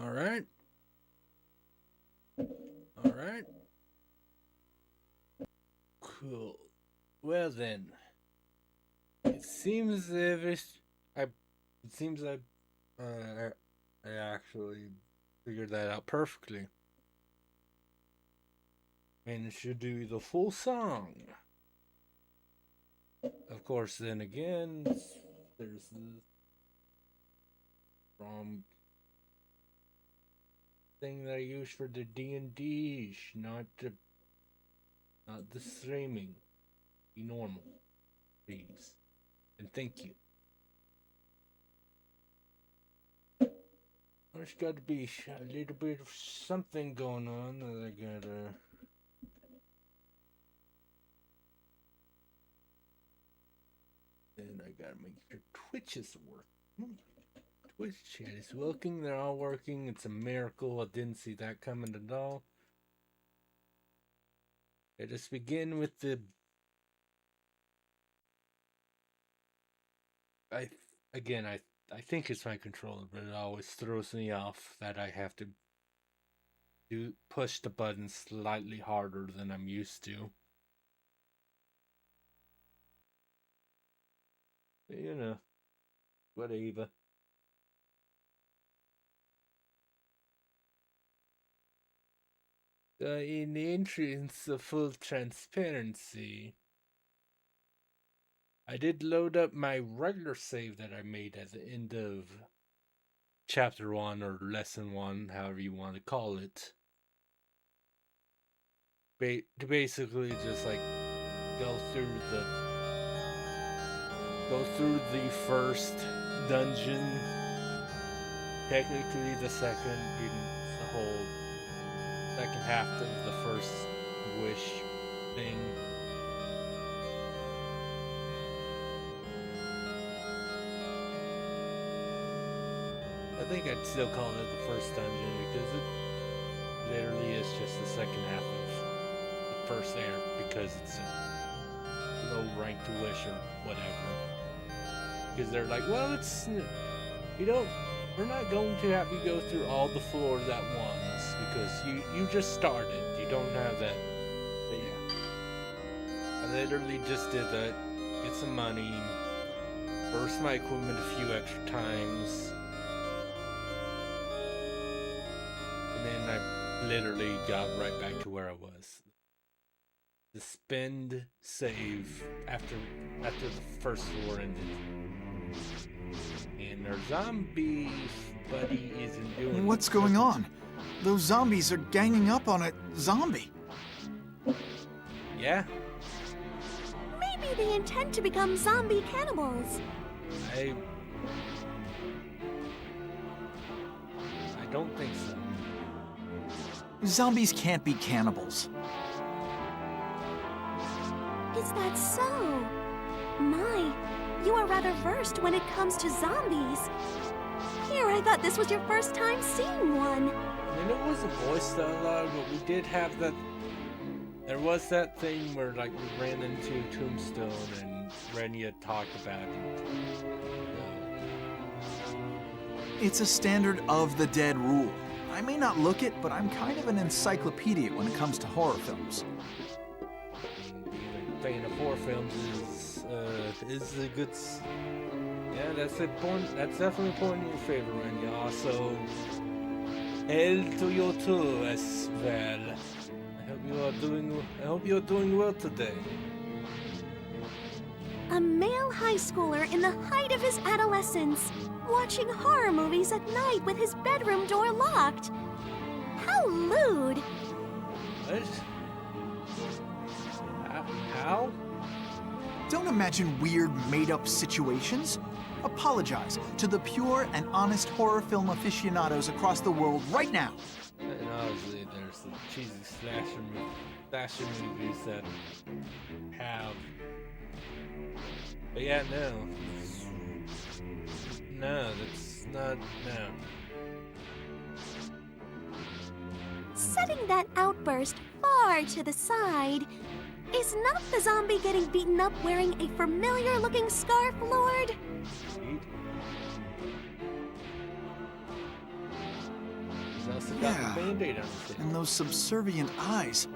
All right. All right. Cool. Well then, it seems I. It seems uh, I actually figured that out perfectly. Managed to do the full song. Of course, then again, there's the from thing that I use for the D&D, not the streaming. Be normal, please, and thank you. There's got to be a little bit of something going on that I gotta. Then I gotta make sure Twitch is working. Twitch chat is working. They're all working. It's a miracle. I didn't see that coming at all. Let us begin with the. I think it's my controller, but it always throws me off that I have to push the button slightly harder than I'm used to. You know, whatever. In the interest of full transparency, I did load up my regular save that I made at the end of chapter 1 or lesson 1, however you want to call it. To basically just like go through the first dungeon, technically the second, in the whole second half of the first wish thing. I think I'd still call it the first dungeon because it literally is just the second half of the first air because it's a low ranked wish or whatever. Because they're like, well, we're not going to have you go through all the floors at once because you just started. You don't have that. But yeah, I literally just did that. Get some money, burst my equipment a few extra times, and then I literally got right back to where I was. The spend save after the first floor ended. And our zombie buddy isn't doing. What's going on? Those zombies are ganging up on a zombie. Yeah. Maybe they intend to become zombie cannibals. I don't think so. Zombies can't be cannibals. Is that so? My, you are rather versed when it comes to zombies. Here, I thought this was your first time seeing one. I mean, it wasn't voiced out loud, but we did have that. There was that thing where, like, we ran into Tombstone and Renia talked about it. It's a standard of the dead rule. I may not look it, but I'm kind of an encyclopedia when it comes to horror films. Being a fan of horror films is a good. Yeah, that's a point. That's definitely a point in your favor, Renia. Also, El to too as well. I hope you are doing well today. A male high schooler in the height of his adolescence, watching horror movies at night with his bedroom door locked. How lewd! What? How? Don't imagine weird, made-up situations. Apologize to the pure and honest horror film aficionados across the world right now. And obviously, there's some cheesy slasher movies that have. But yeah, no, that's not no. Setting that outburst far to the side, is not the zombie getting beaten up wearing a familiar-looking scarf, Lord? must have gotten Yeah. a Band-Aid on his head. And those subservient eyes.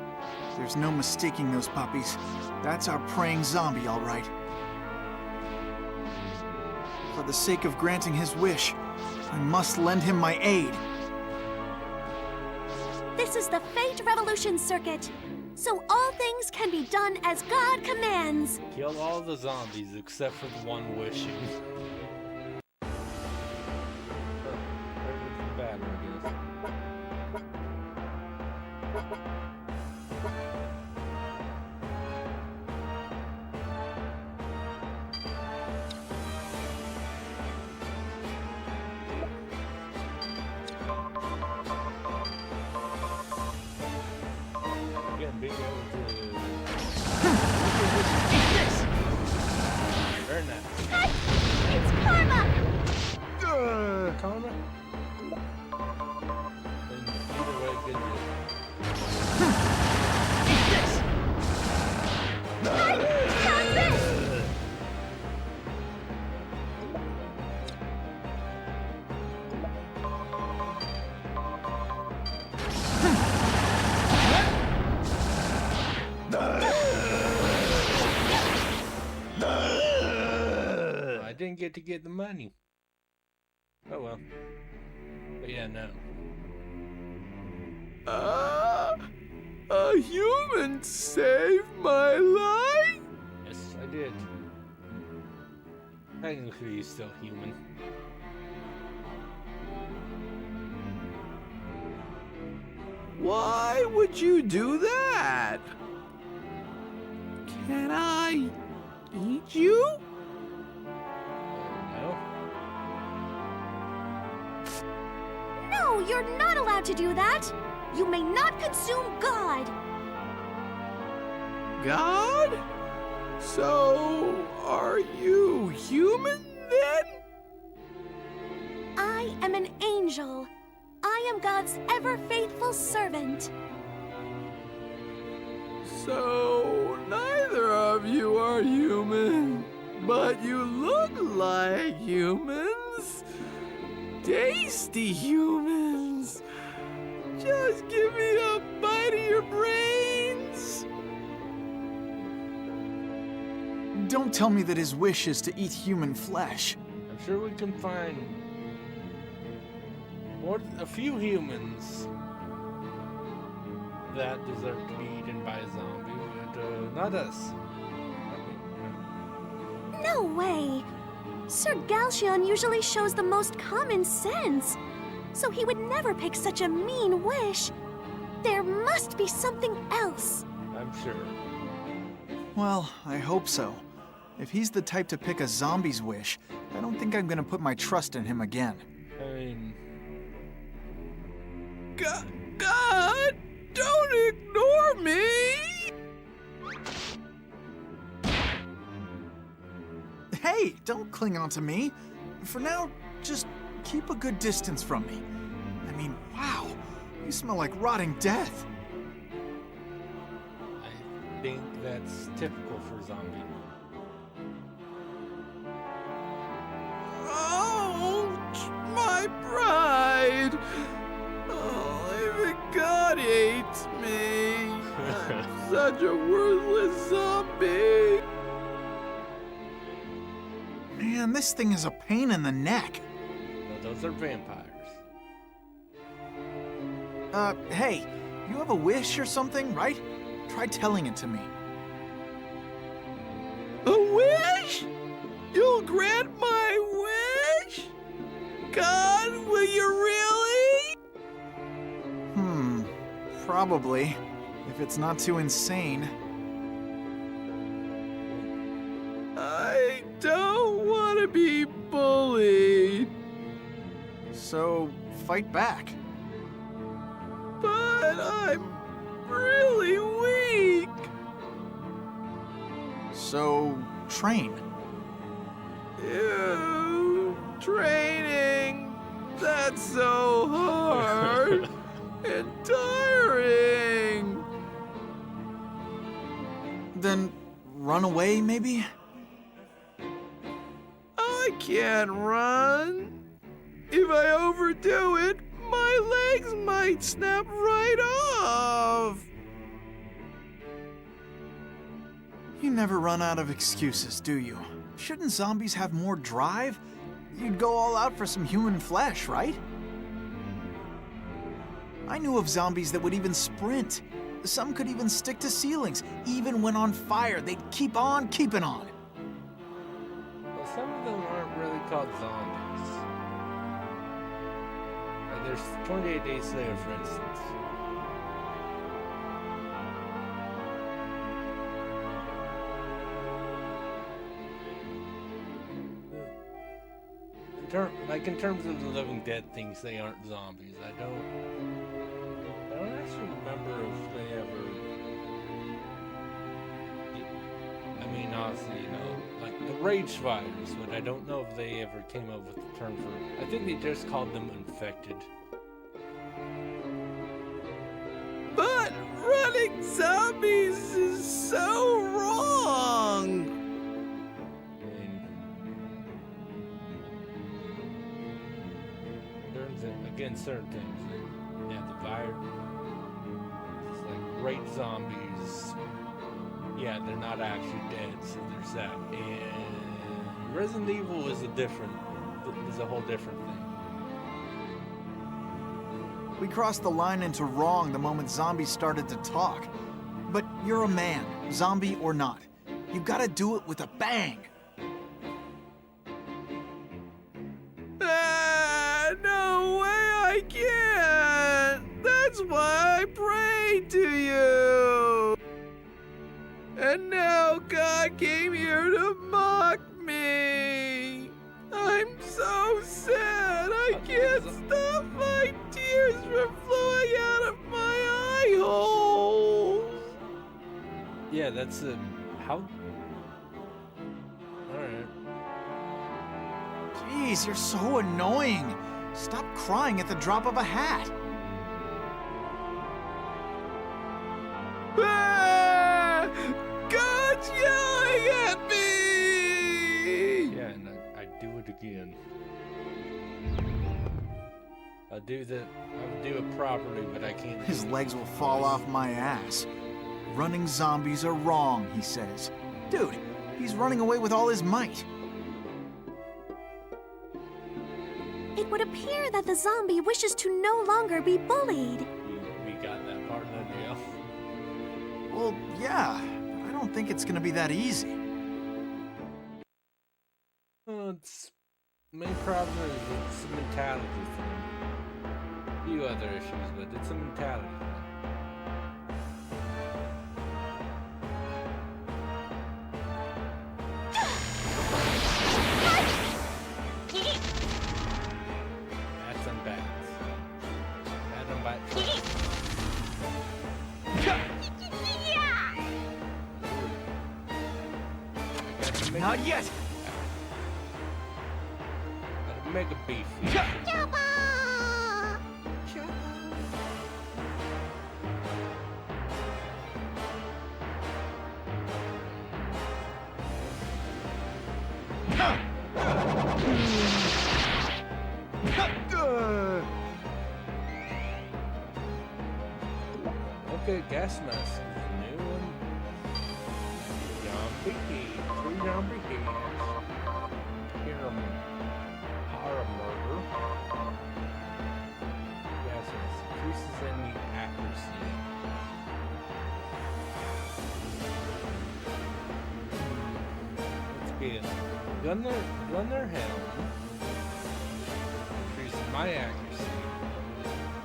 There's no mistaking those puppies. That's our praying zombie, all right. For the sake of granting his wish, I must lend him my aid. This is the Fate Revolution Circuit. So all things can be done as God commands. Kill all the zombies except for the one wishing. Oh, everything's bad, I guess. Again, being able to earn that. It's karma! Karma? Then either way, good deal. Have this! I didn't get to get the money. Oh well. But yeah, no. A human saved my life? Yes, I did. Technically, he's still human. Why would you do that? Can I eat you? No? No, you're not allowed to do that. You may not consume God. God? So, are you human then? I am an angel. I am God's ever-faithful servant. So, neither of you are human, but you look like humans. Tasty humans. Just give me a bite of your brains. Don't tell me that his wish is to eat human flesh. I'm sure we can find a few humans that deserve to be eaten by a zombie, but not us. No way. Sir Galchion usually shows the most common sense. So he would never pick such a mean wish. There must be something else. I'm sure. Well, I hope so. If he's the type to pick a zombie's wish, I don't think I'm gonna put my trust in him again. I mean, God, don't ignore me. Hey, don't cling on to me. For now, just keep a good distance from me. I mean, wow, you smell like rotting death. I think that's typical for a zombie. Ouch, my pride. Oh, even God hates me. I'm such a worthless zombie. Man, this thing is a pain in the neck. Well, those are vampires. Hey, you have a wish or something, right? Try telling it to me. A wish? You'll grant my wish? God, will you really? Probably. If it's not too insane. I don't want to be bullied, So, fight back. but I'm really weak. So, train. Ew, training. That's so hard and tiring. Then run away, maybe? I can't run. If I overdo it, my my legs might snap right off. You never run out of excuses, do you? Shouldn't zombies have more drive? You'd go all out for some human flesh, right? I knew of zombies that would even sprint. Some could even stick to ceilings. Even when on fire, they'd keep on keeping on. Well, some of them aren't really called zombies. Like there's 28 Days Later, for instance. In terms of the Living Dead things, they aren't zombies. I don't actually remember if they ever. I mean, honestly, you know, like the rage virus, but I don't know if they ever came up with the term for. I think they just called them infected. But running zombies is so wrong. Again, certain things. Yeah, the virus. It's like great zombies. Yeah, they're not actually dead, so there's that. And Resident Evil is a whole different thing. We crossed the line into wrong the moment zombies started to talk. But you're a man, zombie or not. You gotta do it with a bang. No way I can't! That's why I prayed to you! And now God came here to mock me! I'm so sad! I can't stop my tears from flowing out of my eye holes! Yeah, that's how. Alright. Jeez, you're so annoying. Stop crying at the drop of a hat. Ah! God's yelling at me! Yeah, and I do it again. I'll do it properly, but I can't. His legs will fall off my ass. Running zombies are wrong, he says. Dude, he's running away with all his might. It would appear that the zombie wishes to no longer be bullied. We got that part of the deal. Well, yeah, but I don't think it's gonna be that easy. Well, it's main problem is it's a mentality thing. A few other issues, but it's a mentality thing. That's unbalanced. That's unbalanced. Not yet! Gotta make a beef. Okay, gas mask is a new one. Zombie heat, 3 zombie heats. Here horror murder. Gas mask increases any accuracy. Let's get Gunner Helm. Increases my accuracy.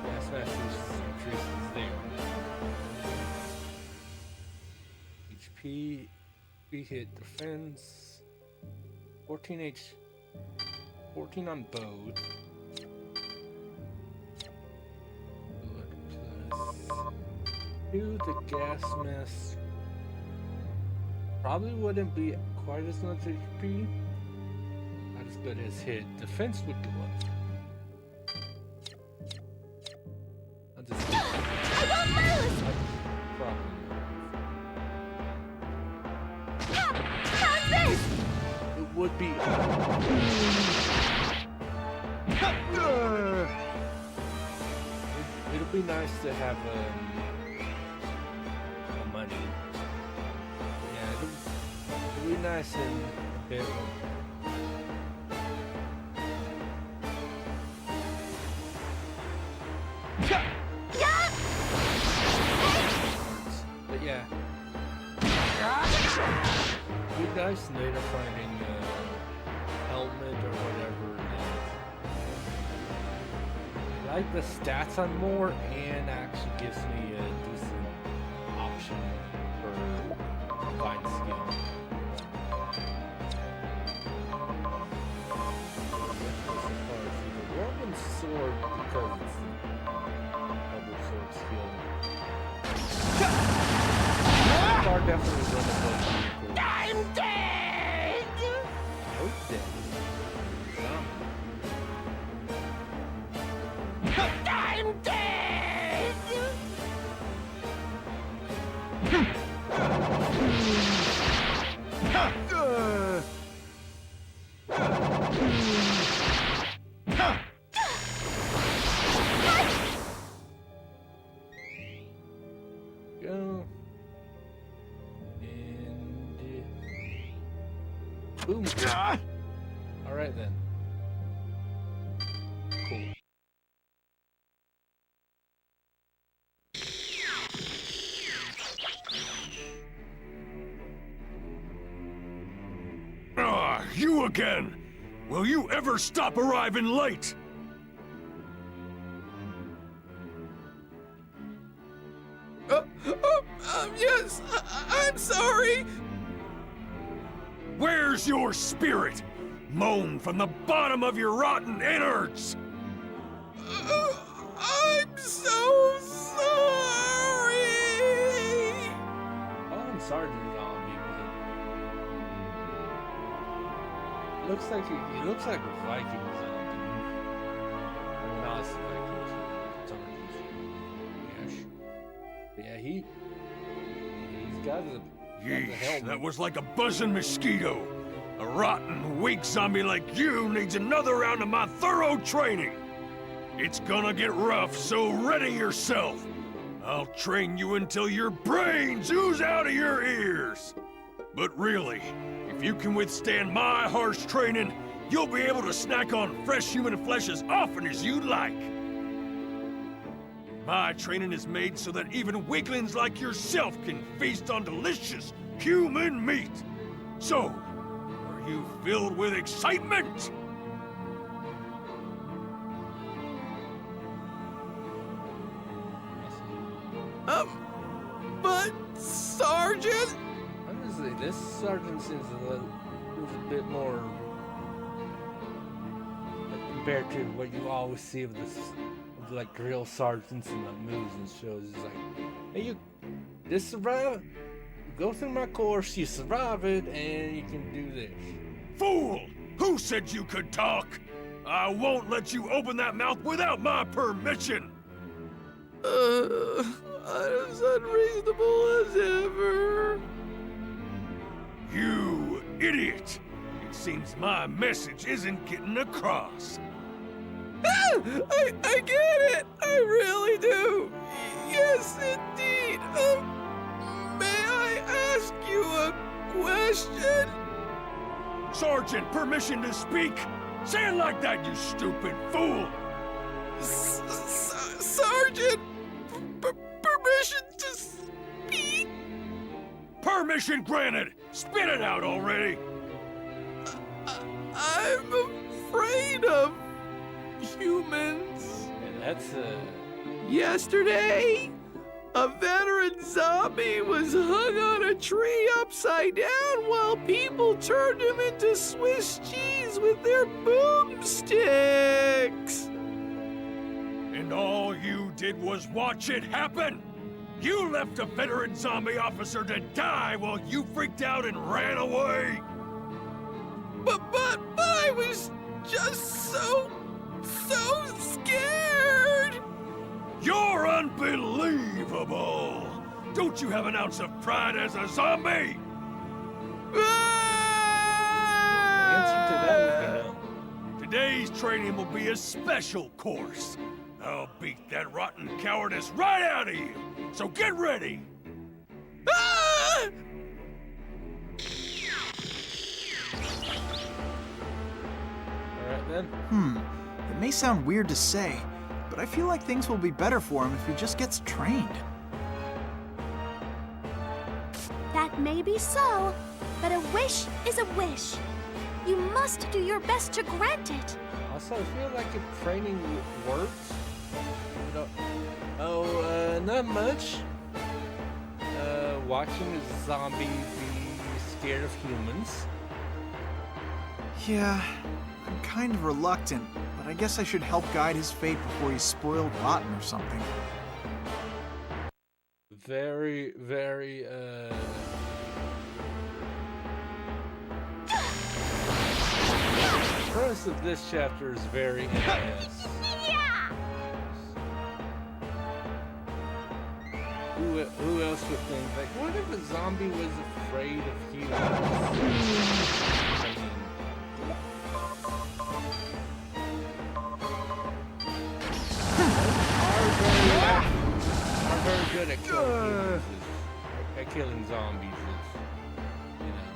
Gas mask increases theirs. HP, hit defense, 14 on both. Plus 2 the gas mask. Probably wouldn't be quite as much HP. Not as good as hit. Defense would go up. I'll just probably. It would be. would be nice to have money. Yeah, it'd be nice and a bit. But yeah. It'd be nice later finding a helmet or whatever it is. I like the stats on more and actually gives me a decent option for combined skill. The Roman sword because it's double sword skill. Are definitely one of those vehicles. I'm dead! No dead. I'm dead! Go. Boom. All right then. Cool. Ah, you again! Will you ever stop arriving late? Yes, I'm sorry. Where's your spirit? Moan from the bottom of your rotten innards! I'm so sorry. I'm Sergeant Zombie, but looks like he looks like a Viking zombie. Or not Vikings, Sergeant. Yes. Yeah, he's got the Yeesh, helmet. that was like a buzzing mosquito. A rotten, weak zombie like you needs another round of my thorough training. It's gonna get rough, so ready yourself. I'll train you until your brains ooze out of your ears. But really, if you can withstand my harsh training, you'll be able to snack on fresh human flesh as often as you'd like. My training is made so that even weaklings like yourself can feast on delicious human meat. So, are you filled with excitement? But Sergeant? Honestly, this sergeant seems a bit more compared to what you always see of this, of like real sergeants in the movies and shows. It's like, hey, you just survive, go through my course, you survive it, and you can do this. Fool! Who said you could talk? I won't let you open that mouth without my permission! I'm as unreasonable as ever. You idiot! It seems my message isn't getting across. I get it! I really do! Yes, indeed! May I ask you a question? Sergeant, permission to speak? Say it like that, you stupid fool! Sergeant! Permission to speak? Permission granted! Spit it out already! I'm afraid of humans. Yeah, that's Yesterday, a veteran zombie was hung on a tree upside down while people turned him into Swiss cheese with their boomsticks. And all you did was watch it happen! You left a veteran zombie officer to die while you freaked out and ran away! But I was just so scared. You're unbelievable! Don't you have an ounce of pride as a zombie? the answer to that would be no. Today's training will be a special course. I'll be beat that rotten cowardice right out of you. So get ready. Ah! Alright then. It may sound weird to say, but I feel like things will be better for him if he just gets trained. That may be so, but a wish is a wish. You must do your best to grant it. Also, I feel like if training works. Not much. Watching a zombie be scared of humans. Yeah, I'm kind of reluctant, but I guess I should help guide his fate before he's spoiled rotten or something. Very, very, The premise of this chapter is very intense. Yeah! Who else would think, like, what if a zombie was afraid of humans? I mean, are very good at killing humans, at killing zombies. You know,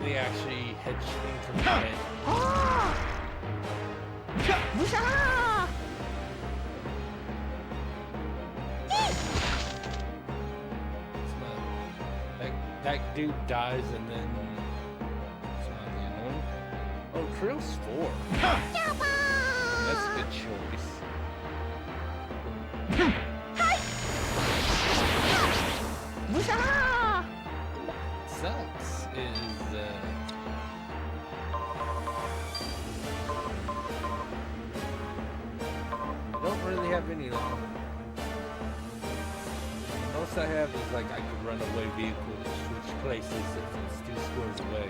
they actually hedge things from the head. It's not, that dude dies and then it's not the other one. Oh, Trill's 4. That's a good choice. Sucks is I don't really have any. Most I have is like I could run away vehicles, switch places if it's 2 squares away.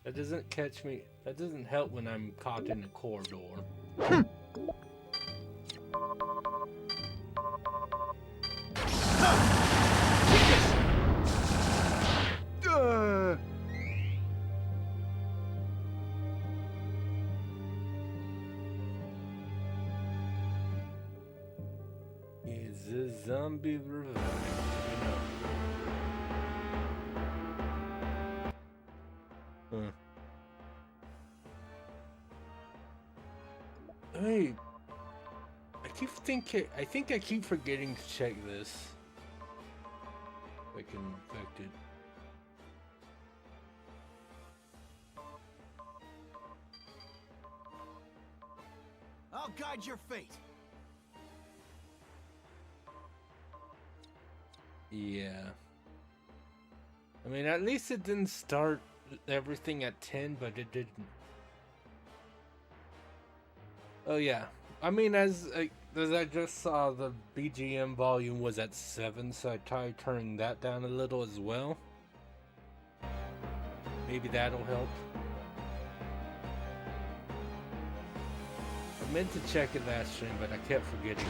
That doesn't catch me. That doesn't help when I'm caught in a corridor. Is a zombie revived? Huh. Hey, I think I keep forgetting to check this. If I can infect it. I'll guide your fate. Yeah. I mean, at least it didn't start everything at 10, but it didn't. Oh yeah. I mean, as I just saw, the BGM volume was at 7, so I tried turning that down a little as well. Maybe that'll help. I meant to check it last stream, but I kept forgetting.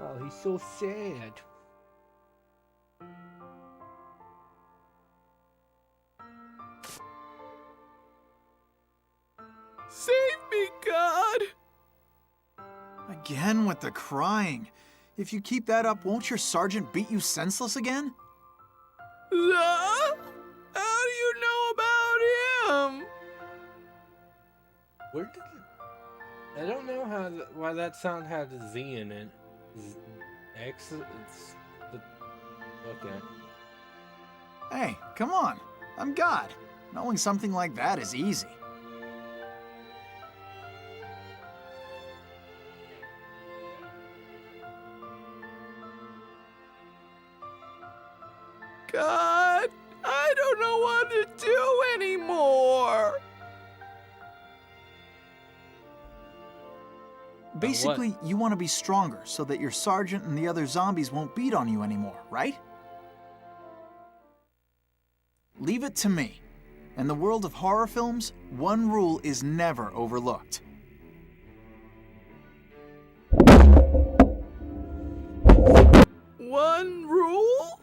Oh, he's so sad. Save me, God! Again with the crying. If you keep that up, won't your sergeant beat you senseless again? How do you know about him? Where did it... I don't know why that sound had a Z in it. X? It's the... Okay. Hey, come on. I'm God. Knowing something like that is easy. God, I don't know what to do anymore. Basically, you want to be stronger so that your sergeant and the other zombies won't beat on you anymore, right? Leave it to me. In the world of horror films, one rule is never overlooked. One rule?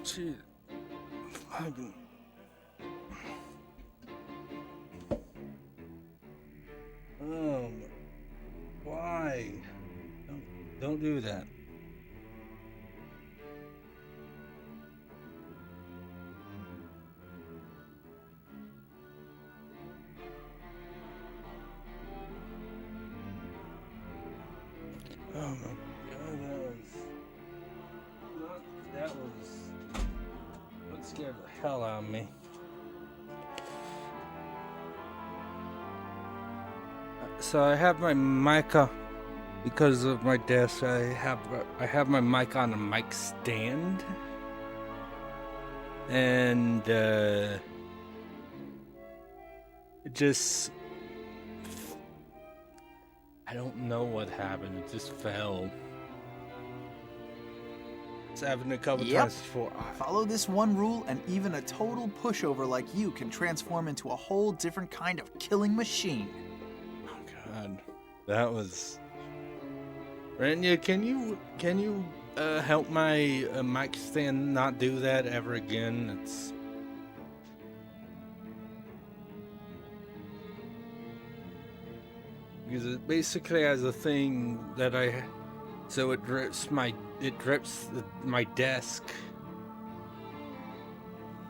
Shit. Fucking. Why? Don't do that. Oh my god, that scared the hell out of me. So I have my mic because of my desk. I have my mic on a mic stand, and it just, I don't know what happened. It just fell. It's happened a couple times before. Follow this one rule, and even a total pushover like you can transform into a whole different kind of killing machine. Oh god, that was. Renya, can you help my mic stand not do that ever again? It's. Because it basically has a thing that so it drips my desk,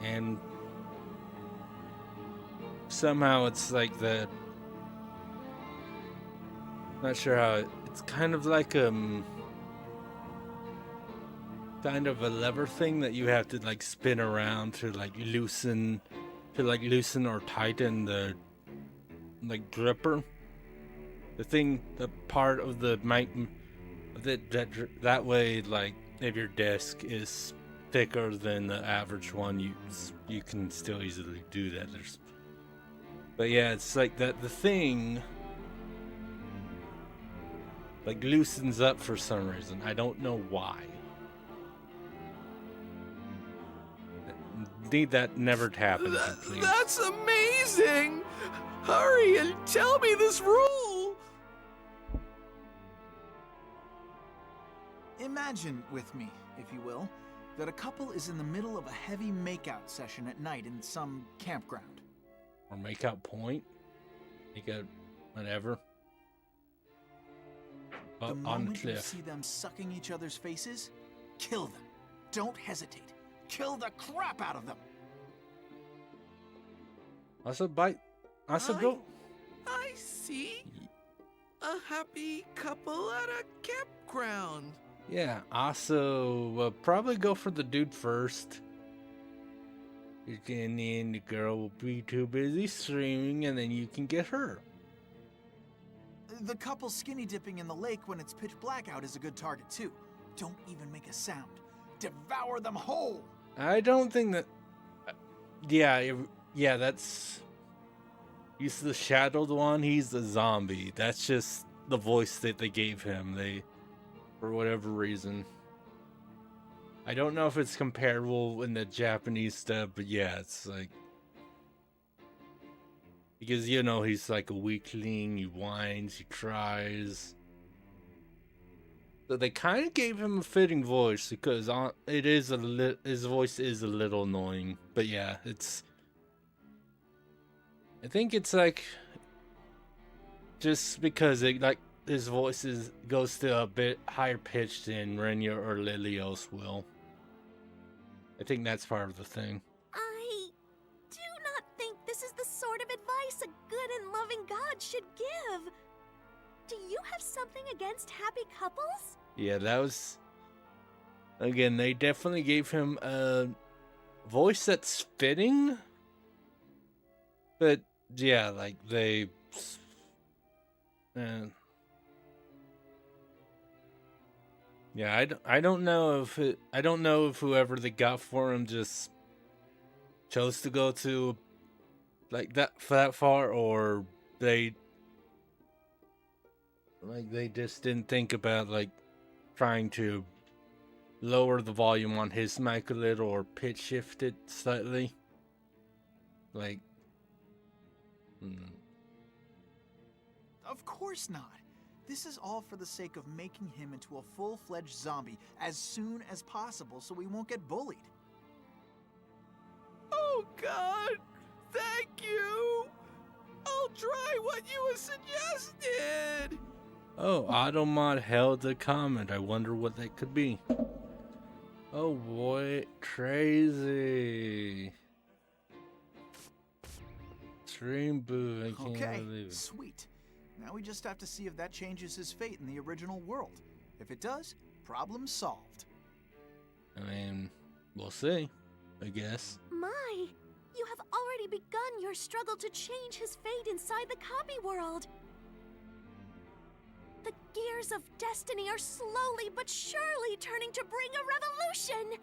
and somehow it's like Not sure how it's kind of like kind of a lever thing that you have to like spin around to loosen or tighten the like gripper. The part of the mic that way, like if your disc is thicker than the average one, you can still easily do that. But yeah, it's like that the thing like loosens up for some reason. I don't know why. Need that never to happen again, please. That's amazing! Hurry and tell me this rule! Imagine with me, if you will, that a couple is in the middle of a heavy makeout session at night in some campground. Or make out point. Make out whatever. The On the moment you cliff. see them sucking each other's faces, kill them. Don't hesitate. Kill the crap out of them. Also bite. Also go. I see. A happy couple at a campground. Yeah. Also, probably go for the dude first. And then the girl will be too busy streaming, and then you can get her. The couple skinny dipping in the lake when it's pitch black out is a good target too. Don't even make a sound. Devour them whole. I don't think that. Yeah, that's. He's the shadowed one. He's the zombie. That's just the voice that they gave him. For whatever reason. I don't know if it's comparable in the Japanese stuff, but yeah, it's like. Because, he's like a weakling. He whines, he tries. So they kind of gave him a fitting voice because his voice is a little annoying. But yeah, I think it's like just because his voice goes to a bit higher pitch than Renya or Lilios will. I think that's part of the thing. I do not think this is the sort of advice a good and loving God should give. Do you have something against happy couples? Yeah, that was... Again, they definitely gave him a voice that's fitting. But, yeah, like, they... yeah, I don't know if whoever they got for him just chose to go to, like, that far, or they just didn't think about, like, trying to lower the volume on his mic a little or pitch shift it slightly. Like, Of course not. This is all for the sake of making him into a full-fledged zombie as soon as possible so we won't get bullied. Oh, God! Thank you! I'll try what you have suggested! oh, Automod held a comment. I wonder what that could be. Oh boy, crazy. Stream boo, I can't Okay, believe it. sweet. Now we just have to see if that changes his fate in the original world. If it does, problem solved. I mean, we'll see, I guess. My, you have already begun your struggle to change his fate inside the copy world. The gears of destiny are slowly but surely turning to bring a revolution.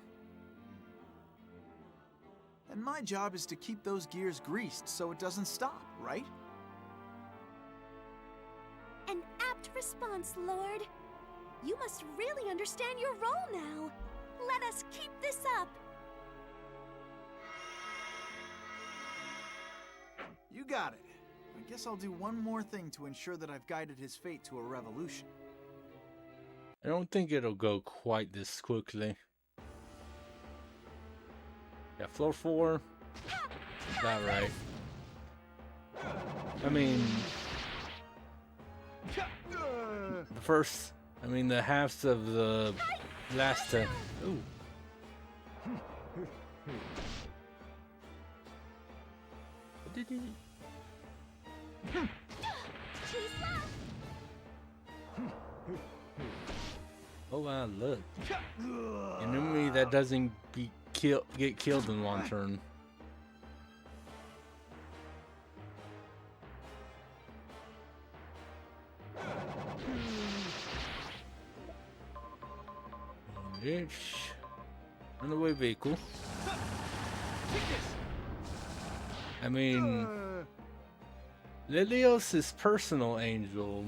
And my job is to keep those gears greased so it doesn't stop, right? An apt response, Lord. You must really understand your role now. Let us keep this up. You got it. I guess I'll do one more thing to ensure that I've guided his fate to a revolution. I don't think it'll go quite this quickly. Yeah, floor 4. About right. I mean, the halves of the last. Ooh. What did he? Oh wow, look. Enemy that doesn't get killed in one turn. Runaway vehicle. I mean, Lilios is personal angel.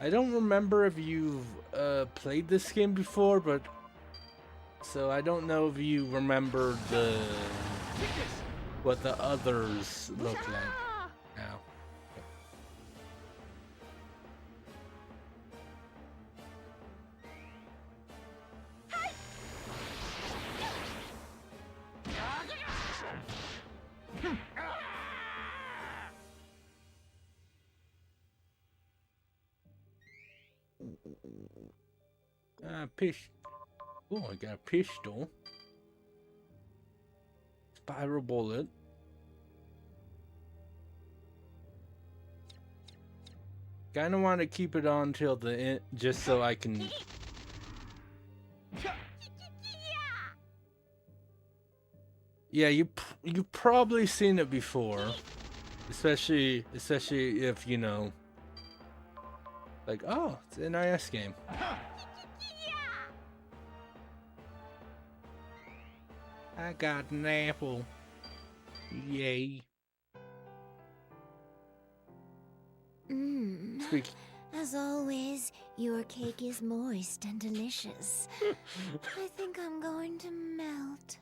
I don't remember if you've played this game before, but so I don't know if you remember what the others look like. Now. Oh, I got a pistol. Spiral bullet. Kinda want to keep it on till the end, just so I can. Yeah, you've probably seen it before, especially if you know. Like, oh, it's an NIS game. I got an apple. Yay. Speak. As always, your cake is moist and delicious. I think I'm going to melt.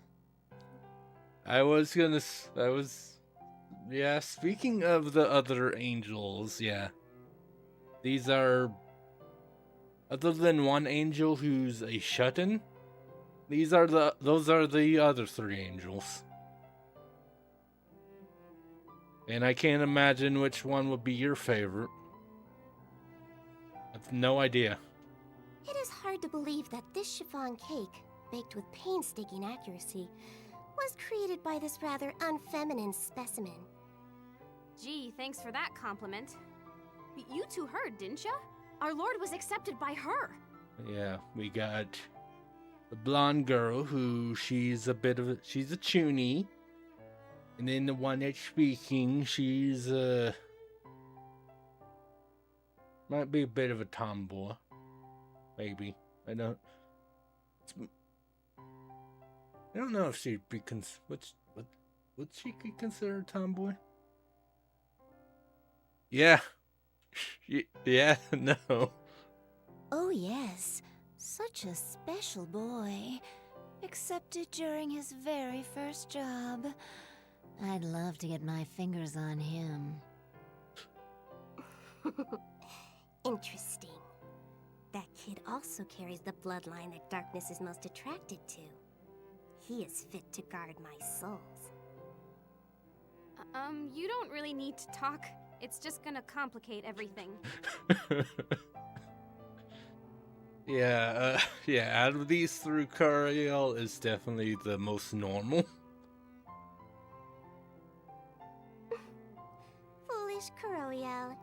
Yeah, speaking of the other angels, yeah. These are, other than one angel who's a shut-in, those are the other three angels. And I can't imagine which one would be your favorite. I have no idea. It is hard to believe that this chiffon cake, baked with painstaking accuracy, was created by this rather unfeminine specimen. Gee, thanks for that compliment. You two heard, didn't ya? Our lord was accepted by her. Yeah, we got the blonde girl who she's a chuny. And then the one that's speaking, she's might be a bit of a tomboy. Maybe. I don't know if she'd be would she be considered a tomboy? Yeah. Yeah, no. Oh yes, such a special boy. Accepted during his very first job. I'd love to get my fingers on him. Interesting. That kid also carries the bloodline that darkness is most attracted to. He is fit to guard my souls. You don't really need to talk. It's just gonna complicate everything. Yeah, out of these three, Cariel is definitely the most normal. Foolish Kuroiel.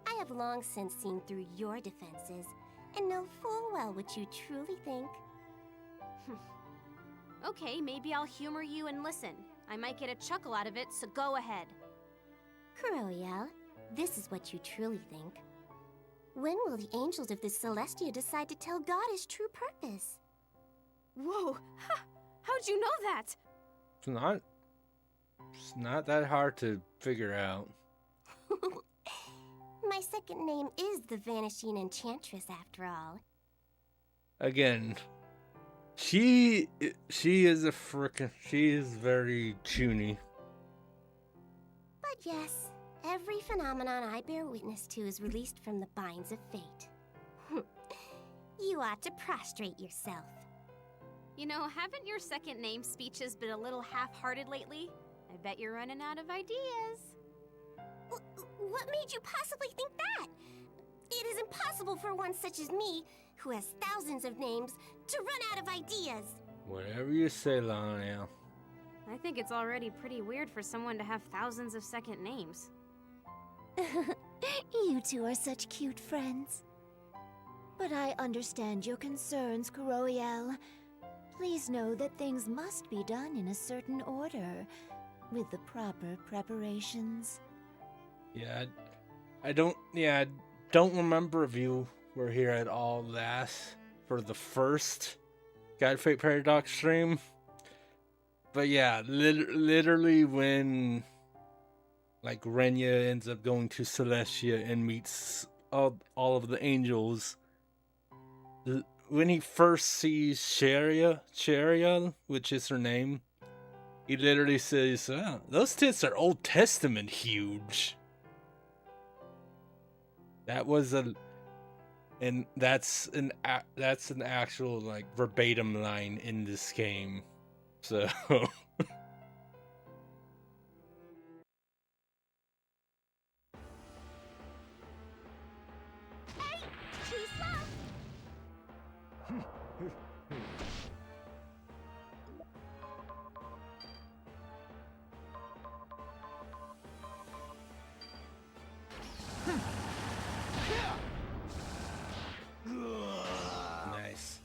I have long since seen through your defenses and know full well what you truly think. Okay, maybe I'll humor you and listen. I might get a chuckle out of it, so go ahead. Kuroiel, this is what you truly think. When will the angels of the Celestia decide to tell God his true purpose? Whoa! How'd you know that? It's not that hard to figure out. My second name is the Vanishing Enchantress, after all. Again, she is very chuny. But yes, every phenomenon I bear witness to is released from the binds of fate. You ought to prostrate yourself. You know, haven't your second name speeches been a little half-hearted lately? I bet you're running out of ideas. What made you possibly think that? It is impossible for one such as me, who has thousands of names, to run out of ideas. Whatever you say, Lionel. I think it's already pretty weird for someone to have thousands of second names. You two are such cute friends. but I understand your concerns, Kuroiel. Please know that things must be done in a certain order, with the proper preparations. Yeah, I don't remember if you were here at all last for the first God Fate Paradox stream. But yeah, literally when like Renya ends up going to Celestia and meets all of the angels, when he first sees Cheria, which is her name, he literally says, "Oh, those tits are Old Testament huge." That was that's an actual like verbatim line in this game. So nice.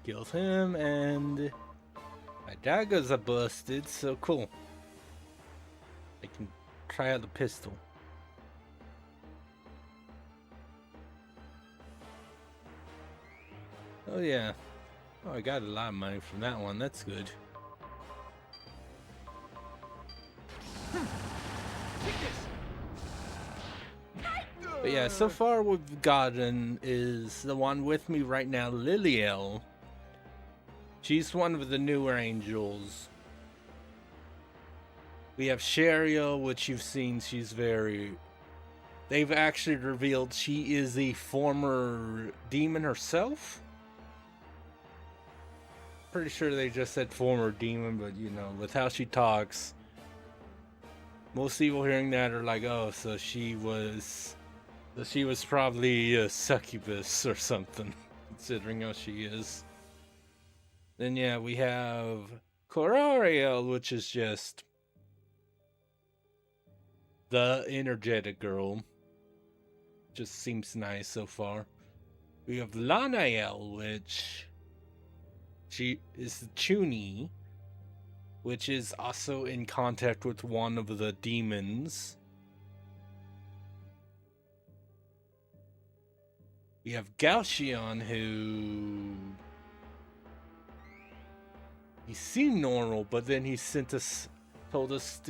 Kills him, and my daggers are busted, so cool. I can try out the pistol. Oh yeah. Oh, I got a lot of money from that one. That's good. But yeah, so far what we've gotten is the one with me right now, Liliel. She's one of the newer angels. We have Cheria, which you've seen. They've actually revealed she is a former demon herself. Pretty sure they just said former demon, but you know, with how she talks, most people hearing that are like, oh, so she was probably a succubus or something, considering how she is. Then yeah, we have Corariel, which is just the energetic girl. Just seems nice so far. We have Lanael, which she is the Chuny, which is also in contact with one of the demons. We have Galchion, who he seemed normal, but then he told us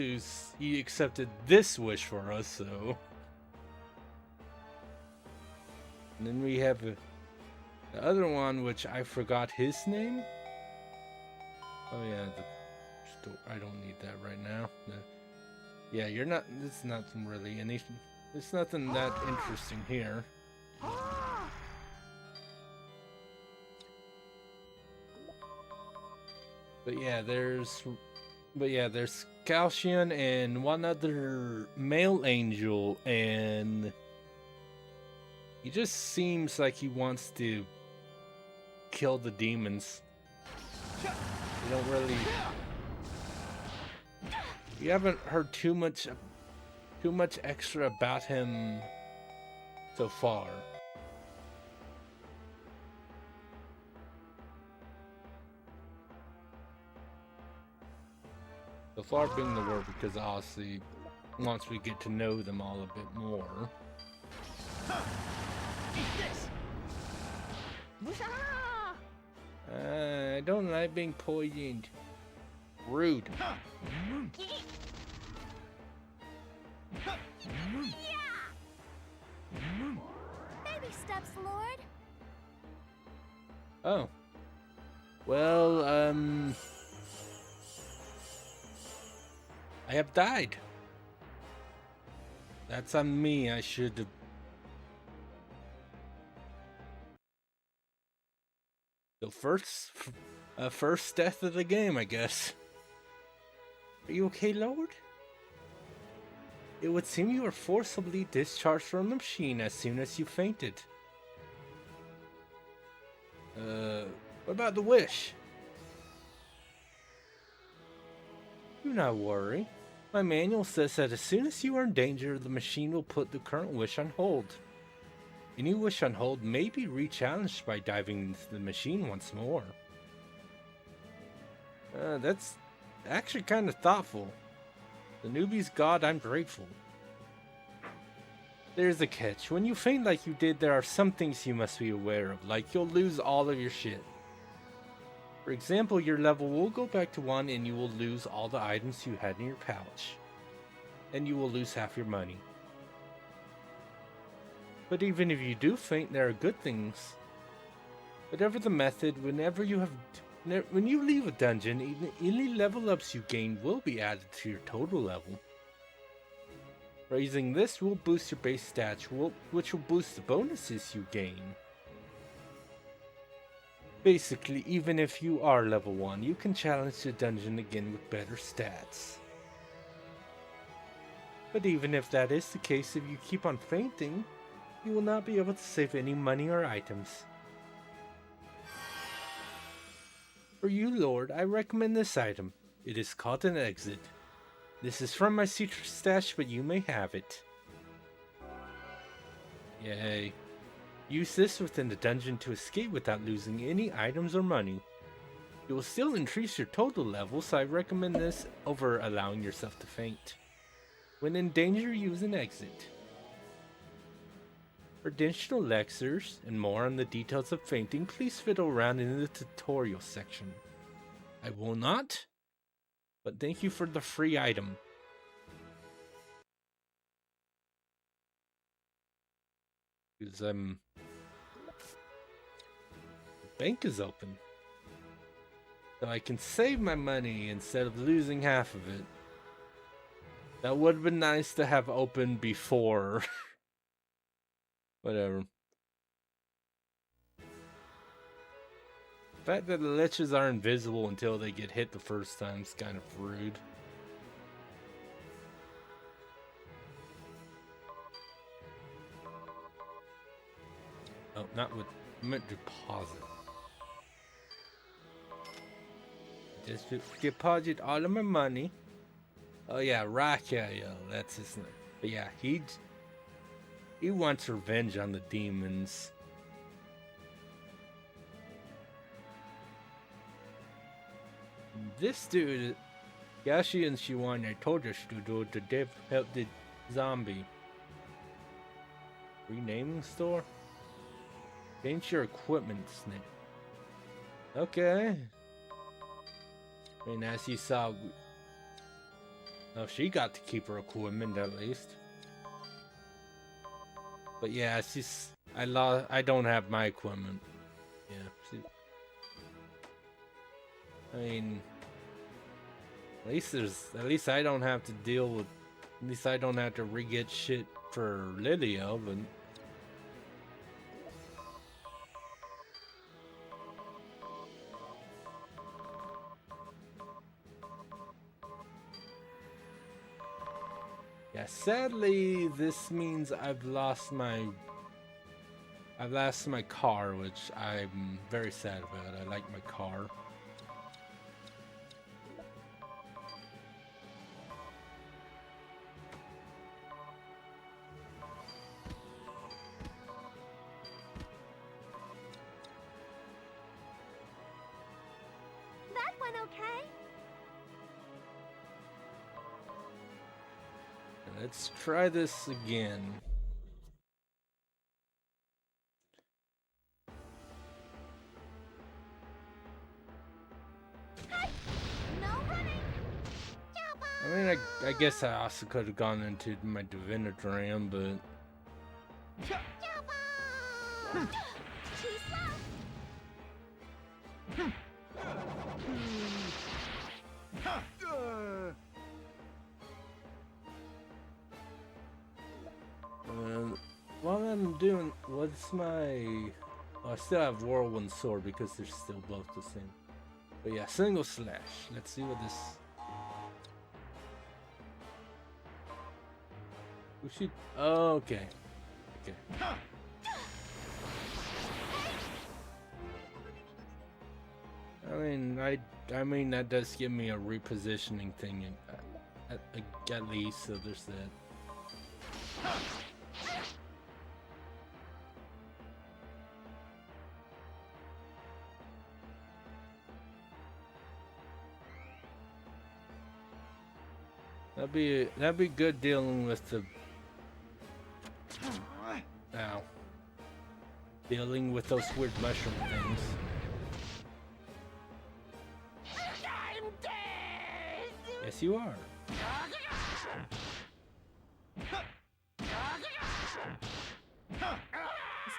he accepted this wish for us, so. And then we have the other one, which I forgot his name. Oh yeah, I don't need that right now. Yeah, it's nothing really anything. It's nothing that interesting here. But yeah, there's Calcian and one other male angel, and he just seems like he wants to kill the demons. You don't really. You haven't heard too much extra about him so far. So far being the word, because obviously once we get to know them all a bit more. I don't like being poisoned. Rude. Baby steps, Lord. Oh. Well, I have died. That's on me. I should have. The first death of the game, I guess. Are you okay, Lord? It would seem you were forcibly discharged from the machine as soon as you fainted. What about the wish? Do not worry. My manual says that as soon as you are in danger, the machine will put the current wish on hold. Any wish on hold may be re-challenged by diving into the machine once more. That's actually kind of thoughtful. The newbie's god, I'm grateful. There's a catch. When you faint like you did, there are some things you must be aware of, like you'll lose all of your shit. For example, your level will go back to 1 and you will lose all the items you had in your pouch. And you will lose half your money. But even if you do faint, there are good things. Whatever the method, when you leave a dungeon, any level ups you gain will be added to your total level. Raising this will boost your base stats, which will boost the bonuses you gain. Basically, even if you are level 1, you can challenge the dungeon again with better stats. But even if that is the case, if you keep on fainting, you will not be able to save any money or items. For you, Lord, I recommend this item. It is called an exit. This is from my secret stash, but you may have it. Yay. Use this within the dungeon to escape without losing any items or money. It will still increase your total level, so I recommend this over allowing yourself to faint. When in danger, use an exit. For additional lectures and more on the details of fainting, please fiddle around in the tutorial section. I will not, but thank you for the free item. Because the bank is open. So I can save my money instead of losing half of it. That would have been nice to have open before. Whatever. The fact that the liches are invisible until they get hit the first time is kind of rude. Oh, not with... I meant deposit. Just deposit all of my money. Oh yeah, Raphael, that's his name. But yeah, he wants revenge on the demons. This dude, Yashi and Shiwan, I told us to do to help the zombie. Renaming store? Change your equipment, Snake. Okay. I mean, as you saw, oh, she got to keep her equipment at least. But yeah, I don't have my equipment. Yeah. I mean, at least I don't have to deal with. At least I don't have to re-get shit for Lilio, but. Yeah, sadly, this means I've lost my car, which I'm very sad about. I like my car. That went okay. Let's try this again. No running. I mean, I guess I also could have gone into my Divinodram, but Too slow. while I'm doing, what's my? Oh, I still have Whirlwind Sword because they're still both the same. But yeah, single slash. Let's see what this. We should. Oh, okay. Okay. I mean that does give me a repositioning thing at least, so there's that. That'd be good dealing with the. Ow. Dealing with those weird mushroom things. I'm dead! Yes, you are. Let's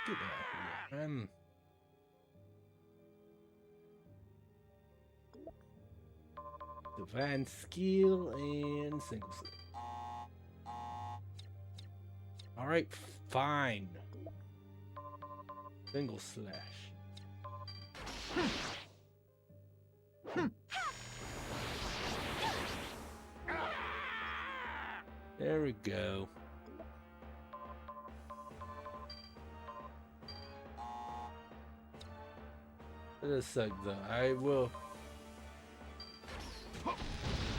get out of here. Divine skill and single slip. Alright, fine. Single slash. There we go. That does suck though. I will.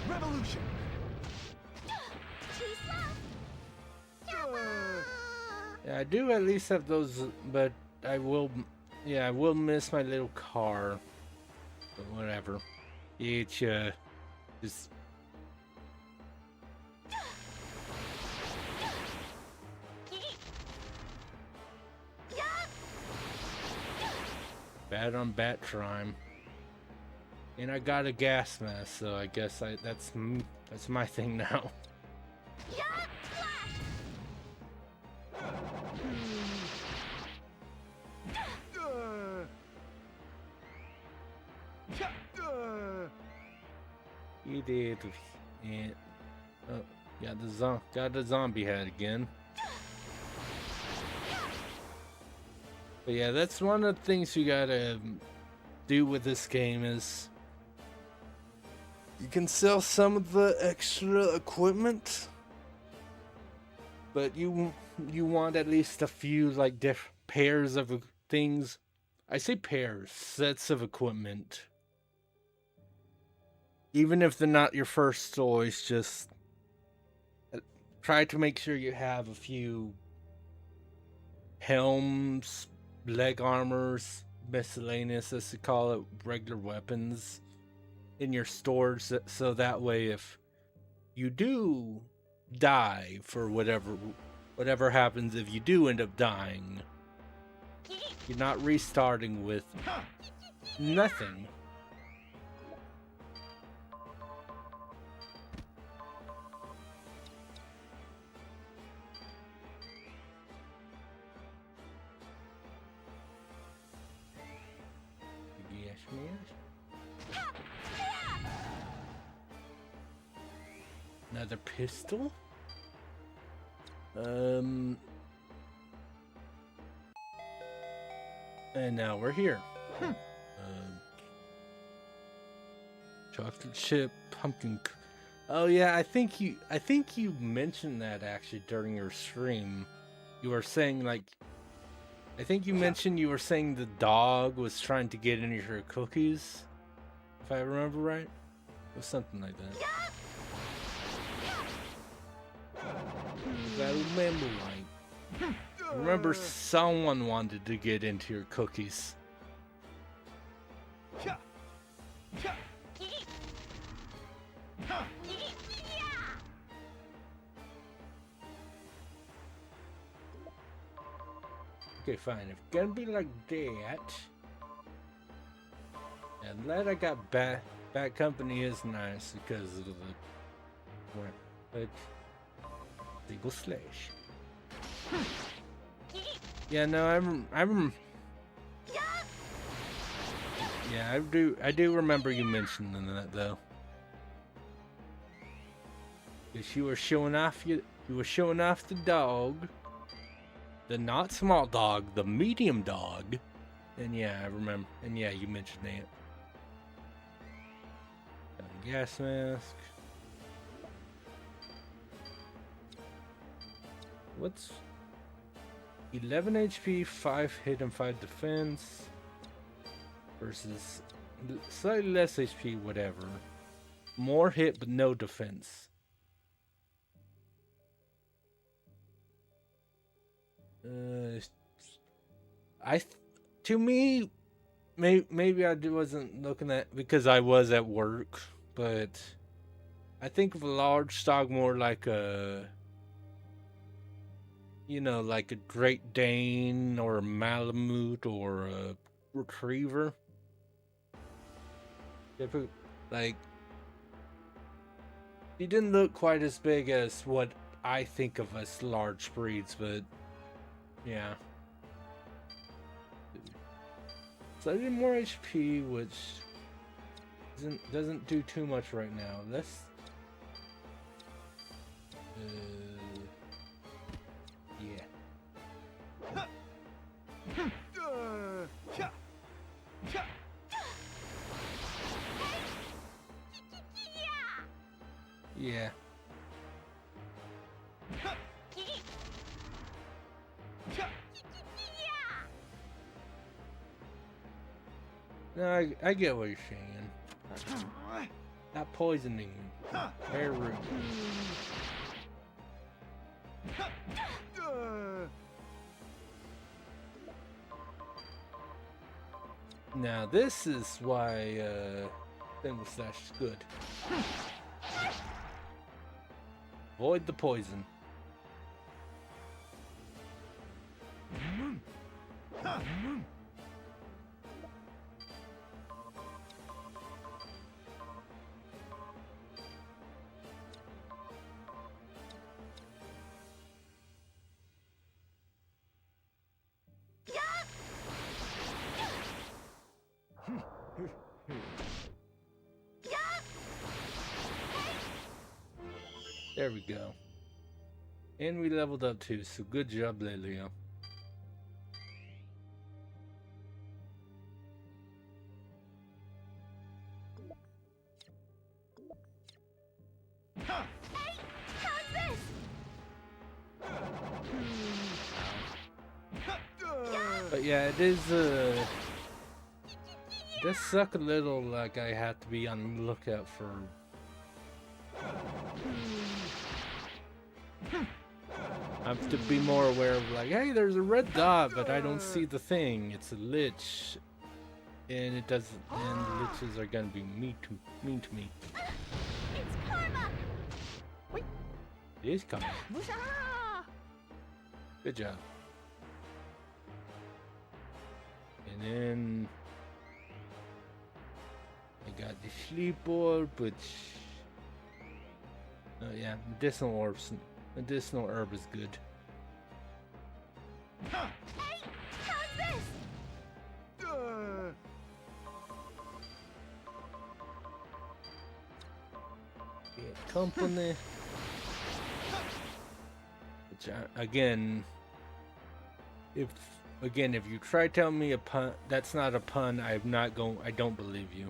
Revolution! Yeah, I do at least have those, but I will. Yeah, I will miss my little car. But whatever. It's just. Bad on bat time. And I got a gas mask, so I guess that's my thing now. You did, and oh, got the zombie head again. But yeah, that's one of the things you gotta do with this game is you can sell some of the extra equipment, but you want at least a few like pairs of things. I say pairs, sets of equipment. Even if they're not your first choice, just try to make sure you have a few helms, leg armors, miscellaneous, as they call it, regular weapons in your stores, so that way if you do die for whatever happens, if you do end up dying, you're not restarting with nothing. Another pistol? And now we're here. Chocolate chip pumpkin. Oh yeah, I think you mentioned that actually during your stream. You were saying like, I think you mentioned you were saying the dog was trying to get into your cookies, if I remember right. It was something like that. If I remember right. Remember someone wanted to get into your cookies. Okay, fine. If it's gonna be like that, and glad I got Bad Company is nice because of the but single slash. Yeah, no, yeah, I do remember you mentioning that though. Because you were showing off the dog. The not small dog, the medium dog. And yeah, I remember. And yeah, you mentioned that. Gas mask. What's 11 HP, 5 hit and 5 defense versus slightly less HP, whatever. More hit but no defense. To me, maybe I wasn't looking at because I was at work, but I think of a large dog more like a, you know, like a Great Dane or a Malamute or a Retriever. Like, he didn't look quite as big as what I think of as large breeds, but yeah. Slightly more HP, which doesn't do too much right now. Let's yeah. Yeah. No, I get what you're saying. Not poisoning. Very rude. Now this is why Single Slash is good. Avoid the poison. There we go. And we leveled up too, so good job, Lelio. But yeah, it does suck a little, like I have to be on the lookout for I have to be more aware of, like, hey, there's a red dot, but I don't see the thing. It's a lich, and it doesn't. And the liches are gonna be mean to me. It's karma. It is coming. Good job. And then I got the sleep orb, which yeah, medicinal orbs. Medicinal herb is good. Hey, how's this? Get company. Which again, if you try telling me a pun, that's not a pun. I don't believe you.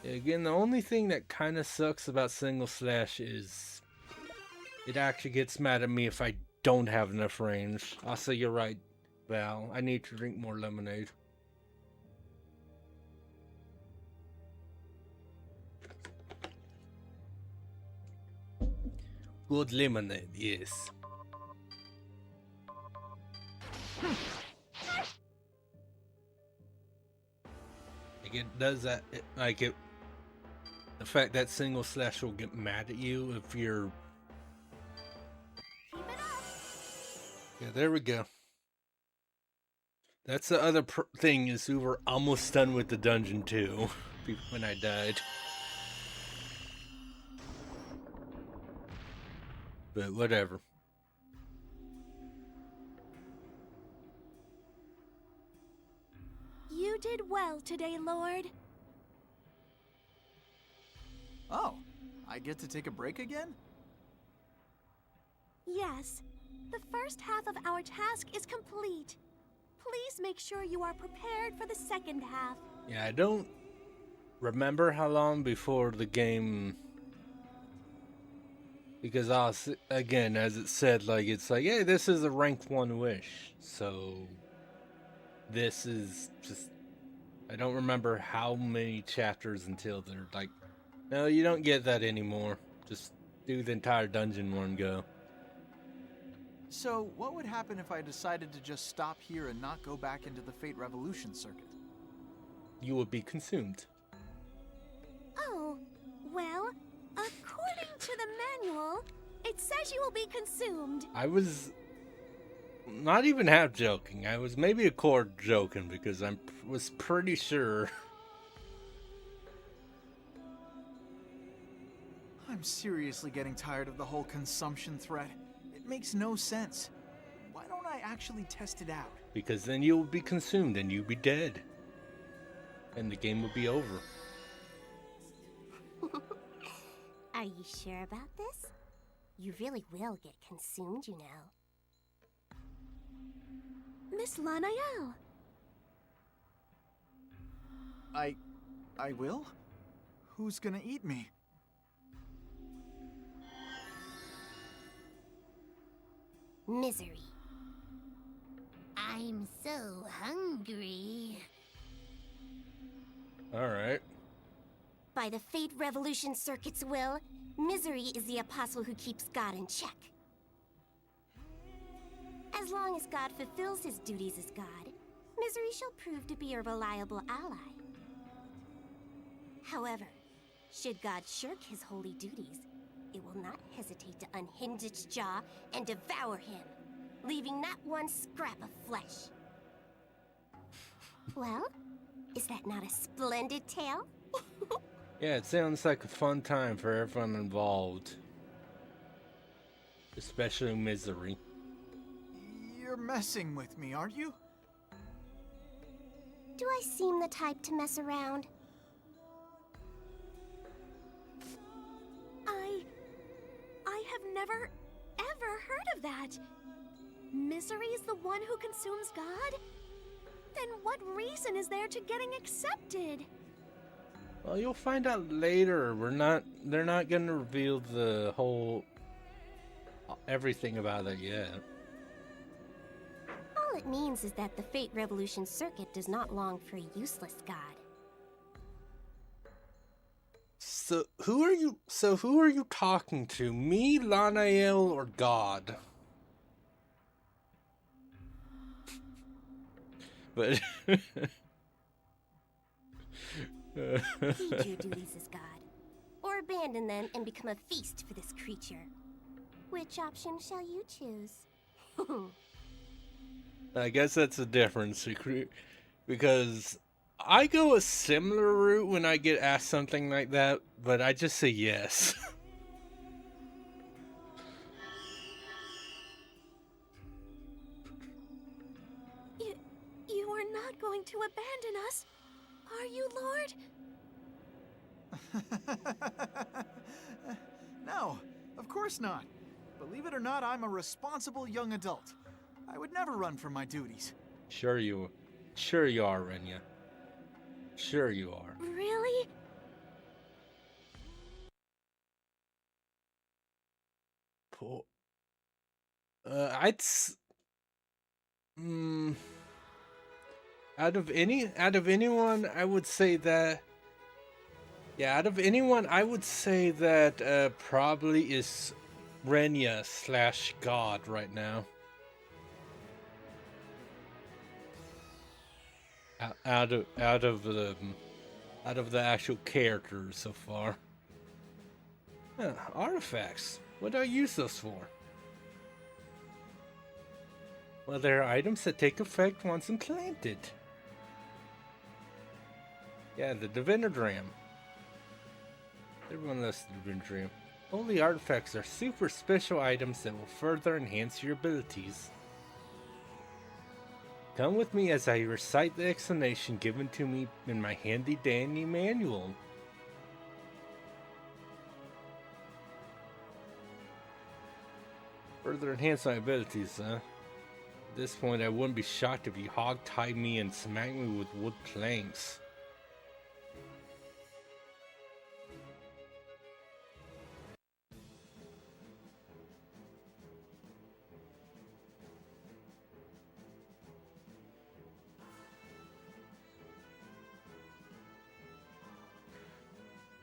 Again, the only thing that kind of sucks about Single Slash is it actually gets mad at me if I don't have enough range. Also, you're right, Val. I need to drink more lemonade. Good lemonade, yes. Like it does that, the fact that Single Slash will get mad at you if you're... Yeah, there we go. That's the other thing, is we were almost done with the dungeon too, when I died. But whatever. You did well today, Lord. Oh, I get to take a break again? Yes. The first half of our task is complete. Please make sure you are prepared for the second half. Yeah, I don't remember how long before the game... Because, again, as it said, like, it's like, hey, this is a rank 1 wish. So, this is just... I don't remember how many chapters until they're like, no, you don't get that anymore. Just do the entire dungeon one go. So, what would happen if I decided to just stop here and not go back into the Fate Revolution circuit? You would be consumed. Oh, well, according to the manual, it says you will be consumed. I was not even half joking. I was maybe a quarter joking because I was pretty sure. I'm seriously getting tired of the whole consumption threat. It makes no sense. Why don't I actually test it out? Because then you will be consumed and you'll be dead. And the game will be over. Are you sure about this? You really will get consumed, you know. Miss Lanael. I will? Who's gonna eat me? Misery. I'm so hungry. Alright. By the Fate Revolution Circuit's will, Misery is the apostle who keeps God in check. As long as God fulfills his duties as God, Misery shall prove to be a reliable ally. However, should God shirk his holy duties, it will not hesitate to unhinge its jaw and devour him, leaving not one scrap of flesh. Well, is that not a splendid tale? Yeah, it sounds like a fun time for everyone involved. Especially Misery. You're messing with me, aren't you? Do I seem the type to mess around? I have never, ever heard of that. Misery is the one who consumes God? Then what reason is there to getting accepted? Well, you'll find out later. They're not gonna reveal the whole, everything about it yet. All it means is that the Fate Revolution Circuit does not long for a useless God. So who are you talking to? Me, Lanael, or God? But Heed your duties as God, or abandon them and become a feast for this creature. Which option shall you choose? I guess that's the difference, because I go a similar route when I get asked something like that, but I just say yes. You are not going to abandon us, are you, Lord? No, of course not. Believe it or not, I'm a responsible young adult. I would never run from my duties. Sure you are, Renya. Sure you are. Really? Poor. Out of anyone, I would say that. Yeah, out of anyone, I would say that probably is Renya / God right now. Out of the actual characters so far. Artifacts. What do I use those for? Well, there are items that take effect once implanted. Yeah, the Divinogram. Everyone loves the Divinogram. Holy artifacts are super special items that will further enhance your abilities. Come with me as I recite the explanation given to me in my handy dandy manual. Further enhance my abilities, huh? At this point, I wouldn't be shocked if you hog-tied me and smacked me with wood planks.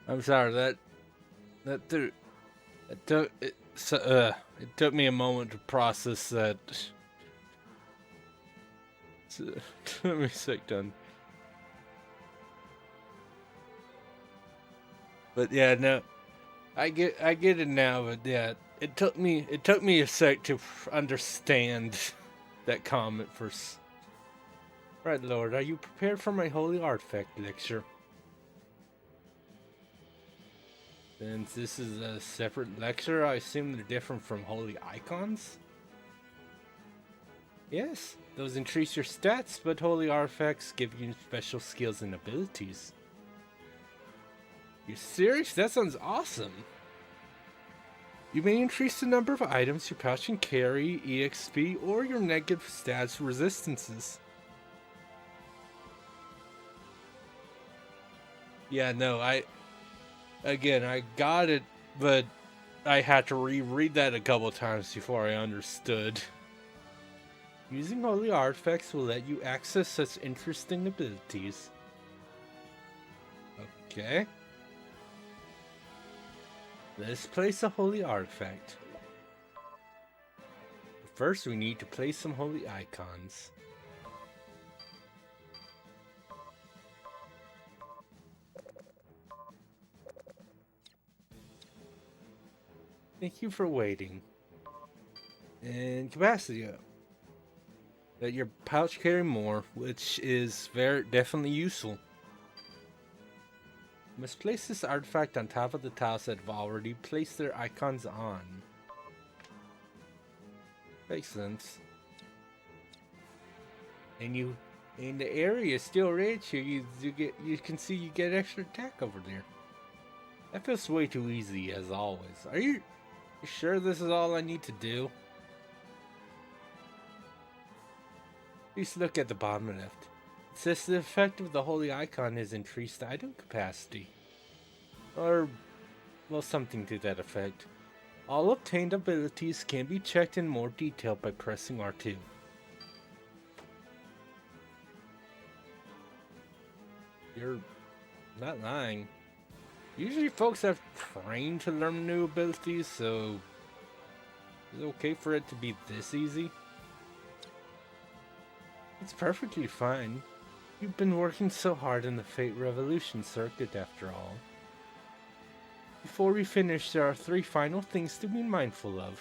I'm sorry, that it took me a moment to process that. Let me sec done. But yeah, no, I get it now. But yeah, it took me a sec to understand that comment first. Right, Lord, are you prepared for my holy artifact lecture? Since this is a separate lecture, I assume they're different from holy icons? Yes, those increase your stats, but holy artifacts give you special skills and abilities. You serious? That sounds awesome! You may increase the number of items your pouch can carry, EXP, or your negative stats resistances. Yeah, no, I got it, but I had to reread that a couple times before I understood. Using holy artifacts will let you access such interesting abilities. Okay. Let's place a holy artifact. But first, we need to place some holy icons. Thank you for waiting. And capacity up. Let your pouch carry more, which is definitely useful. You must place this artifact on top of the tiles that have already placed their icons on. Makes sense. And the area is still rich here. You can see you get extra attack over there. That feels way too easy as always. Are you sure this is all I need to do? Please look at the bottom left. It says the effect of the holy icon is increased item capacity. Or, well, something to that effect. All obtained abilities can be checked in more detail by pressing R2. You're not lying. Usually folks have trained to learn new abilities, so is it okay for it to be this easy? It's perfectly fine. You've been working so hard in the Fate Revolution circuit after all. Before we finish, there are 3 final things to be mindful of.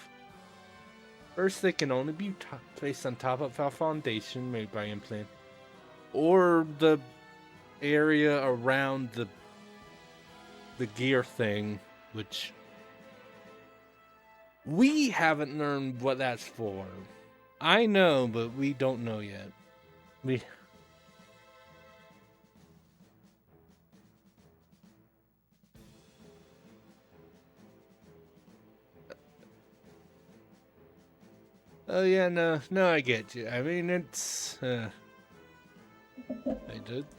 First, they can only be placed on top of a foundation made by implant, or the area around the gear thing, which we haven't learned what that's for. I know, but we don't know yet. Oh yeah, no, I get you. I mean, it's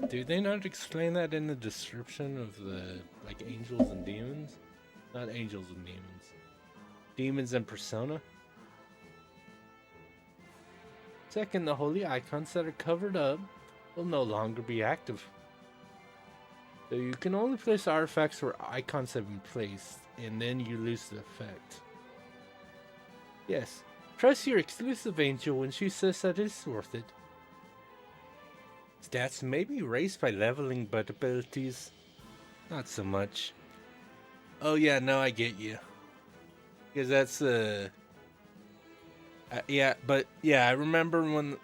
do they not explain that in the description of the, like, angels and demons? Not angels and demons. Demons and Persona? Second, the holy icons that are covered up will no longer be active. So you can only place artifacts where icons have been placed, and then you lose the effect. Yes, trust your exclusive angel when she says that it's worth it. Stats may be raised by leveling, but abilities, not so much. Oh yeah, no, I get you. Because that's yeah, but yeah, I remember when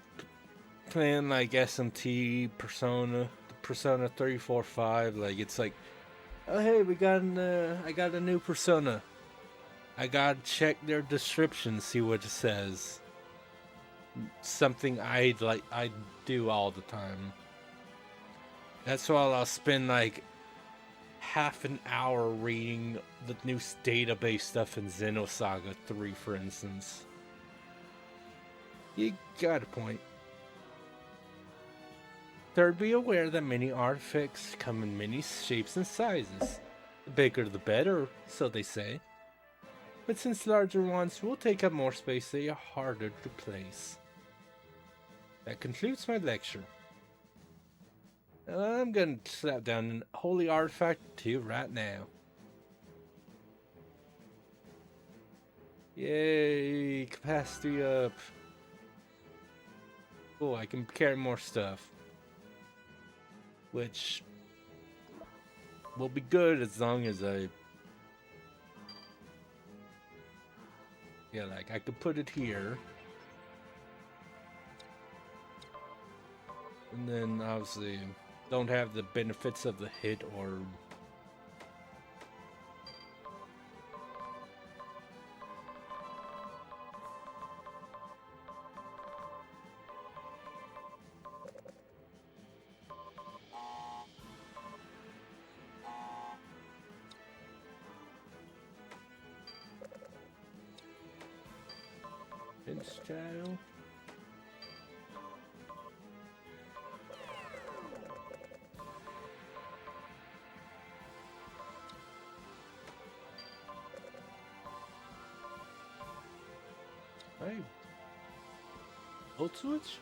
playing like SMT, Persona 3, 4, 5, like it's like, oh hey, I got a new Persona. I gotta check their description, see what it says. Something I do all the time. That's why I'll spend like half an hour reading the new database stuff in Xenosaga 3, for instance. You got a point. Third, be aware that many artifacts come in many shapes and sizes. The bigger the better, so they say. But since larger ones will take up more space, they are harder to place. That concludes my lecture. I'm gonna slap down an holy artifact to you right now. Yay, capacity up. Cool, I can carry more stuff. Which will be good as long as I... Yeah, like I could put it here. And then obviously don't have the benefits of the hit orb. Pinch child. Hey. Ult switch?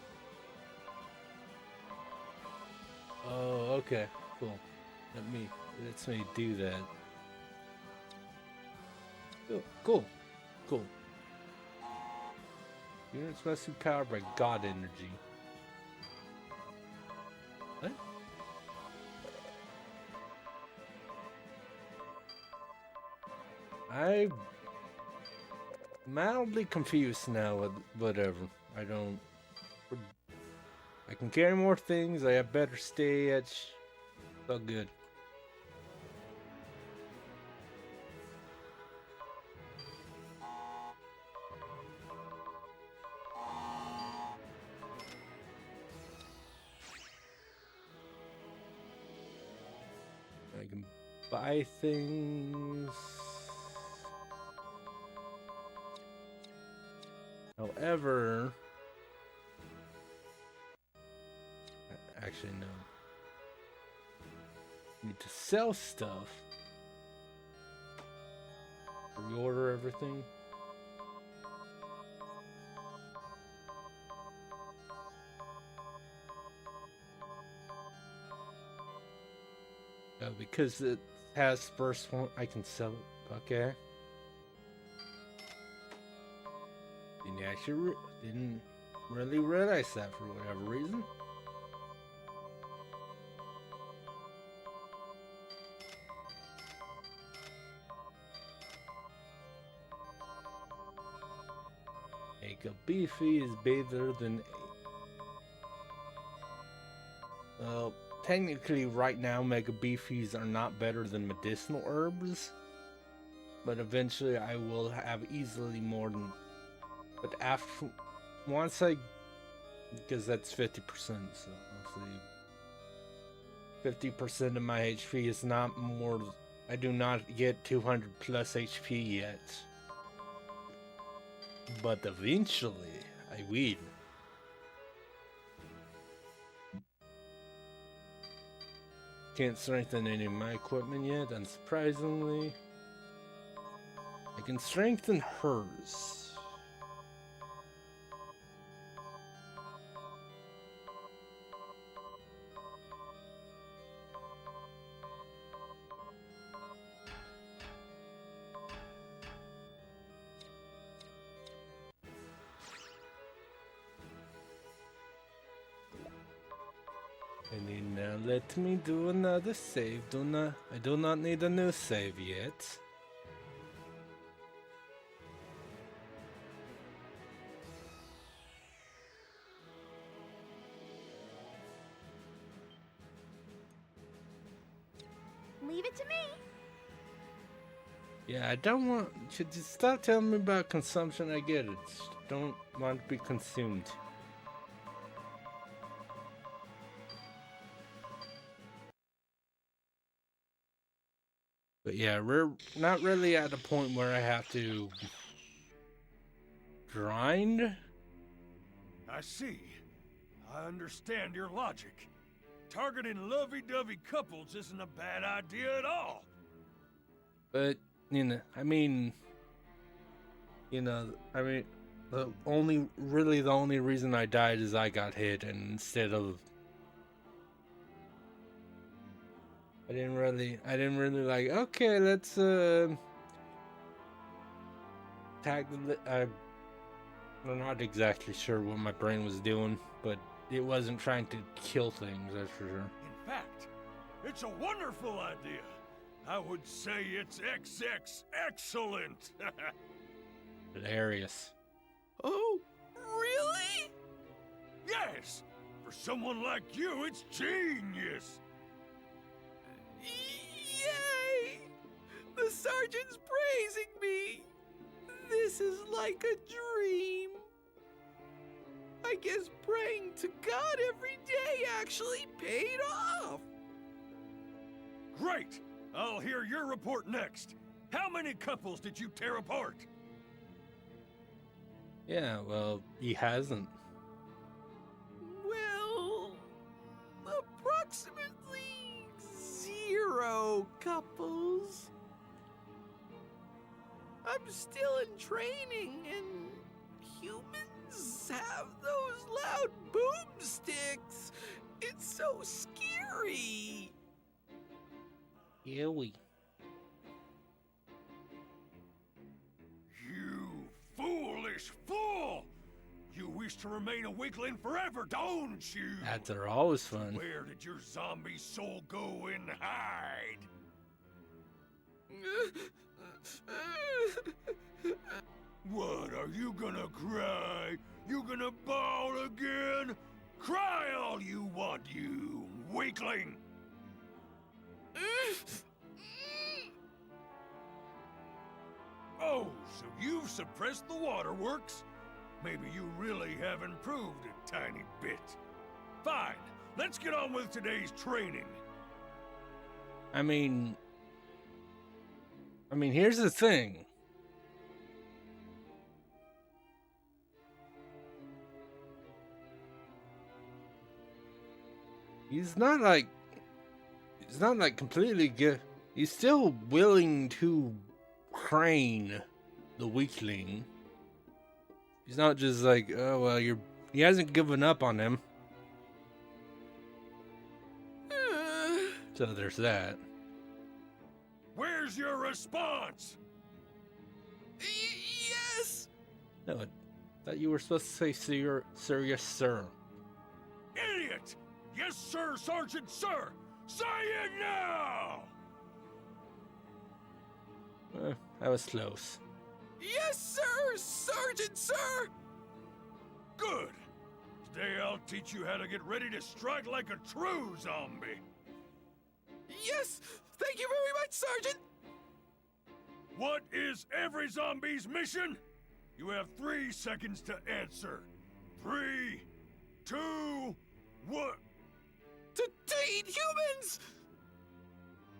Oh, okay. Cool. Lets me do that. Cool. Cool. Units must be powered by God energy. What? I'm mildly confused now with whatever. I can carry more things, I have better stage. It's all good. I can buy things. However, actually no. Need to sell stuff. Reorder everything. Because it has first one, I can sell it. Okay. Didn't really realize that for whatever reason. Mega Beefy is better than... Well, technically right now Mega Beefies are not better than medicinal herbs. But eventually I will have easily more than... But after... Once I... Because that's 50%, so obviously... 50% of my HP is not more... I do not get 200 plus HP yet. But eventually, I will. Can't strengthen any of my equipment yet, unsurprisingly. I can strengthen hers. And then now let me do another save. I do not need a new save yet. Leave it to me. Yeah, I don't want... Should you stop telling me about consumption? I get it. Just don't want to be consumed. But yeah, we're not really at a point where I have to grind. I see. I understand your logic. Targeting lovey-dovey couples isn't a bad idea at all. But, the only reason I died is I got hit, and instead of... I didn't really like, okay, let's, I'm not exactly sure what my brain was doing, but it wasn't trying to kill things, that's for sure. In fact, it's a wonderful idea. I would say it's XX excellent. Hilarious. Oh, really? Yes, for someone like you, it's genius. Yay! The sergeant's praising me. This is like a dream. I guess praying to God every day actually paid off. Great! I'll hear your report next. How many couples did you tear apart? Yeah, well, he hasn't. Well, approximately 0 couples. I'm still in training, and humans have those loud boomsticks. It's so scary. Ewy. You foolish fool! You wish to remain a weakling forever, don't you? Ads are always fun. Where did your zombie soul go and hide? What, are you gonna cry? You gonna bawl again? Cry all you want, you weakling! Oh, so you've suppressed the waterworks? Maybe you really have improved a tiny bit. Fine, let's get on with today's training. I mean, here's the thing. He's not like completely good. He's still willing to train the weakling. He's not just like, oh well, he hasn't given up on him. So there's that. Where's your response? Yes! No, I thought you were supposed to say sir, yes, sir. Idiot! Yes, sir, Sergeant, sir! Say it now! That was close. Yes, sir, Sergeant, sir! Good! Today I'll teach you how to get ready to strike like a true zombie. Yes! Thank you very much, Sergeant! What is every zombie's mission? You have 3 seconds to answer. 3, 2, 1. To eat humans!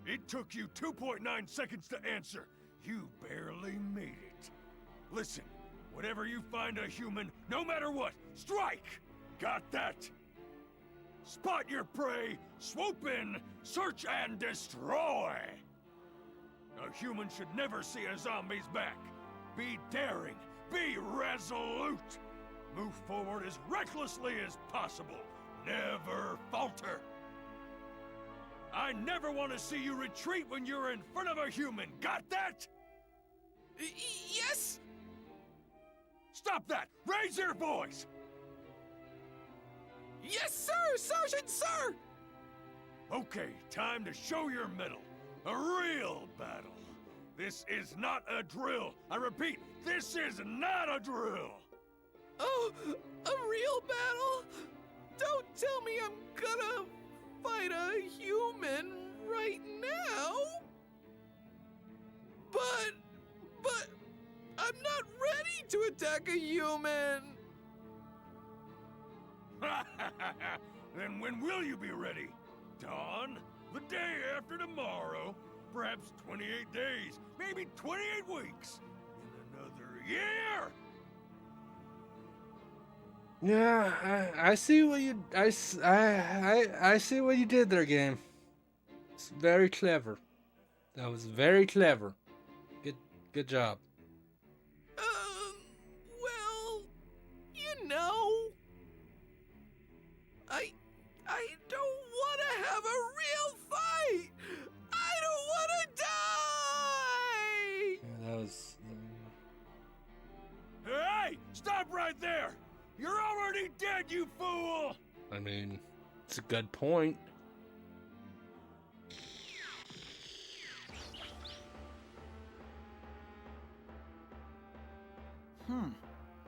It took you 2.9 seconds to answer. You barely made it. Listen, whenever you find a human, no matter what, strike! Got that? Spot your prey, swoop in, search and destroy! A human should never see a zombie's back. Be daring, be resolute. Move forward as recklessly as possible. Never falter. I never want to see you retreat when you're in front of a human. Got that? Yes! Stop that! Raise your voice! Yes, sir, Sergeant, sir! Okay, time to show your mettle. A real battle. This is not a drill. I repeat, this is not a drill. Oh, a real battle? Don't tell me I'm gonna fight a human right now. But I'm not ready to attack a human. Then when will you be ready? Dawn? The day after tomorrow? Perhaps 28 days? Maybe 28 weeks? In another year? Yeah, I see what you I see what you did there, game. It's very clever. That was very clever. Good job. Well, you know, I don't want to have a real fight. I don't want to die. Yeah, that was. right there! You're already dead, you fool! I mean, it's a good point.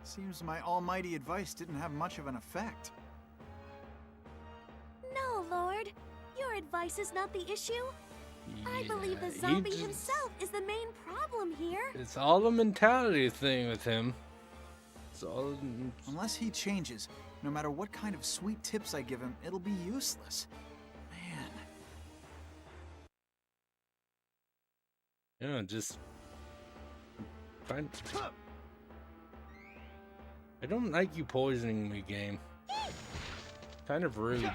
Seems my almighty advice didn't have much of an effect. No, Lord. Your advice is not the issue. I believe the he zombie just- himself is the main problem here. It's all a mentality thing with him. It's all. Unless he changes, no matter what kind of sweet tips I give him, it'll be useless. Man. Yeah, just. Fine. I don't like you poisoning me, game. Kind of rude.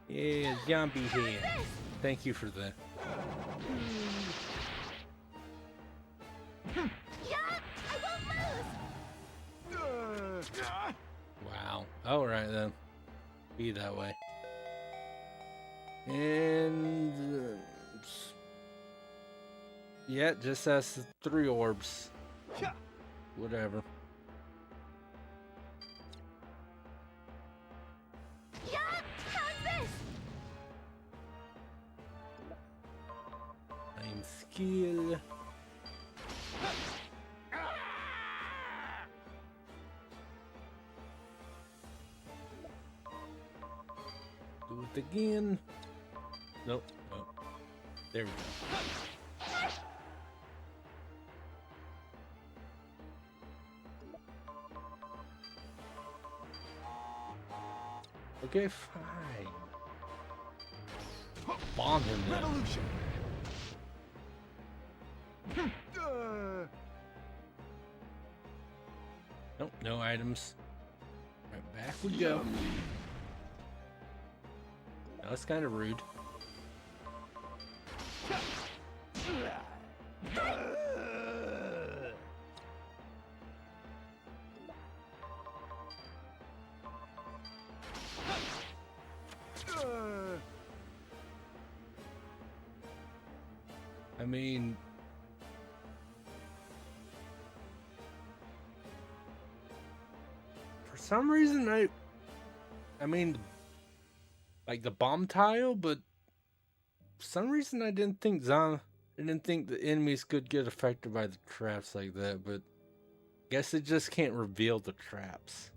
Yeah, zombie here. Thank you for that. Wow. Alright then. Be that way. And yeah, just has the 3 orbs. Whatever. I'm skilled. Do it again. Nope. Oh. There we go. Okay, fine. Bomb him then. Revolution! Nope, no items. Right, back we go. That's kind of rude. I mean, for some reason, I mean, like the bomb tile, but for some reason I didn't think the enemies could get affected by the traps like that, but guess it just can't reveal the traps.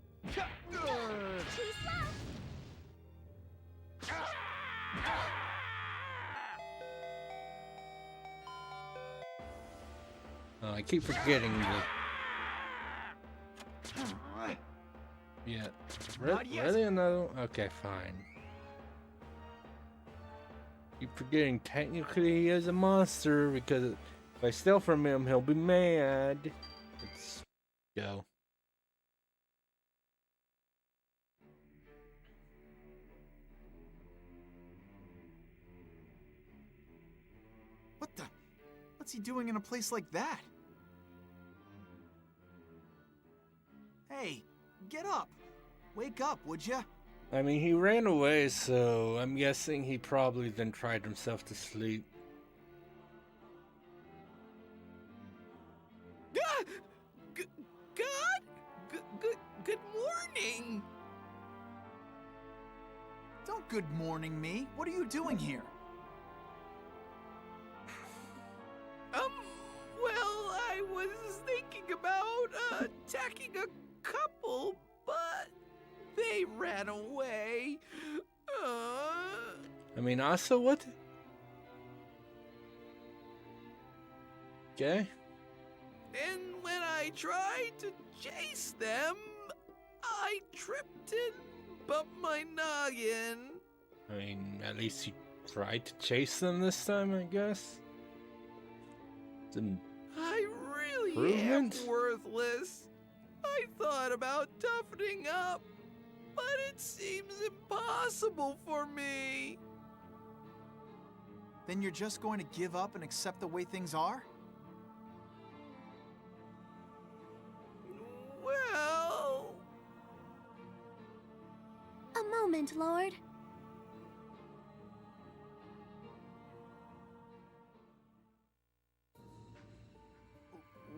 I keep forgetting that. Yeah. Really another? Okay, fine. Keep forgetting technically he is a monster because if I steal from him, he'll be mad. Let's go. What the? What's he doing in a place like that? Hey, get up. Wake up, would ya? I mean, he ran away, so I'm guessing he probably then tried himself to sleep. Good morning. Don't good morning me. What are you doing here? Well, I was thinking about attacking a couple, but they ran away. I mean, also what? Okay. And when I tried to chase them, I tripped and bumped my noggin. I mean, at least you tried to chase them this time, I guess. Didn't. I really Improvement? am worthless. I thought about toughening up, but it seems impossible for me. Then you're just going to give up and accept the way things are? Well... A moment, Lord.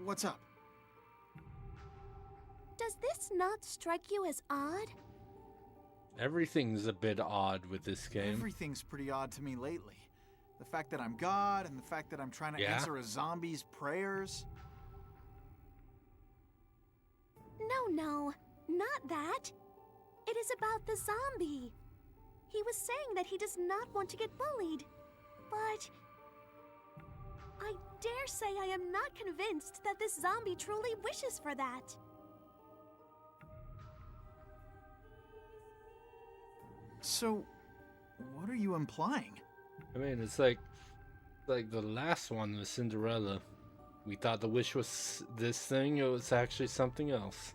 What's up? Does this not strike you as odd? Everything's a bit odd with this game. Everything's pretty odd to me lately. The fact that I'm God and the fact that I'm trying to Yeah? answer a zombie's prayers. No, not that. It is about the zombie. He was saying that he does not want to get bullied. But I dare say I am not convinced that this zombie truly wishes for that. So, what are you implying? I mean, it's like the last one with Cinderella. We thought the wish was this thing, it was actually something else.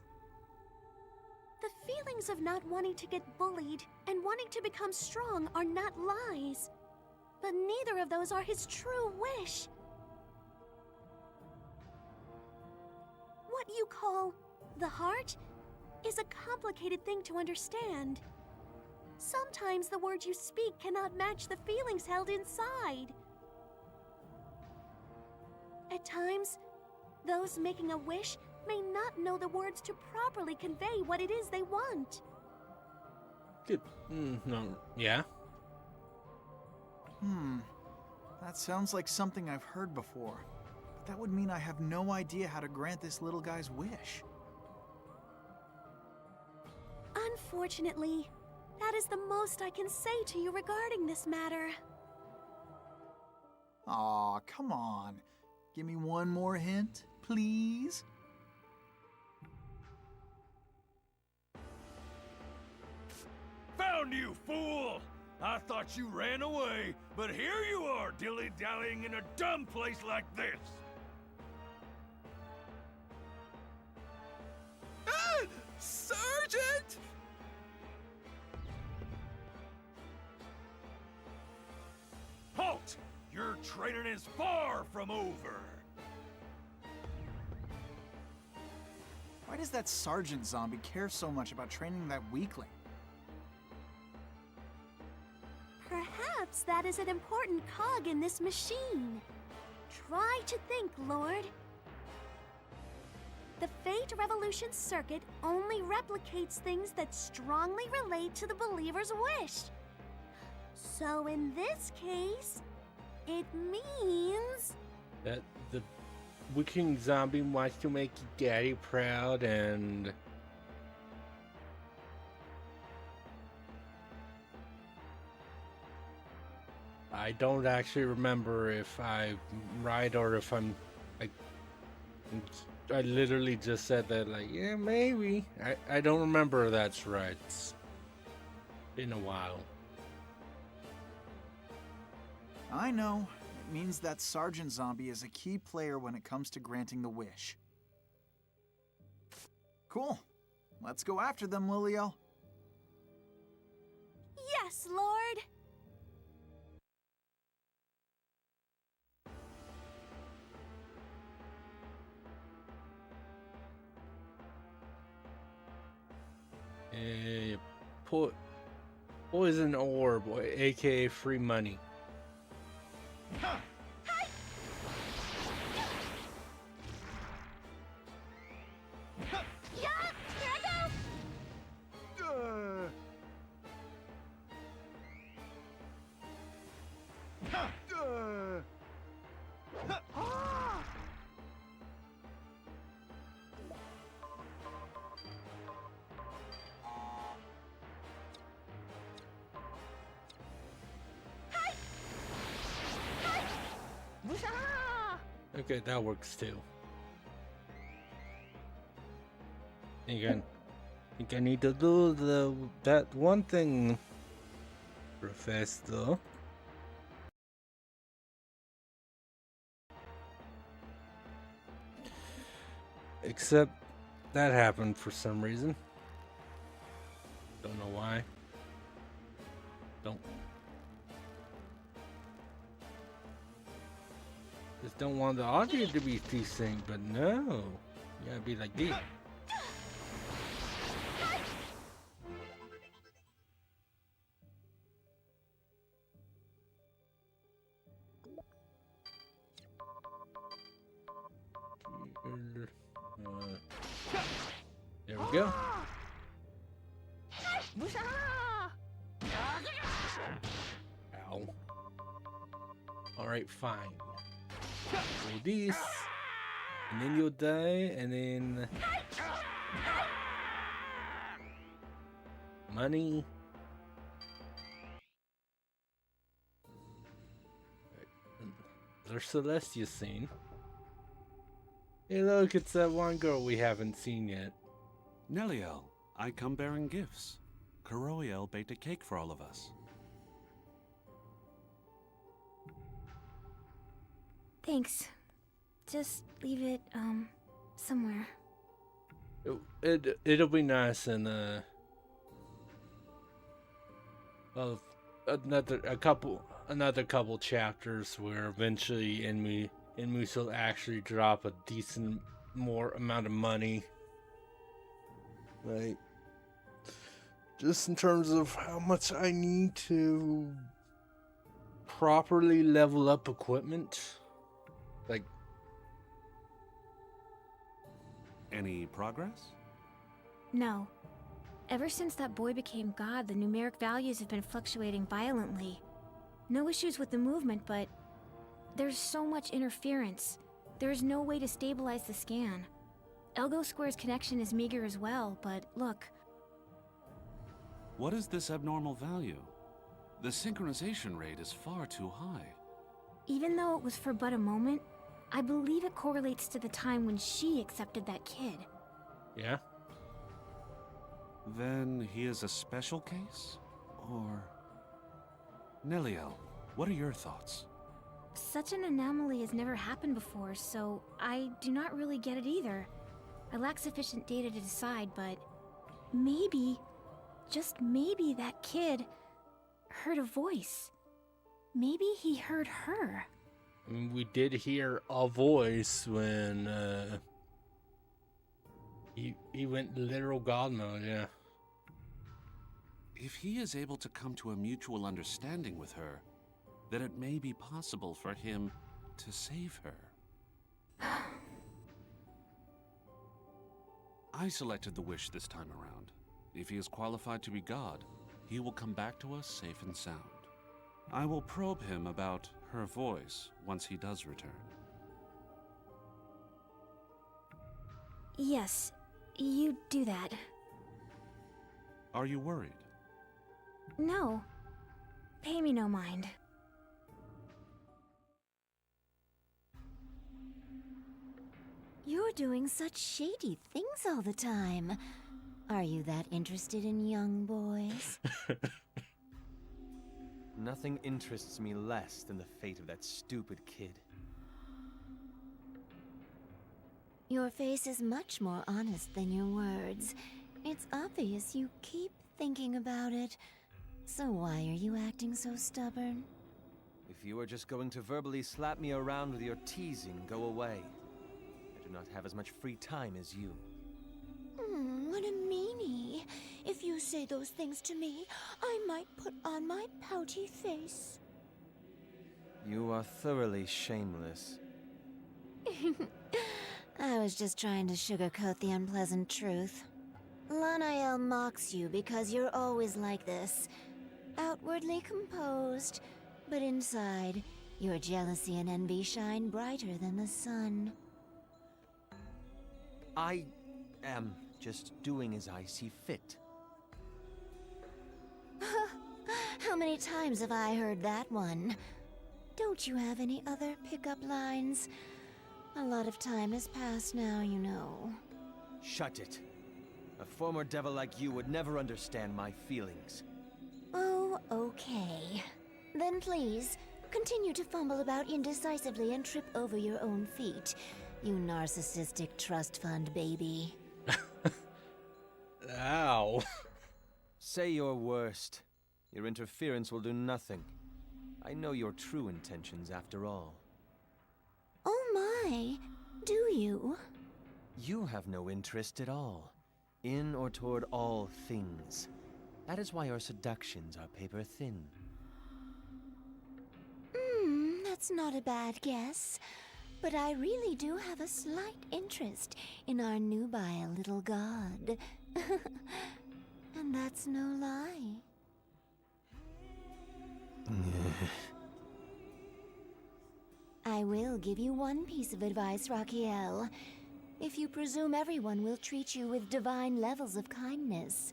The feelings of not wanting to get bullied and wanting to become strong are not lies. But neither of those are his true wish. What you call the heart is a complicated thing to understand. Sometimes the words you speak cannot match the feelings held inside. At times, those making a wish may not know the words to properly convey what it is they want. Good. No. Yeah? That sounds like something I've heard before. But that would mean I have no idea how to grant this little guy's wish. Unfortunately, that is the most I can say to you regarding this matter. Aw, come on. Give me one more hint, please? Found you, fool! I thought you ran away, but here you are, dilly-dallying in a dumb place like this! Ah! Sergeant! Halt! Your training is far from over! Why does that sergeant zombie care so much about training that weakling? Perhaps that is an important cog in this machine. Try to think, Lord. The Fate Revolution circuit only replicates things that strongly relate to the believer's wish. So in this case, it means... That the Wiking zombie wants to make your daddy proud and... I don't actually remember if I'm right or if I'm... I literally just said that, like, yeah, maybe. I don't remember if that's right. It's been a while. I know. It means that sergeant zombie is a key player when it comes to granting the wish. Cool. Let's go after them, Liliel. Yes, Lord! Poison orb, aka free money. Yeah, here I go! Okay, that works too. Think I need to do that one thing, Professor. Except that happened for some reason. Don't know why. Just don't want the audio to be desynced, but no. You gotta be like this. Go. Ow. Alright, fine. Do this. And then you'll die, and then... money. There's Celestia scene. Hey look, it's that one girl we haven't seen yet. Neliel, I come bearing gifts. Kuroiel baked a cake for all of us. Thanks. Just leave it, somewhere. It'll be nice in well, another couple chapters where eventually Inmus will actually drop a decent more amount of money. Like, just in terms of how much I need to properly level up equipment. Like, any progress? No. Ever since that boy became God, the numeric values have been fluctuating violently. No issues with the movement, but there's so much interference. There is no way to stabilize the scan. Elgo Square's connection is meager as well, but look. What is this abnormal value? The synchronization rate is far too high. Even though it was for but a moment, I believe it correlates to the time when she accepted that kid. yeah? Then he is a special case? Or... Neliel, what are your thoughts? Such an anomaly has never happened before, so I do not really get it either. I lack sufficient data to decide, but maybe, just maybe that kid heard a voice. Maybe he heard her. I mean, we did hear a voice when he went literal God mode, yeah. If he is able to come to a mutual understanding with her, then it may be possible for him to save her. I selected the wish this time around. If he is qualified to be God, he will come back to us safe and sound. I will probe him about her voice once he does return. Yes, you do that. Are you worried? No. Pay me no mind. You're doing such shady things all the time. Are you that interested in young boys? Nothing interests me less than the fate of that stupid kid. Your face is much more honest than your words. It's obvious you keep thinking about it. So why are you acting so stubborn? If you are just going to verbally slap me around with your teasing, go away. I do not have as much free time as you. What a meanie. If you say those things to me, I might put on my pouty face. You are thoroughly shameless. I was just trying to sugarcoat the unpleasant truth. Lanael mocks you because you're always like this. Outwardly composed, but inside, your jealousy and envy shine brighter than the sun. I am just doing as I see fit. How many times have I heard that one? Don't you have any other pickup lines? A lot of time has passed now, you know. Shut it. A former devil like you would never understand my feelings. Oh, okay. Then please, continue to fumble about indecisively and trip over your own feet, you narcissistic trust fund baby. Ow. Say your worst. Your interference will do nothing. I know your true intentions after all. Oh my, do you? You have no interest at all, in or toward all things. That is why our seductions are paper thin. That's not a bad guess. But I really do have a slight interest in our nubile little god, And that's no lie. I will give you one piece of advice, Raquiel. If you presume everyone will treat you with divine levels of kindness,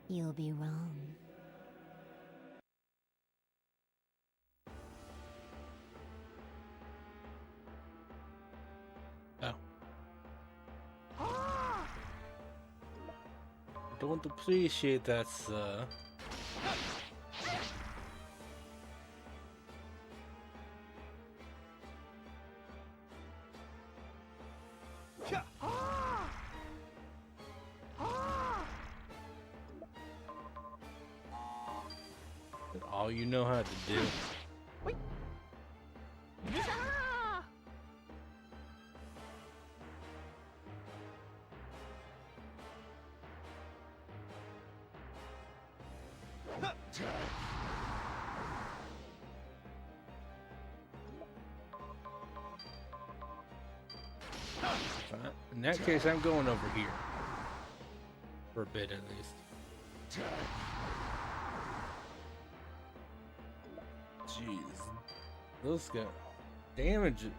you'll be wrong. I don't appreciate that, sir. That's all you know how to do. In that case, I'm going over here. For a bit, at least. Jeez. Those guys... damage it.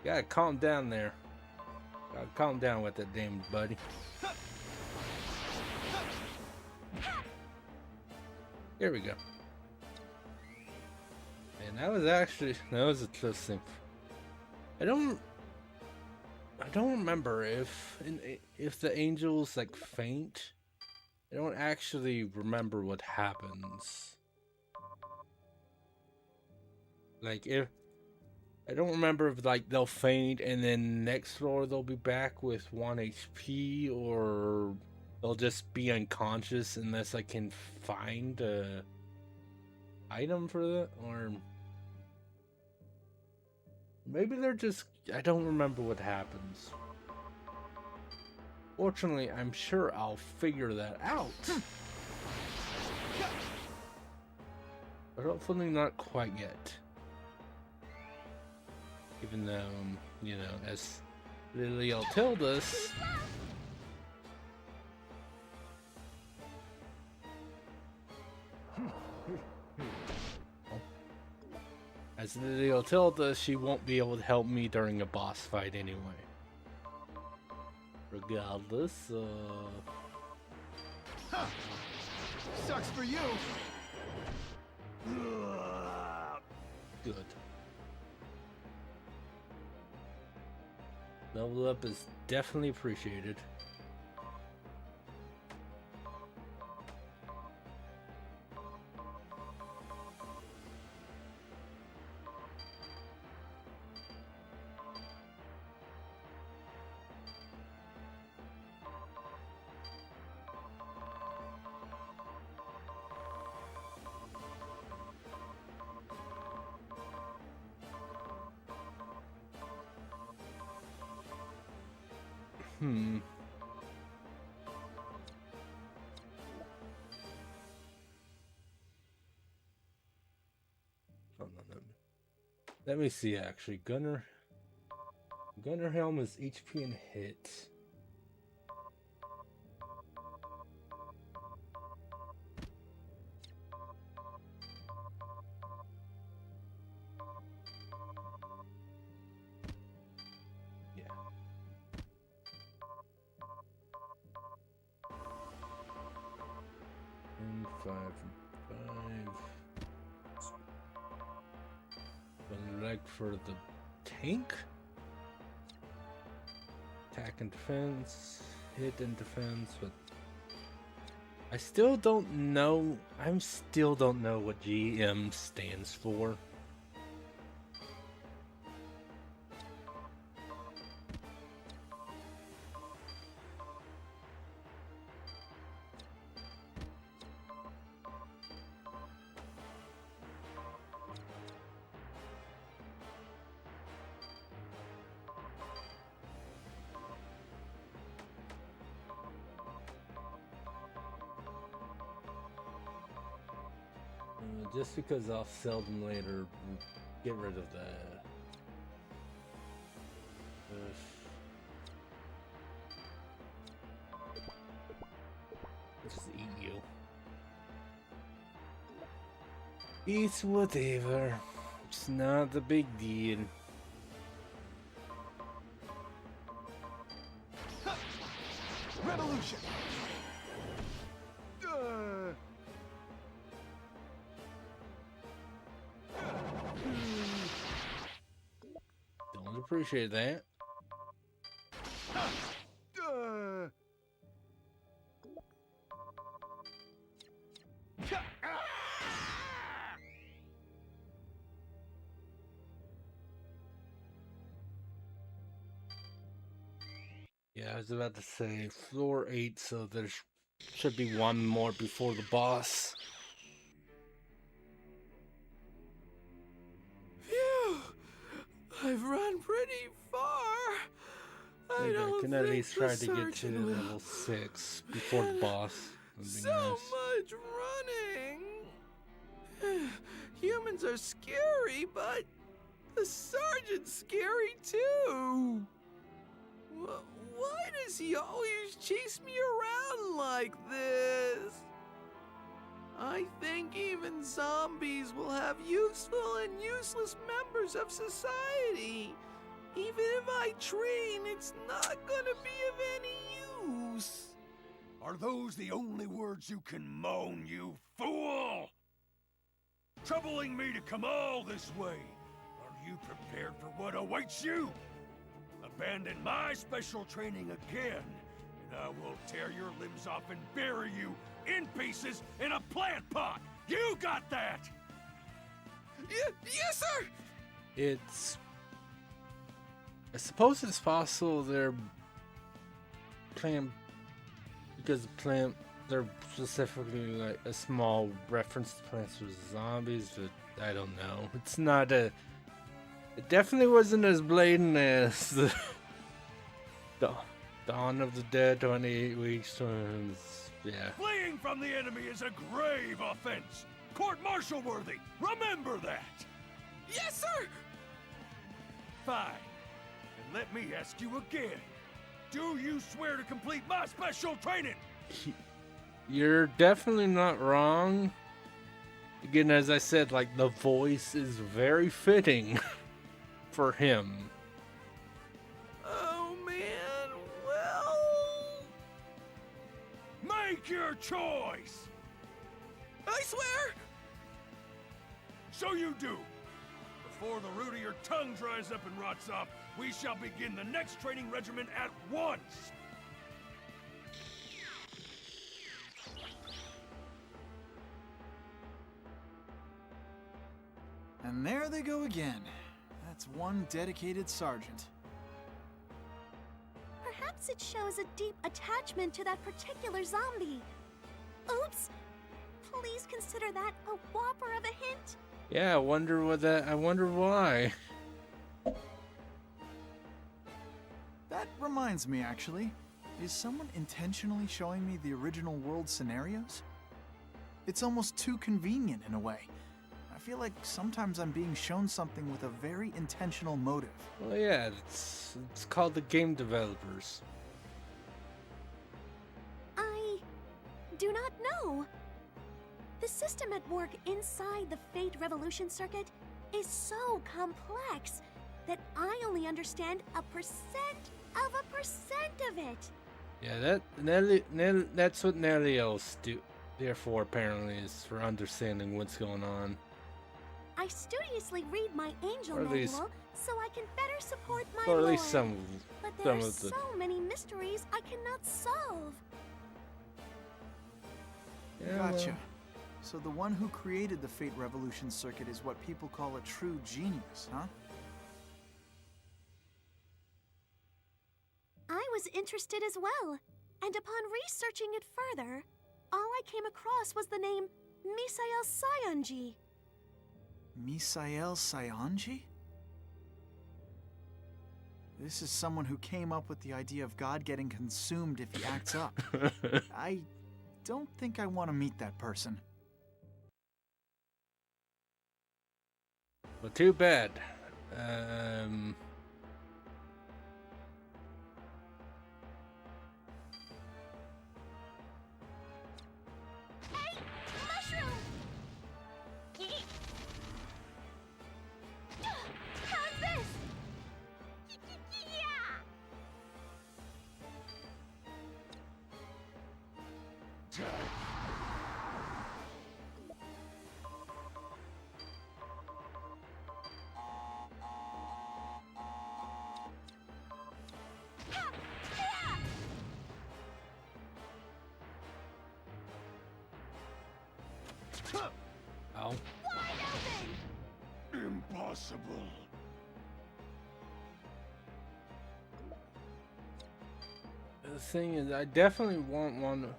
Gotta calm down there. Gotta calm down with that damage, buddy. Here we go. And that was a close thing. I don't remember if the angels like faint. I don't actually remember what happens. Like I don't remember if like they'll faint and then next floor they'll be back with 1 HP, or they'll just be unconscious unless I can find a item for that, or maybe they're just... I don't remember what happens. Fortunately, I'm sure I'll figure that out. But hopefully not quite yet. Even though, you know, as Liliel told us... As Liliel told us, she won't be able to help me during a boss fight anyway. Regardless, Sucks for you. Good. Level up is definitely appreciated. Oh, no. Let me see, actually. Gunner Helm is HP and hit. For the tank, attack and defense, hit and defense, but I still don't know. I still don't know what GM stands for. Just because I'll sell them later, get rid of that. eat you. Eat whatever. It's not a big deal. Revolution! Don't appreciate that. Yeah, I was about to say floor 8, so there should be one more before the boss. Phew! I've run pretty far. I Maybe I don't can at think least the try to get to surgeon will level 6 before the boss. That'd be so nice. much running. Humans are scary, but the sergeant's scary too. Why does he always chase me around like this? I think even zombies will have useful and useless members of society. Even if I train, it's not gonna be of any use. Are those the only words you can moan, you fool? Troubling me to come all this way. Are you prepared for what awaits you? Abandon my special training again, and I will tear your limbs off and bury you in pieces in a plant pot! You got that! Yes, sir! I suppose it's possible they're playing because they're specifically like a small reference to Plants vs. Zombies, but I don't know. It's not a. It definitely wasn't as blatant as the Dawn of the Dead 28 Weeks. Yeah. Fleeing from the enemy is a grave offense! Court-martial worthy! Remember that! Yes, sir! Fine. And let me ask you again. Do you swear to complete my special training? You're definitely not wrong. Again, as I said, like, the voice is very fitting for him. Oh, man, well... Make your choice! I swear! So you do. Before the root of your tongue dries up and rots off, we shall begin the next training regimen at once! And there they go again. That's one dedicated sergeant. Perhaps it shows a deep attachment to that particular zombie. Oops! Please consider that a whopper of a hint. Yeah, I wonder why. That reminds me, actually. Is someone intentionally showing me the original world scenarios? It's almost too convenient in a way. I feel like sometimes I'm being shown something with a very intentional motive. Well, yeah, it's called the game developers. I do not know. The system at work inside the Fate Revolution circuit is so complex that I only understand a percent of it. Yeah, that's what Nelios do. Therefore, apparently, is for understanding what's going on. I studiously read my angel Or at least- manual so I can better support my Or at least lord. some But there are of the. so many mysteries I cannot solve. Yeah, Gotcha. well, So the one who created the Fate Revolution circuit is what people call a true genius, huh? I was interested as well, and upon researching it further, all I came across was the name Misael Saionji. Misael Saionji? This is someone who came up with the idea of God getting consumed if he acts up. I don't think I want to meet that person. well, too bad. Ow. Impossible. The thing is, I definitely want one.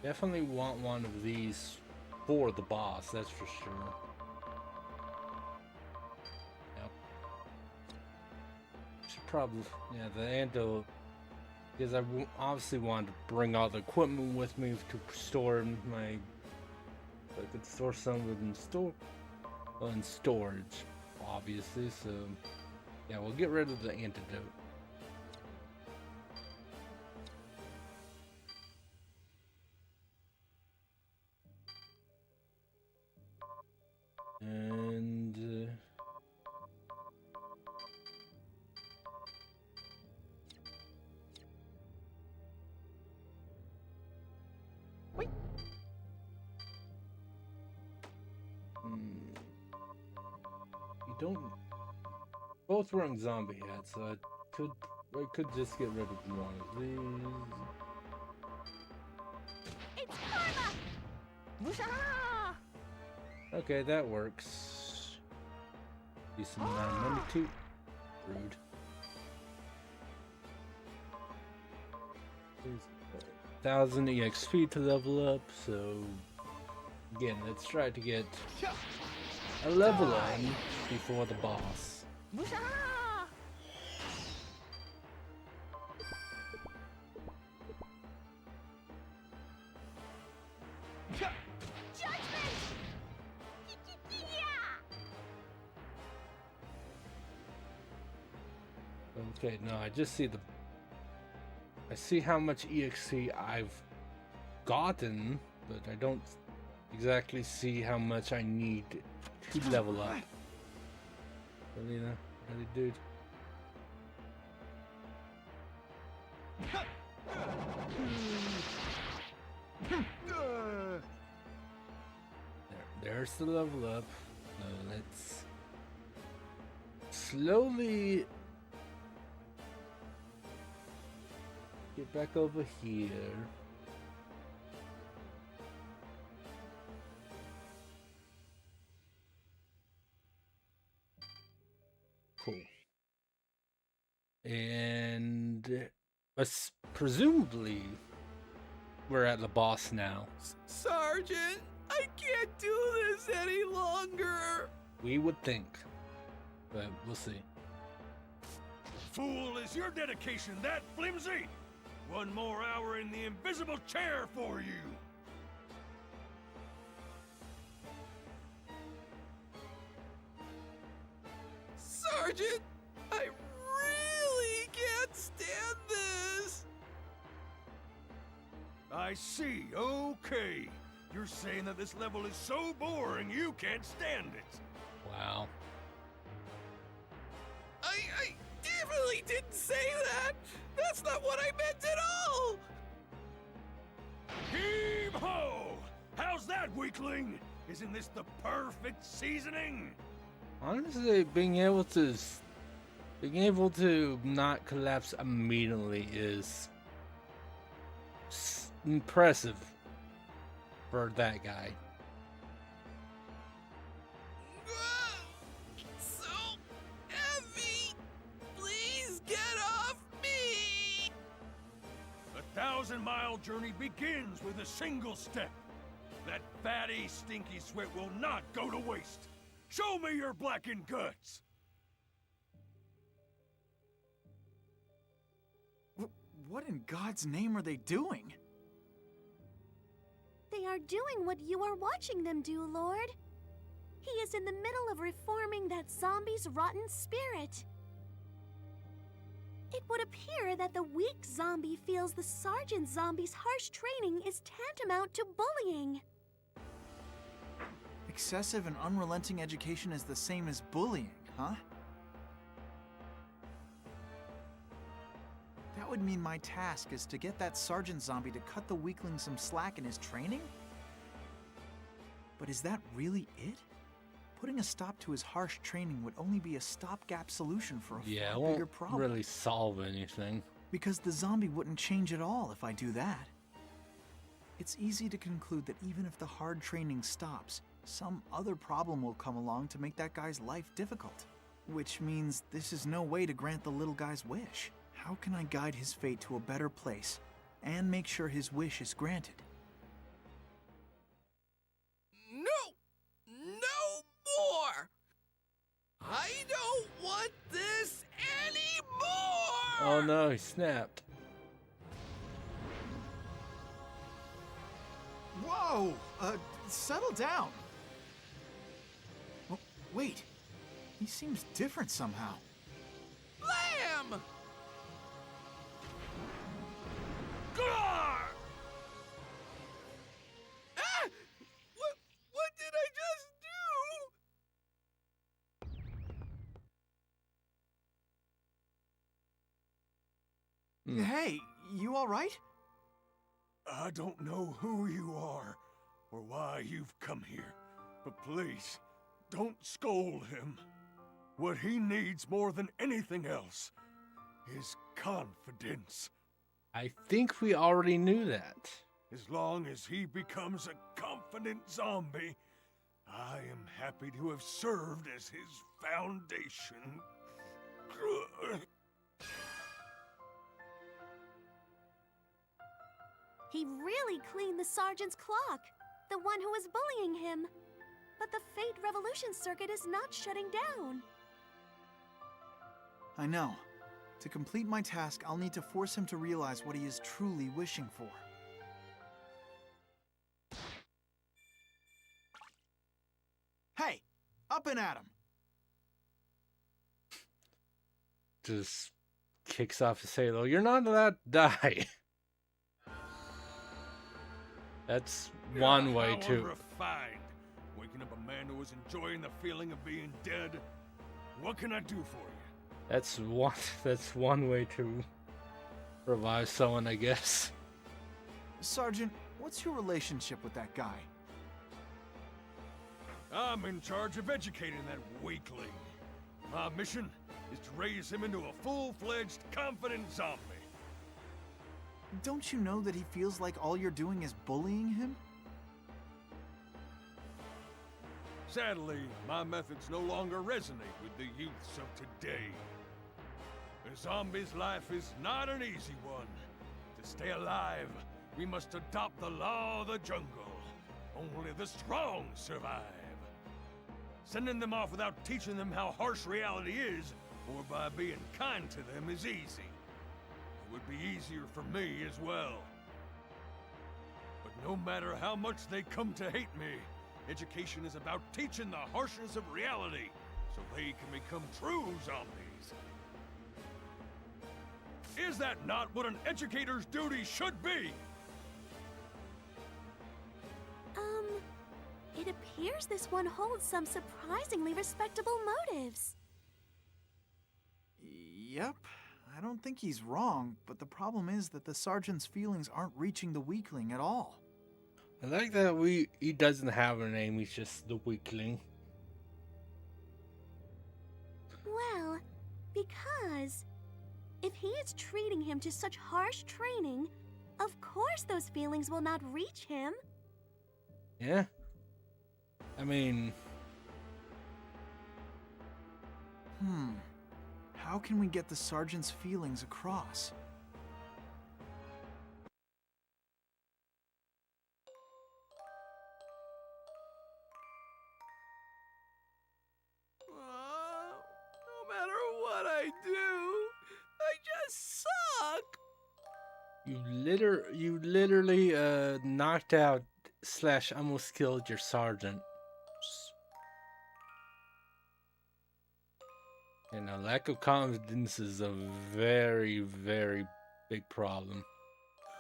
Definitely want one of these for the boss. That's for sure. Yep. Should probably, yeah, the antidote. Because I obviously wanted to bring all the equipment with me to store my. I could store some of it in storage, obviously. So, yeah, we'll get rid of the antidote. And you don't. Both wearing zombie hats, so I could just get rid of one of these. It's karma! Okay, that works. Decent amount of money too. Rude. 1,000 EXP to level up, so again, let's try to get a level on before the boss. Okay, no, I just see I see how much EXP I've gotten, but I don't exactly see how much I need to level up. Really, dude? There's the level up. Let's slowly get back over here. Cool. And presumably we're at the boss now. Sergeant, I can't do this any longer. We would think, but we'll see. Fool, is your dedication that flimsy? One more hour in the invisible chair for you. Sergeant, I really can't stand this. I see, okay. You're saying that this level is so boring you can't stand it. Wow. I definitely didn't say that. That's not what I meant at all. Heave ho! How's that, weakling? Isn't this the perfect seasoning? Honestly, being able to not collapse immediately is impressive for that guy. It's so heavy. Please get off me. 1,000-mile journey begins with a single step. That fatty, stinky sweat will not go to waste. Show me your blackened guts. What in God's name are they doing? They are doing what you are watching them do, Lord. He is in the middle of reforming that zombie's rotten spirit. It would appear that the weak zombie feels the Sergeant Zombie's harsh training is tantamount to bullying. Excessive and unrelenting education is the same as bullying, huh? That would mean my task is to get that Sergeant Zombie to cut the weakling some slack in his training? But is that really it? Putting a stop to his harsh training would only be a stopgap solution for a Yeah, it far won't bigger problem. really solve anything. Because the zombie wouldn't change at all if I do that. it's easy to conclude that even if the hard training stops, some other problem will come along to make that guy's life difficult. Which means this is no way to grant the little guy's wish. How can I guide his fate to a better place and make sure his wish is granted? No! No more! I don't want this anymore! Oh no, he snapped. Whoa! Settle down. Oh, wait. He seems different somehow. Blam! Gar! Ah! What did I just do? Hey, you all right? I don't know who you are or why you've come here, but please, don't scold him. What he needs more than anything else is confidence. I think we already knew that. As long as he becomes a confident zombie, I am happy to have served as his foundation. He really cleaned the sergeant's clock, the one who was bullying him. But the Fate Revolution circuit is not shutting down. I know. To complete my task, I'll need to force him to realize what he is truly wishing for. Hey! Up and at him! Just kicks off his halo. You're not allowed to die. That's one way How to... unrefined. Waking up a man who is enjoying the feeling of being dead. What can I do for you? That's one way to revive someone, I guess. Sergeant, what's your relationship with that guy? I'm in charge of educating that weakling. My mission is to raise him into a full-fledged, confident zombie. Don't you know that he feels like all you're doing is bullying him? Sadly, my methods no longer resonate with the youths of today. A zombie's life is not an easy one. To stay alive, we must adopt the law of the jungle. Only the strong survive. Sending them off without teaching them how harsh reality is, or by being kind to them, is easy. It would be easier for me as well. But no matter how much they come to hate me, education is about teaching the harshness of reality, so they can become true zombies. Is that not what an educator's duty should be? It appears this one holds some surprisingly respectable motives. Yep. I don't think he's wrong, but the problem is that the sergeant's feelings aren't reaching the weakling at all. I like that he doesn't have a name, he's just the weakling. Well, because if he is treating him to such harsh training, of course those feelings will not reach him. Yeah. I mean... How can we get the sergeant's feelings across? No matter what I do, I just suck. You literally knocked out / almost killed your sergeant. And a lack of confidence is a very, very big problem.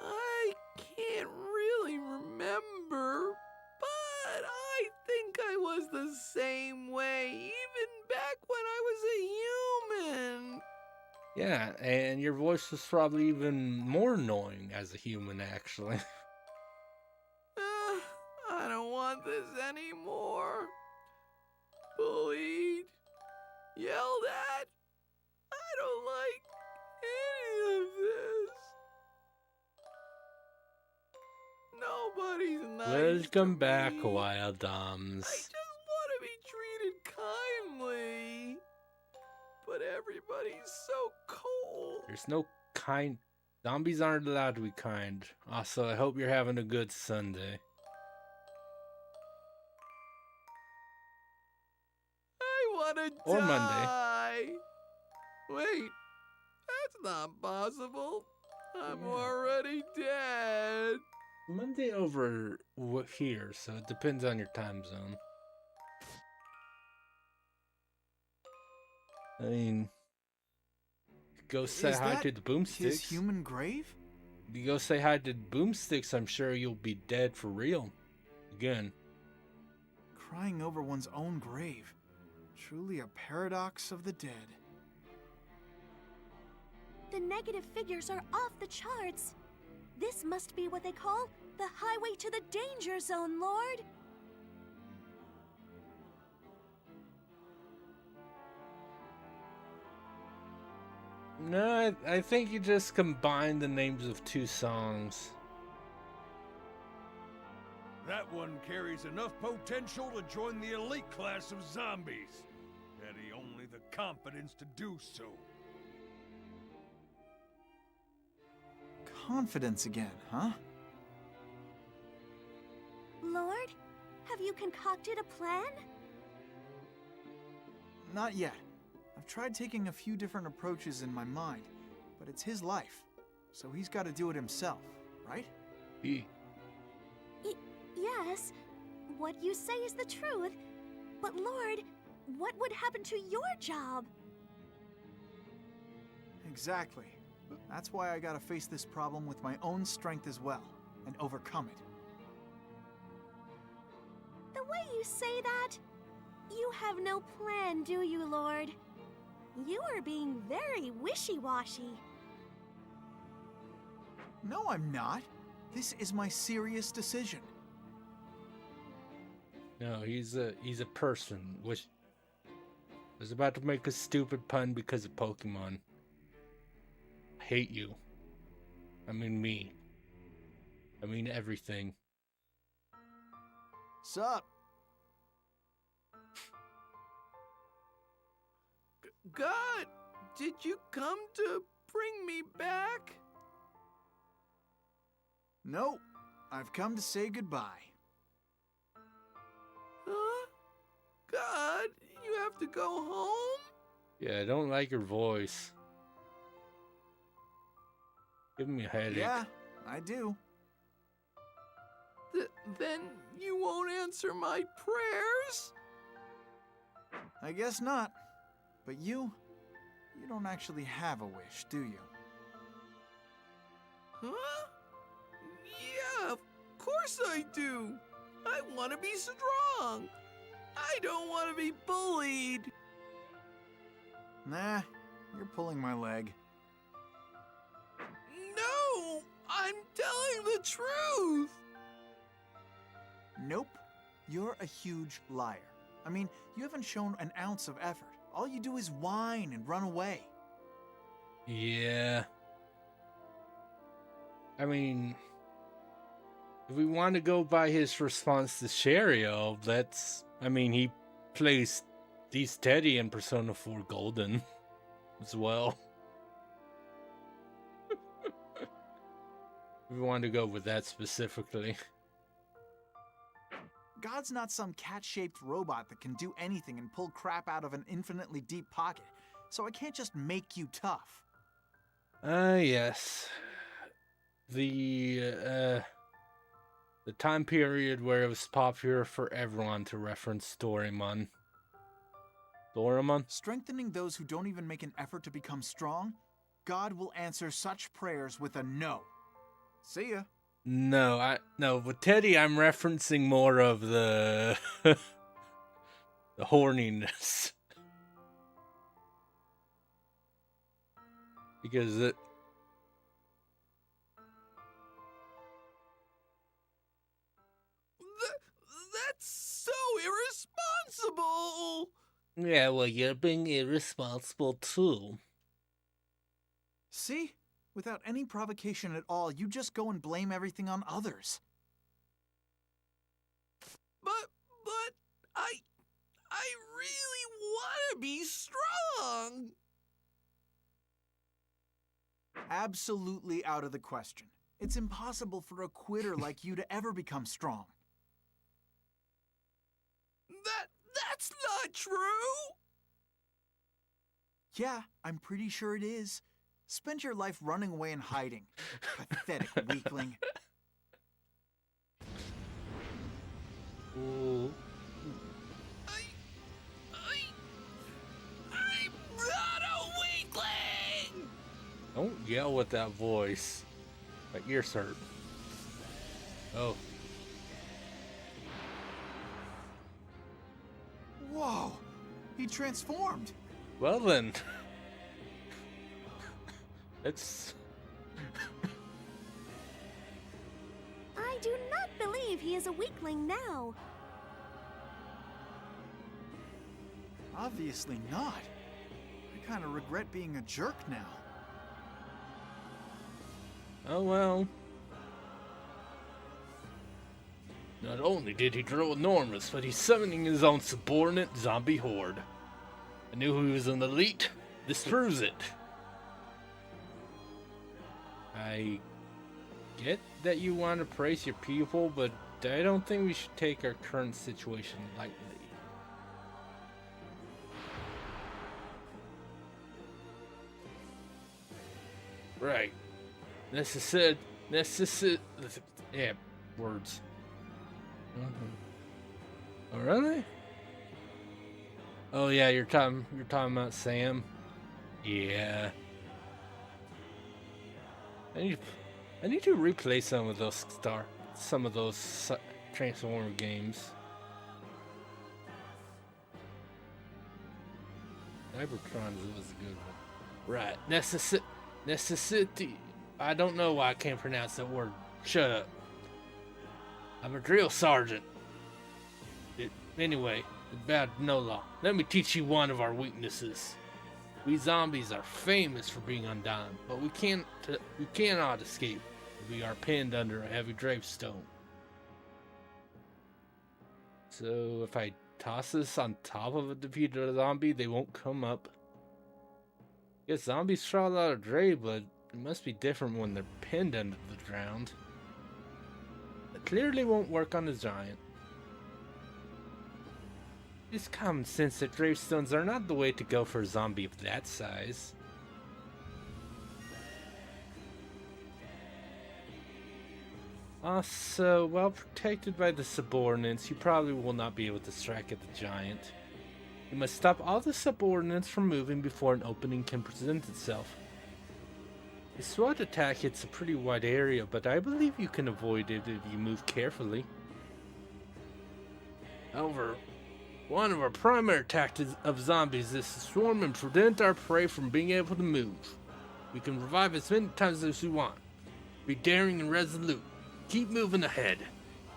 I can't really remember, but I think I was the same way even back when I was a human. Yeah, and your voice was probably even more annoying as a human, actually. I don't want this anymore. Bullied. Yelled at. I don't like any of this. Welcome back, me. Wild I Doms. just want to be treated kindly. But everybody's so cold. There's no kind. Zombies aren't allowed to be kind. Also, I hope you're having a good Sunday. I want to Or die. Wait, that's not possible. I'm Yeah. already dead. Monday over here, so it depends on your time zone. I mean, go say Is hi that to the boomsticks. his human grave? You go say hi to the boomsticks, I'm sure you'll be dead for real. Again. Crying over one's own grave. Truly a paradox of the dead. The negative figures are off the charts. This must be what they call the highway to the danger zone, Lord. No, I think you just combined the names of two songs. That one carries enough potential to join the elite class of zombies. Had he only the confidence to do so. Confidence again, huh? Lord, have you concocted a plan? Not yet. I've tried taking a few different approaches in my mind, but it's his life, so he's got to do it himself, right? Yes, what you say is the truth. But Lord, what would happen to your job? Exactly. That's why I gotta face this problem with my own strength as well, and overcome it. The way you say that, you have no plan, do you, Lord? You are being very wishy-washy. No, I'm not. This is my serious decision. No, he's a person. Which was about to make a stupid pun because of Pokemon. I hate you. I mean me. I mean everything. Sup? God, did you come to bring me back? No, I've come to say goodbye. Huh? God, you have to go home? Yeah, I don't like your voice. Give me a headache. Yeah, I do. Then you won't answer my prayers? I guess not. But you don't actually have a wish, do you? Huh? Yeah, of course I do. I want to be strong. I don't want to be bullied. Nah, you're pulling my leg. No, I'm telling the truth. Nope, you're a huge liar. I mean, you haven't shown an ounce of effort. All you do is whine and run away. Yeah. I mean, if we want to go by his response to Sherio, he plays these Teddy in Persona 4 Golden as well. If we want to go with that specifically. God's not some cat-shaped robot that can do anything and pull crap out of an infinitely deep pocket, so I can't just make you tough. Yes. The time period where it was popular for everyone to reference Doraemon. Doraemon? Strengthening those who don't even make an effort to become strong, God will answer such prayers with a no. See ya. No, with Teddy I'm referencing more of the the horniness. Because That's so irresponsible. yeah, well, you're being irresponsible too. See? Without any provocation at all, you just go and blame everything on others. Absolutely out of the question. It's impossible for a quitter like you to ever become strong. That's not true! Yeah, I'm pretty sure it is. Spend your life running away and hiding. Pathetic weakling. Ooh. I'm not a weakling! Don't yell with that voice. My ears hurt. Oh. Whoa! He transformed! Well then. It's... I do not believe he is a weakling now. Obviously not. I kind of regret being a jerk now. Oh well. Not only did he grow enormous, but he's summoning his own subordinate zombie horde. I knew he was an elite. This proves it. I get that you want to praise your people, but I don't think we should take our current situation lightly. Right. Yeah, words. Oh, really? Oh yeah, you're talking about Sam. Yeah. I need to replay some of those Transformer games. Cybertron was a good one. Right. Necessity. I don't know why I can't pronounce that word. Shut up. I'm a drill sergeant. Anyway, about Nola. Let me teach you one of our weaknesses. We zombies are famous for being undone, but we cannot escape. We are pinned under a heavy gravestone. So if I toss this on top of a defeated zombie, they won't come up. Yes, zombies crawl out of grave, but it must be different when they're pinned under the ground. It clearly won't work on a giant. It's common sense that gravestones are not the way to go for a zombie of that size. Also, while protected by the subordinates, you probably will not be able to strike at the giant. You must stop all the subordinates from moving before an opening can present itself. The SWAT attack hits a pretty wide area, but I believe you can avoid it if you move carefully. However, one of our primary tactics of zombies is to swarm and prevent our prey from being able to move. We can revive as many times as we want. Be daring and resolute. Keep moving ahead. You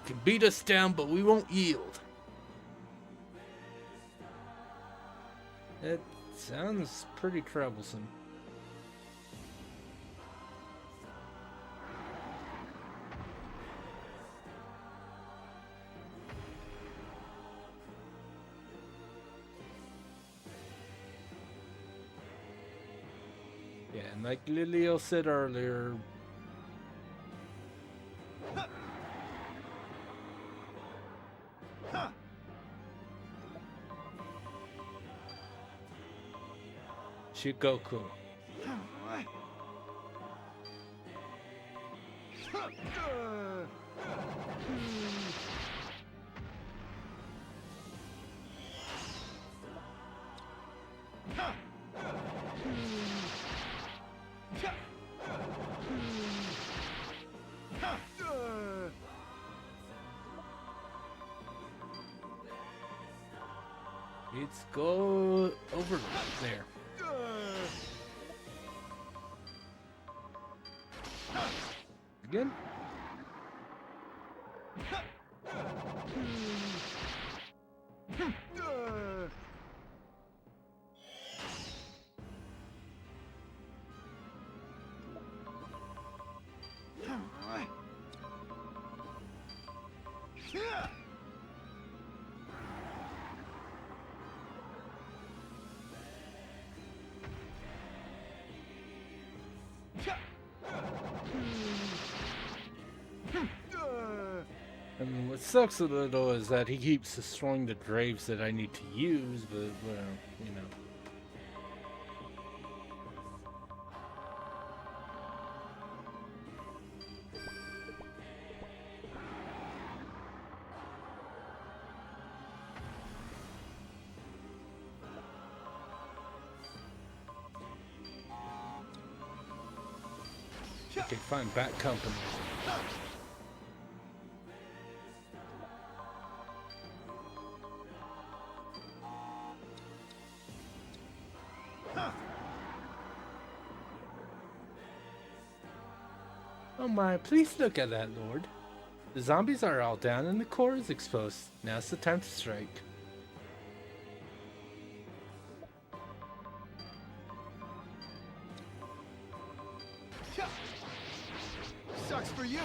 can beat us down, but we won't yield. That sounds pretty troublesome. Yeah, and like Lilio said earlier, Shikoku. Let's go over there. Again? What sucks a little is that he keeps destroying the graves that I need to use, but, well, you know. Okay, find back company. Oh my, please look at that, Lord. The zombies are all down and the core is exposed. Now's the time to strike. Sucks for you.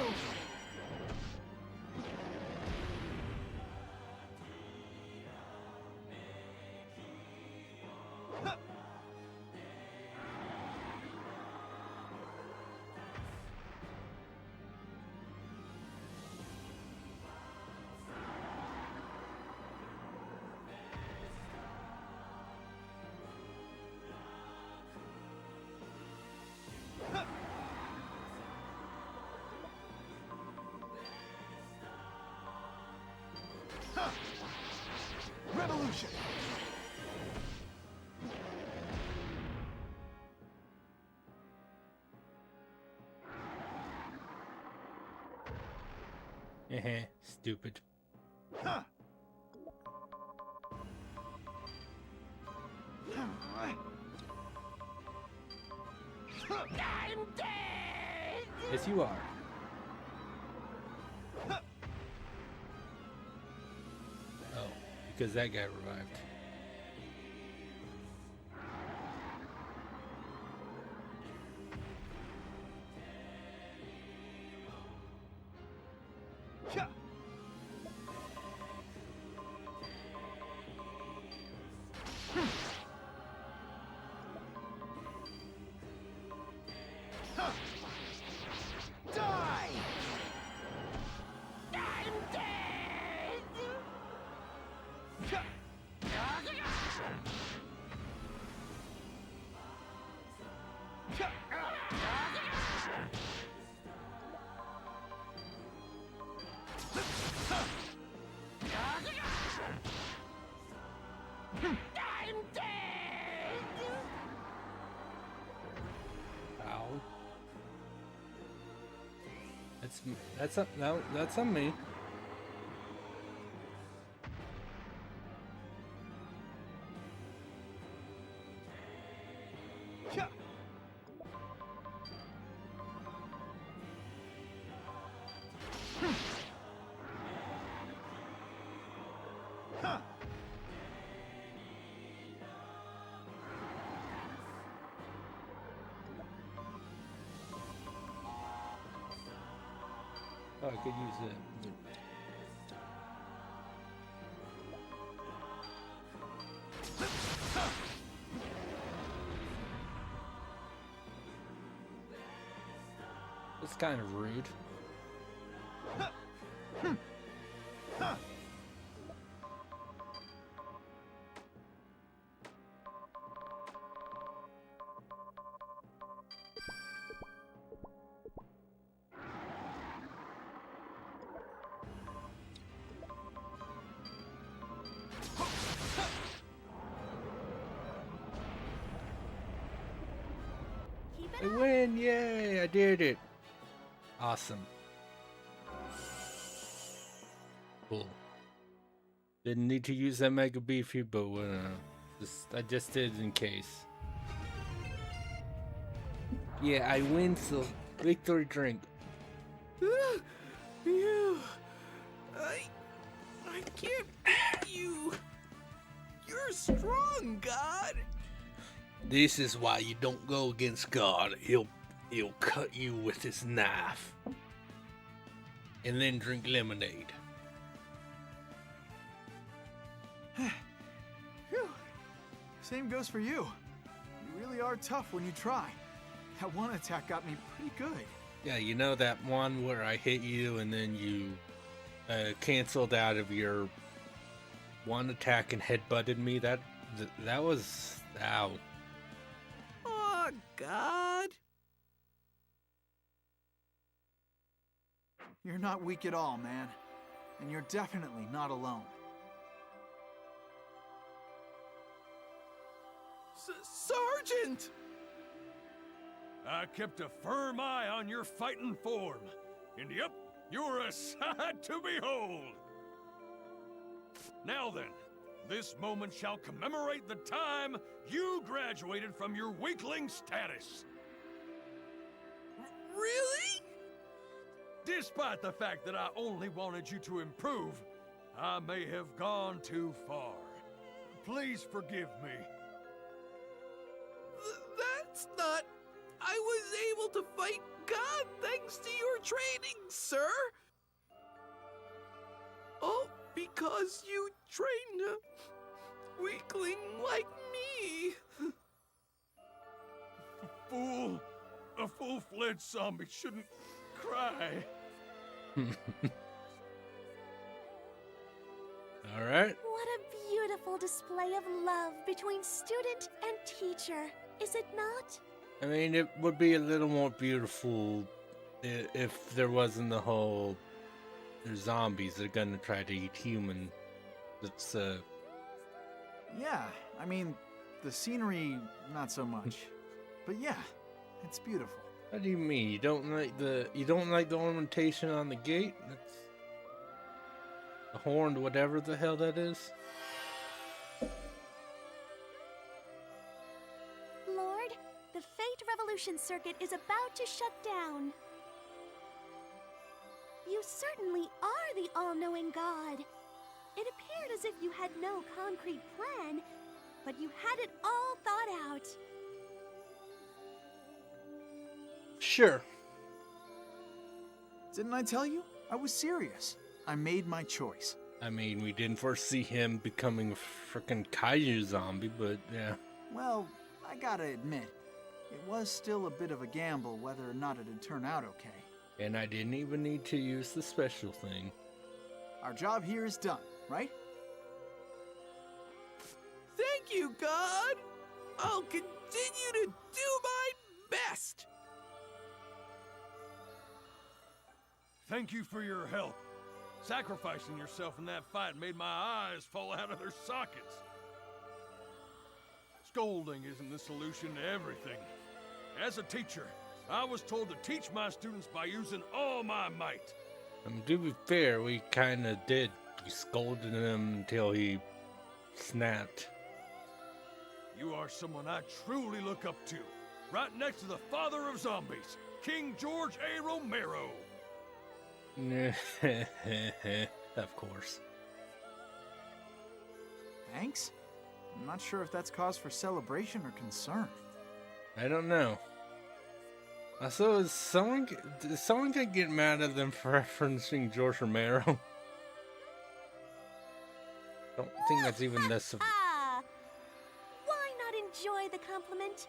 Revolution. Stupid. I'm dead! Yes, you are. Oh, because that guy revived. Ow. That's on me. Oh, I could use it. It's kind of rude. I win! Yay! I did it! Awesome. Cool. Didn't need to use that Mega Beefy, but I just did it in case. Yeah, I win, so victory drink. You. I can't beat you. You're strong, God. This is why you don't go against God. He'll cut you with his knife. And then drink lemonade. Phew. Same goes for you. You really are tough when you try. That one attack got me pretty good. Yeah, you know that one where I hit you and then you canceled out of your one attack and headbutted me. That was ow. Oh, God. You're not weak at all, man. And you're definitely not alone. Sergeant! I kept a firm eye on your fighting form. And yep, you're a sight to behold. Now then, this moment shall commemorate the time you graduated from your weakling status. Really? Despite the fact that I only wanted you to improve, I may have gone too far. Please forgive me. That's not... I was able to fight God thanks to your training, sir. Oh, because you trained a weakling like me. Fool! A full-fledged zombie shouldn't cry. All right. What a beautiful display of love between student and teacher, is it not? I mean, it would be a little more beautiful if there wasn't the whole "they're zombies, they're gonna try to eat human." It's Yeah, I mean, the scenery, not so much. But yeah, it's beautiful. What do you mean? You don't like the ornamentation on the gate? That's the horned whatever the hell that is. Lord, the Fate Revolution Circuit is about to shut down. You certainly are the all-knowing God. It appeared as if you had no concrete plan, but you had it all thought out. Sure. Didn't I tell you? I was serious. I made my choice. I mean, we didn't foresee him becoming a frickin' kaiju zombie, but yeah. Well, I gotta admit, it was still a bit of a gamble whether or not it'd turn out okay. And I didn't even need to use the special thing. Our job here is done, right? Thank you, God. I'll continue to do my best. Thank you for your help. Sacrificing yourself in that fight made my eyes fall out of their sockets. Scolding isn't the solution to everything. As a teacher, I was told to teach my students by using all my might. To be fair, we kinda did. We scolded him until he snapped. You are someone I truly look up to. Right next to the father of zombies, King George A. Romero. Of course. Thanks? I'm not sure if that's cause for celebration or concern. I don't know. Also, is someone gonna get mad at them for referencing George Romero? Don't think that's even necessary. Why not enjoy the compliment?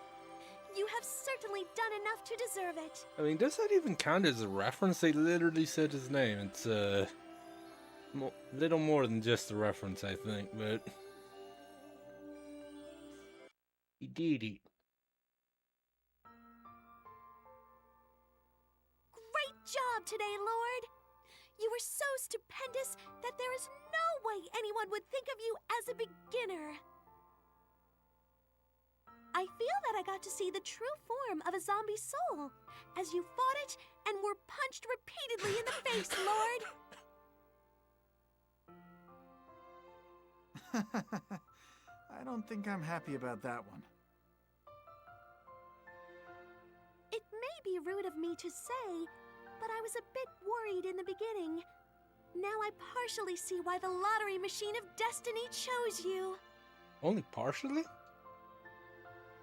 You have certainly done enough to deserve it. I mean, does that even count as a reference? They literally said his name. It's little more than just a reference, I think, but he did it. Great job today, Lord. You were so stupendous that there is no way anyone would think of you as a beginner. I feel that I got to see the true form of a zombie soul as you fought it and were punched repeatedly in the face, Lord. I don't think I'm happy about that one. It may be rude of me to say, but I was a bit worried in the beginning. Now I partially see why the lottery machine of destiny chose you. Only partially?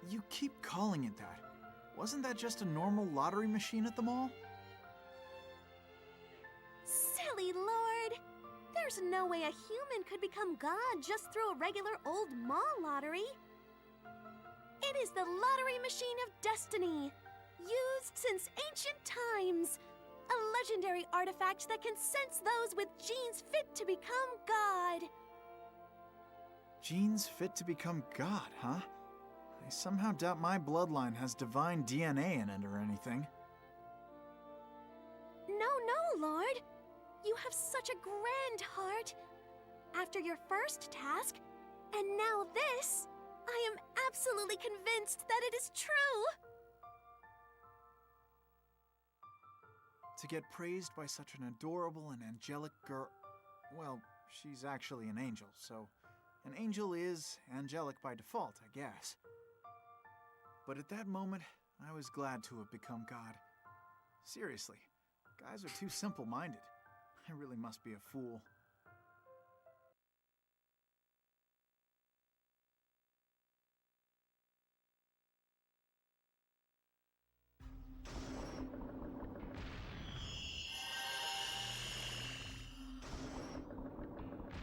You keep calling it that. Wasn't that just a normal lottery machine at the mall? Silly Lord! There's no way a human could become God just through a regular old mall lottery. It is the lottery machine of destiny, used since ancient times. A legendary artifact that can sense those with genes fit to become God. Genes fit to become God, huh? I somehow doubt my bloodline has divine DNA in it or anything. No, Lord. You have such a grand heart. After your first task, and now this, I am absolutely convinced that it is true. To get praised by such an adorable and angelic girl... Well, she's actually an angel, so an angel is angelic by default, I guess. But at that moment, I was glad to have become God. Seriously, guys are too simple-minded. I really must be a fool.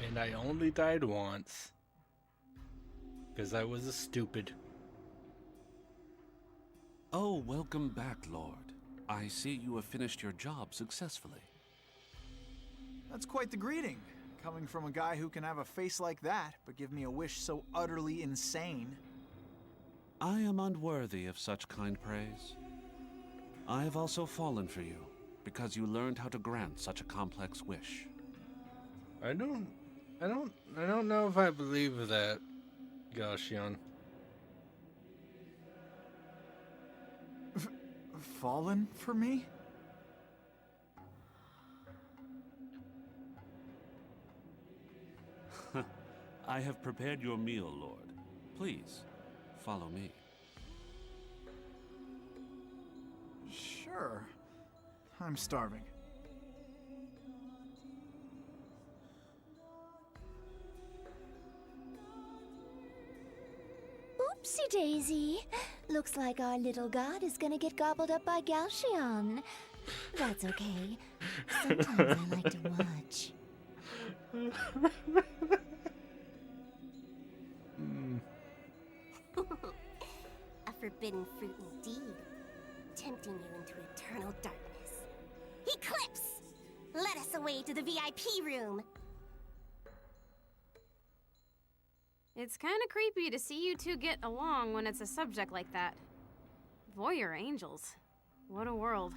And I only died once. Because I was a stupid. Oh, welcome back, Lord. I see you have finished your job successfully. That's quite the greeting, coming from a guy who can have a face like that, but give me a wish so utterly insane. I am unworthy of such kind praise. I have also fallen for you, because you learned how to grant such a complex wish. I don't know if I believe that, Galchion. Fallen for me? I have prepared your meal, Lord. Please, follow me. Sure. I'm starving. Oopsie daisy. Looks like our little god is gonna get gobbled up by Galchion. That's okay. Sometimes I like to watch. A forbidden fruit indeed, tempting you into eternal darkness. Eclipse! Let us away to the VIP room! It's kind of creepy to see you two get along when it's a subject like that. Voyeur angels. What a world.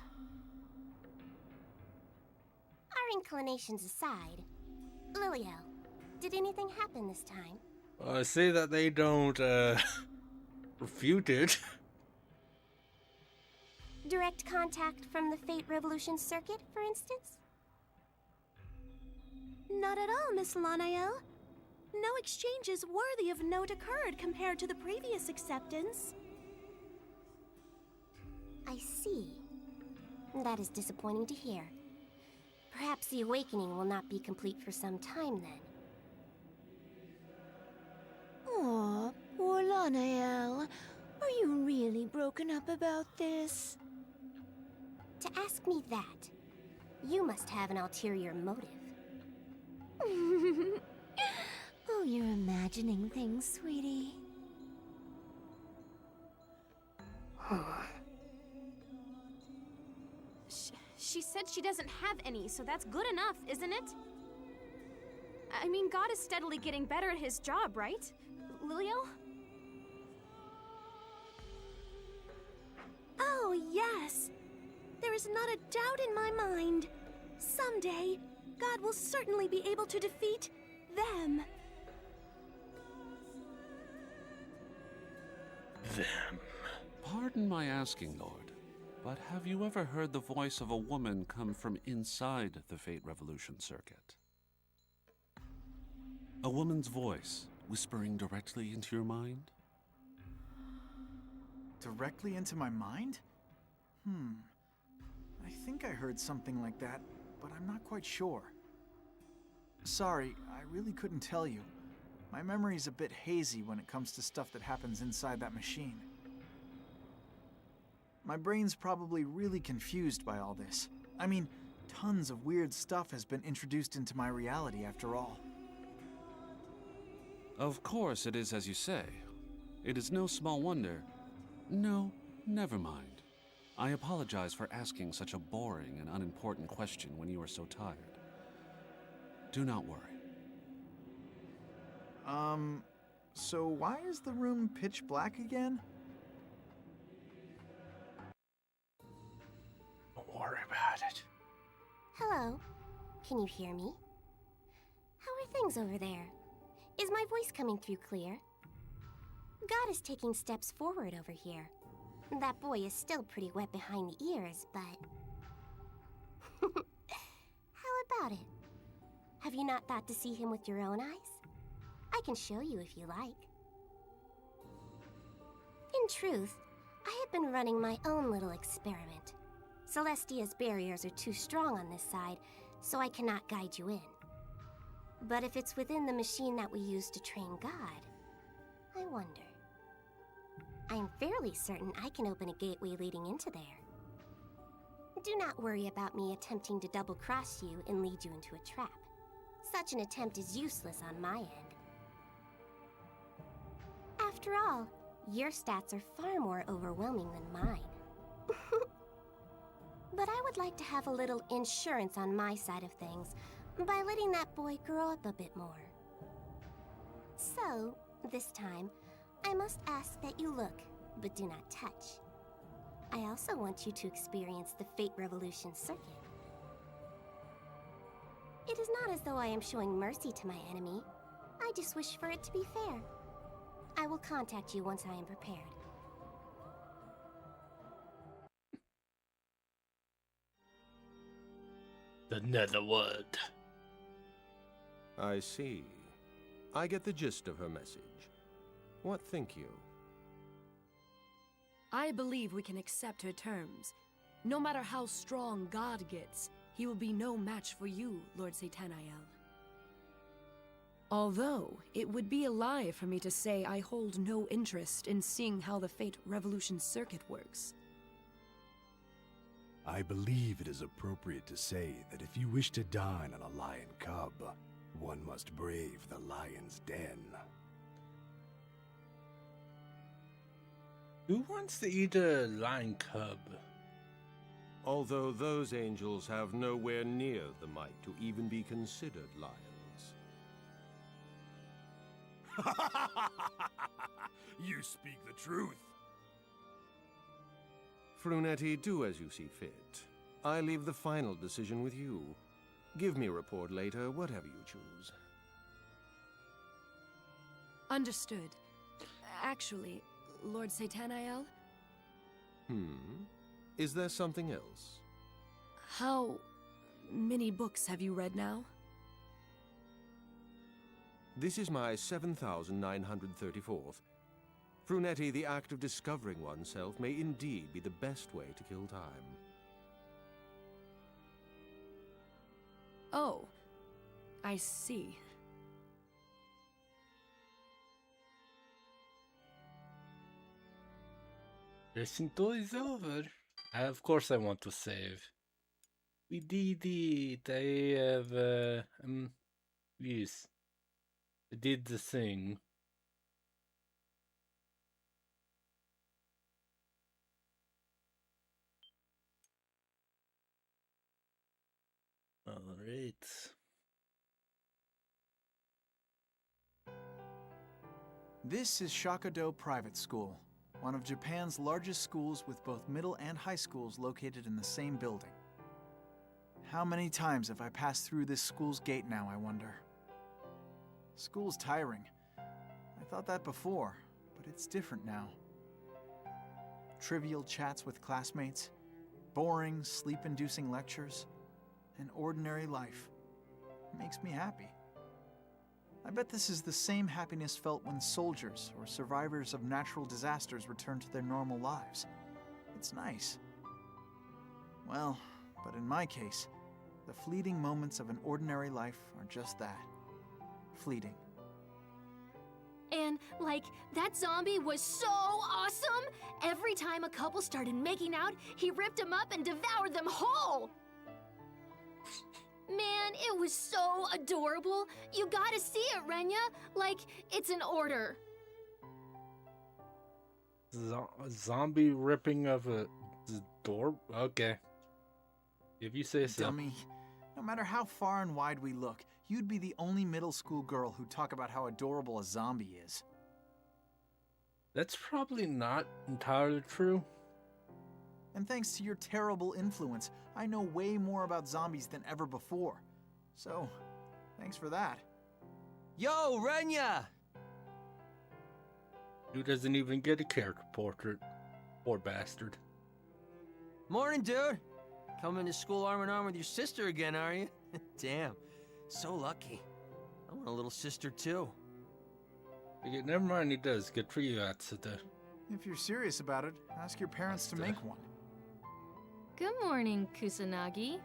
Our inclinations aside, Liliel, did anything happen this time? Say that they don't, refute it. Direct contact from the Fate Revolution circuit, for instance? Not at all, Miss Lanael. No exchanges worthy of note occurred compared to the previous acceptance. I see. That is disappointing to hear. Perhaps the awakening will not be complete for some time then. Aw, poor Lanael. Are you really broken up about this? To ask me that, you must have an ulterior motive. Oh, you're imagining things, sweetie. She said she doesn't have any, so that's good enough, isn't it? I mean, God is steadily getting better at his job, right? Liliel? Oh, yes. There is not a doubt in my mind. Someday, God will certainly be able to defeat them. Them. Pardon my asking, Lord, but have you ever heard the voice of a woman come from inside the Fate Revolution circuit? A woman's voice, whispering directly into your mind? Directly into my mind? I think I heard something like that, but I'm not quite sure. Sorry, I really couldn't tell you. My memory's a bit hazy when it comes to stuff that happens inside that machine. My brain's probably really confused by all this. I mean, tons of weird stuff has been introduced into my reality after all. Of course it is as you say. It is no small wonder. No, never mind. I apologize for asking such a boring and unimportant question when you are so tired. Do not worry. So why is the room pitch black again? Don't worry about it. Hello. Can you hear me? How are things over there? Is my voice coming through clear? God is taking steps forward over here. That boy is still pretty wet behind the ears, but... How about it? Have you not thought to see him with your own eyes? I can show you if you like. In truth, I have been running my own little experiment. Celestia's barriers are too strong on this side, so I cannot guide you in. But if it's within the machine that we use to train God, I wonder. I am fairly certain I can open a gateway leading into there. Do not worry about me attempting to double-cross you and lead you into a trap. Such an attempt is useless on my end. After all, your stats are far more overwhelming than mine. But I would like to have a little insurance on my side of things by letting that boy grow up a bit more. So, this time, I must ask that you look, but do not touch. I also want you to experience the Fate Revolution circuit. It is not as though I am showing mercy to my enemy. I just wish for it to be fair. I will contact you once I am prepared. The Netherworld. I see. I get the gist of her message. What think you? I believe we can accept her terms. No matter how strong God gets, he will be no match for you, Lord Satanael. Although, it would be a lie for me to say I hold no interest in seeing how the Fate Revolution circuit works. I believe it is appropriate to say that if you wish to dine on a lion cub, one must brave the lion's den. Who wants to eat a lion cub? Although those angels have nowhere near the might to even be considered lions. You speak the truth. Frunetti, do as you see fit. I leave the final decision with you. Give me a report later, whatever you choose. Understood. Actually, Lord Satanael? Is there something else? How many books have you read now? This is my 7,934th. Frunetti, the act of discovering oneself may indeed be the best way to kill time. Oh, I see. Recinto is over. Of course I want to save. We did it. I have, yes. I did the thing. Alright. This is Shakado Private School, one of Japan's largest schools with both middle and high schools located in the same building. How many times have I passed through this school's gate now, I wonder? School's tiring. I thought that before, but it's different now. Trivial chats with classmates, boring, sleep-inducing lectures, an ordinary life. It makes me happy. I bet this is the same happiness felt when soldiers or survivors of natural disasters return to their normal lives. It's nice. Well, but in my case, the fleeting moments of an ordinary life are just that. Fleeting. And, like, that zombie was so awesome! Every time a couple started making out, he ripped them up and devoured them whole! Man, it was so adorable. You gotta see it, Renya. Like, it's an order. Zombie ripping of a The door? Okay. If you say so. Dummy. No matter how far and wide we look, you'd be the only middle school girl who'd talk about how adorable a zombie is. That's probably not entirely true. And thanks to your terrible influence, I know way more about zombies than ever before. So, thanks for that. Yo, Renya! Who doesn't even get a character portrait? Poor bastard. Morning, dude! Coming to school arm in arm with your sister again, are you? Damn, so lucky. I want a little sister too. Okay, never mind, he does. Good for you, Atsuta. If you're serious about it, ask your parents to make one. Good morning, Kusanagi.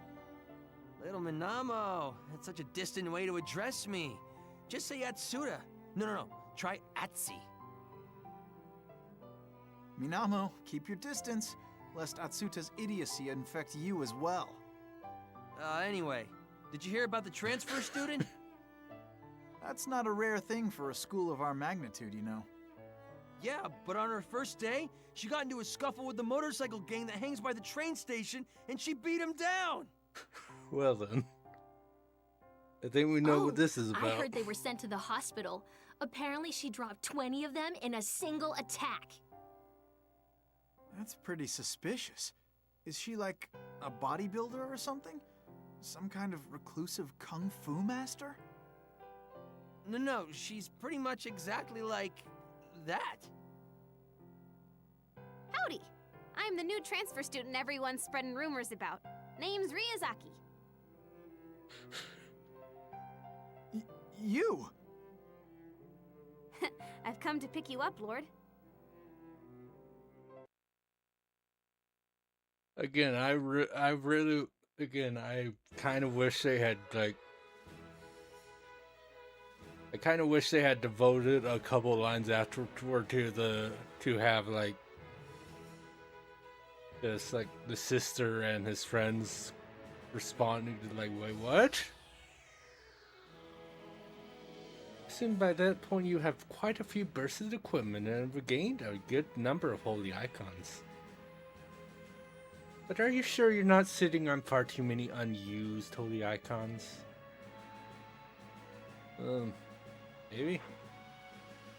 Little Minamo, that's such a distant way to address me. Just say Atsuta. No, try Atsi. Minamo, keep your distance, lest Atsuta's idiocy infect you as well. Anyway, did you hear about the transfer student? That's not a rare thing for a school of our magnitude, you know. Yeah, but on her first day, she got into a scuffle with the motorcycle gang that hangs by the train station, and she beat him down! Well then. I think we know what this is about. I heard they were sent to the hospital. Apparently she dropped 20 of them in a single attack. That's pretty suspicious. Is she like a bodybuilder or something? Some kind of reclusive kung fu master? No, she's pretty much exactly like that. Howdy! I'm the new transfer student everyone's spreading rumors about. Name's Ryuzaki. You? I've come to pick you up, Lord. Again, I kind of wish they had, like... I kind of wish they had devoted a couple lines afterward to have, like... just, like, the sister and his friends responding to, like, wait, what? Soon by that point you have quite a few bursts of equipment and have gained a good number of holy icons. But are you sure you're not sitting on far too many unused holy icons? Maybe.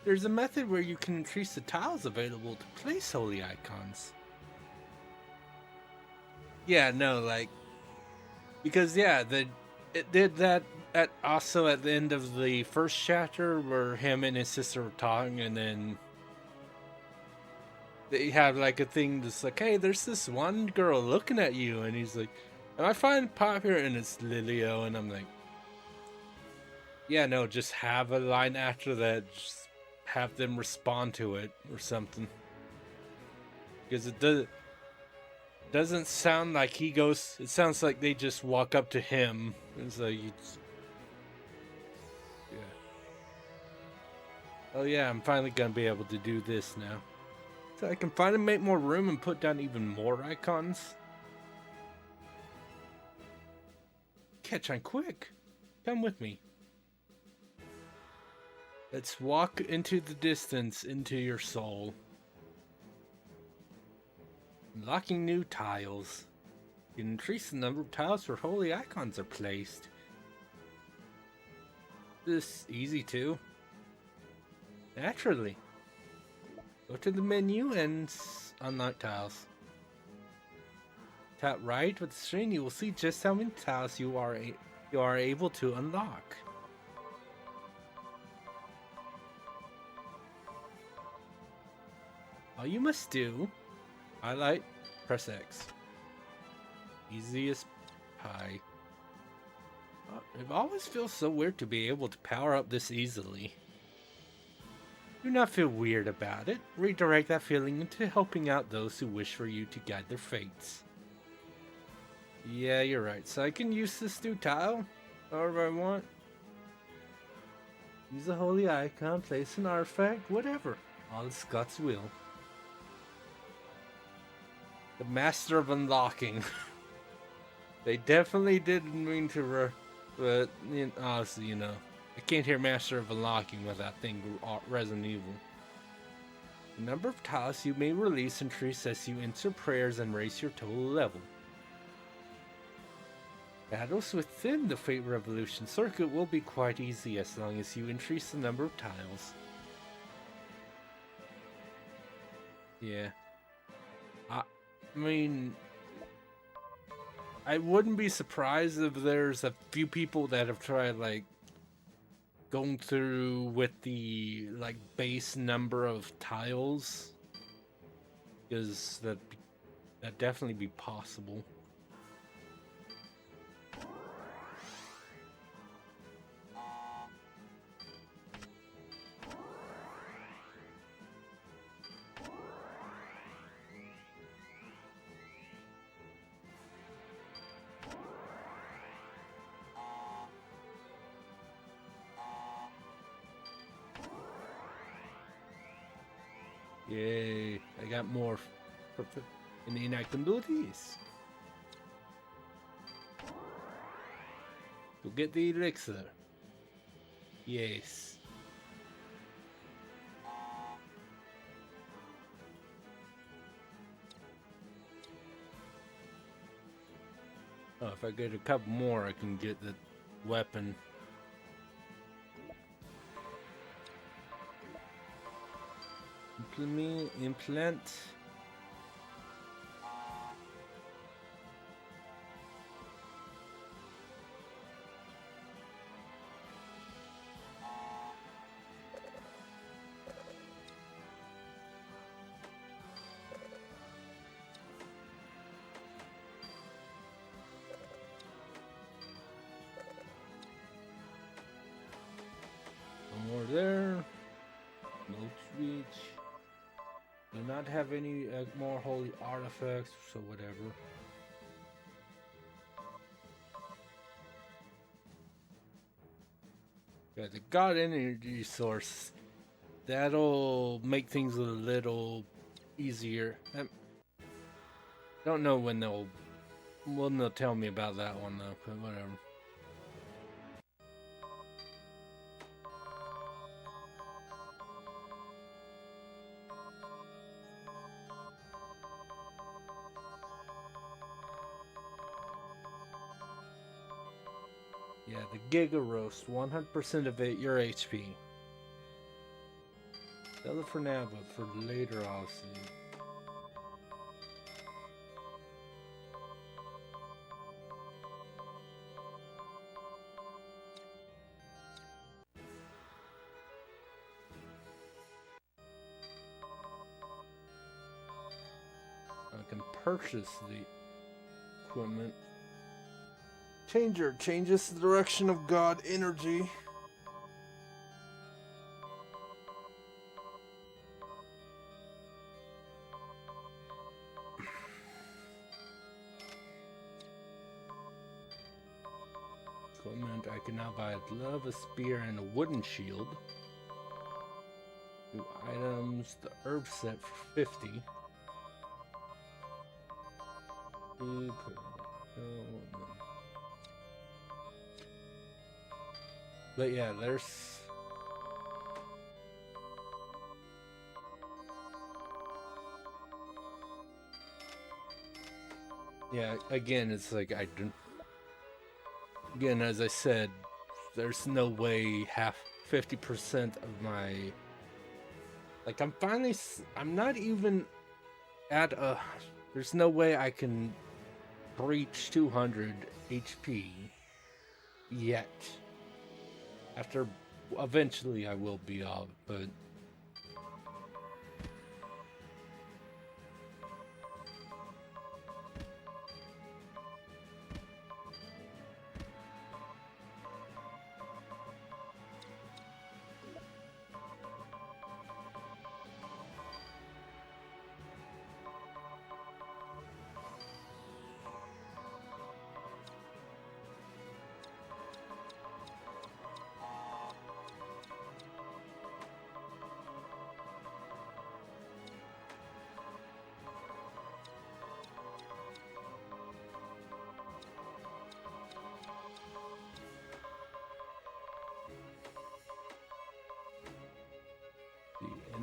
There's a method where you can increase the tiles available to place holy icons. Yeah, no, like... Because, yeah, it did that also at the end of the first chapter where him and his sister were talking, and then they have like a thing that's like, hey, there's this one girl looking at you, and he's like, am I finding popular? And it's Lilio, and I'm like, yeah, no, just have a line after that, just have them respond to it or something, because it doesn't sound like he goes. It sounds like they just walk up to him and say, yeah. Oh yeah, I'm finally gonna be able to do this now. So I can finally make more room and put down even more icons. Catch on quick. Come with me. Let's walk into the distance, into your soul. Unlocking new tiles. You can increase the number of tiles where holy icons are placed. This easy too. Naturally. Go to the menu and unlock tiles. Tap right with the string, you will see just how many tiles you are able to unlock. All you must do, highlight, press X. Easy as pie. It always feels so weird to be able to power up this easily. Do not feel weird about it. Redirect that feeling into helping out those who wish for you to guide their fates. Yeah, you're right. So I can use this new tile however I want. Use a holy icon, place an artifact, whatever. All is God's will. The master of unlocking. They definitely didn't mean to, but honestly, you know, I can't hear master of unlocking without thinking Resident Evil. The number of tiles you may release increases as you enter prayers and raise your total level. Battles within the Fate Revolution circuit will be quite easy as long as you increase the number of tiles. Yeah. I mean, I wouldn't be surprised if there's a few people that have tried, like, going through with the, like, base number of tiles. Because that'd definitely be possible. Yay, I got more. And then I can do this. To get the elixir. Yes. Oh, if I get a couple more, I can get the weapon. Implant. No more there. No switch. Do not have any more holy artifacts, so whatever. Yeah, the God energy source. That'll make things a little easier. Don't know when they'll tell me about that one though, but whatever. Yeah, the Giga Roast, 100% of it, your HP. Sell it for now, but for later I'll see. I can purchase the equipment. Changer changes the direction of God energy. Equipment, I can now buy a glove, a spear, and a wooden shield. New items, the herb set for 50. But yeah, there's... Yeah, again, it's like I don't... Again, as I said, there's no way 50% of my... Like, I'm not even at a... There's no way I can breach 200 HP yet. After, eventually I will be out, but...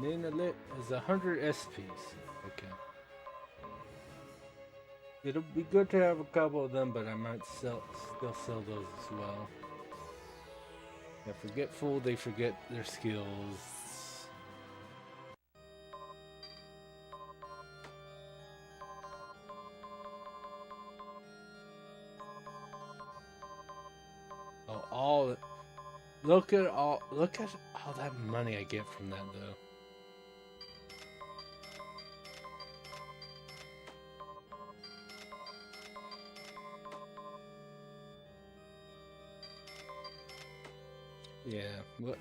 And then is 100 SPs. Okay. It'll be good to have a couple of them, but I might still sell those as well. Yeah, forgetful, they forget their skills. Oh, look at all that money I get from that though. Yeah, but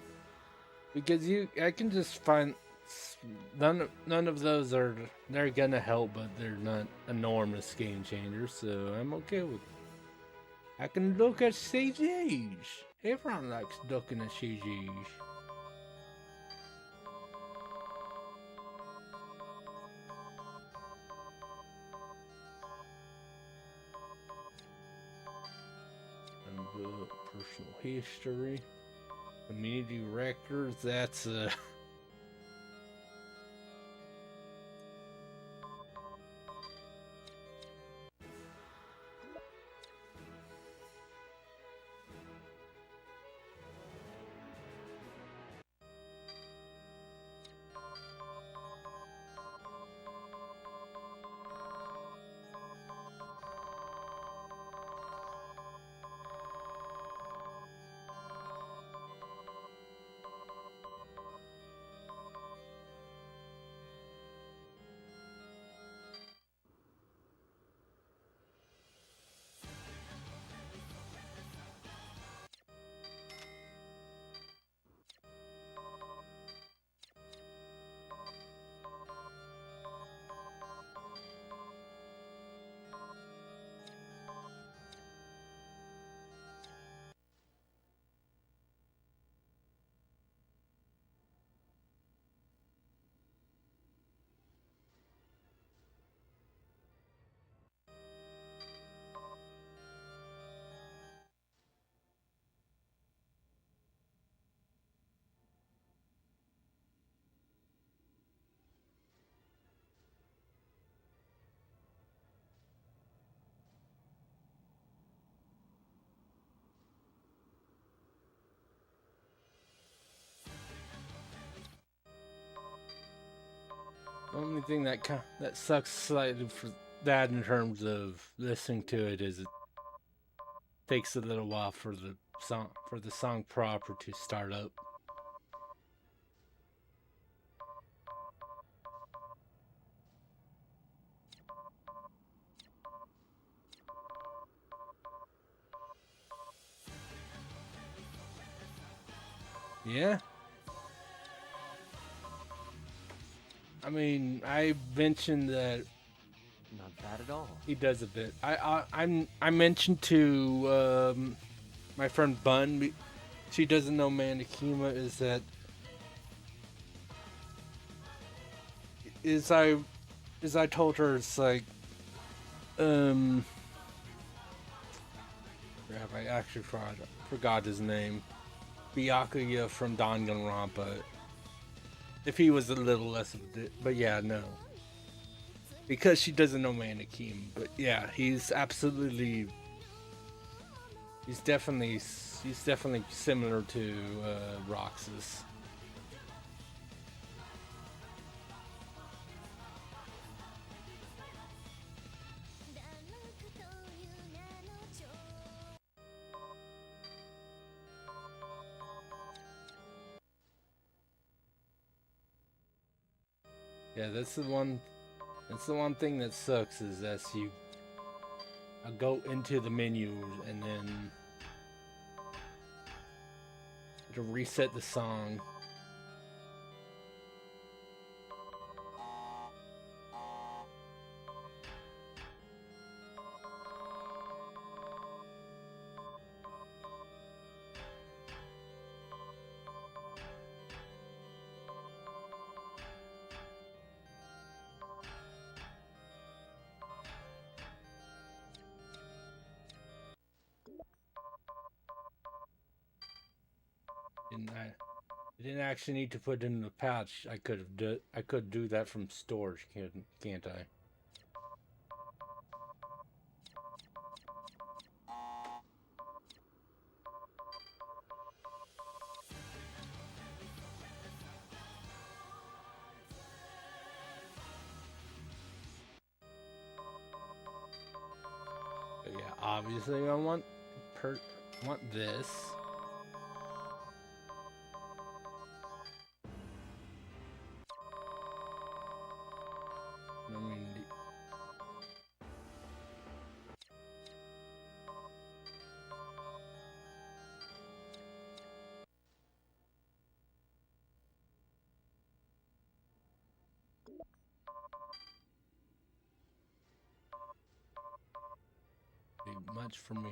because I can just find none of those they're gonna help, but they're not enormous game changers, so I'm okay with it. I can look at CGs. Everyone likes looking at CGs. And personal history. Community records, that's the only thing that sucks slightly for that in terms of listening to it is it takes a little while for the song proper to start up. Yeah. I mean, I mentioned that. Not bad at all. He does a bit. I mentioned to my friend Bun. She doesn't know Mandakima. Is that I told her it's like I actually forgot his name. Byakuya from Danganronpa. If he was a little less of a but yeah, no. Because she doesn't know Mandakima. But yeah, he's definitely similar to Roxas. Yeah, that's the one thing that sucks is that you go into the menu and then to reset the song. didn't actually need to put it in the pouch. I could do that from storage, can't I? But yeah, obviously I want this. I mean, be much for me.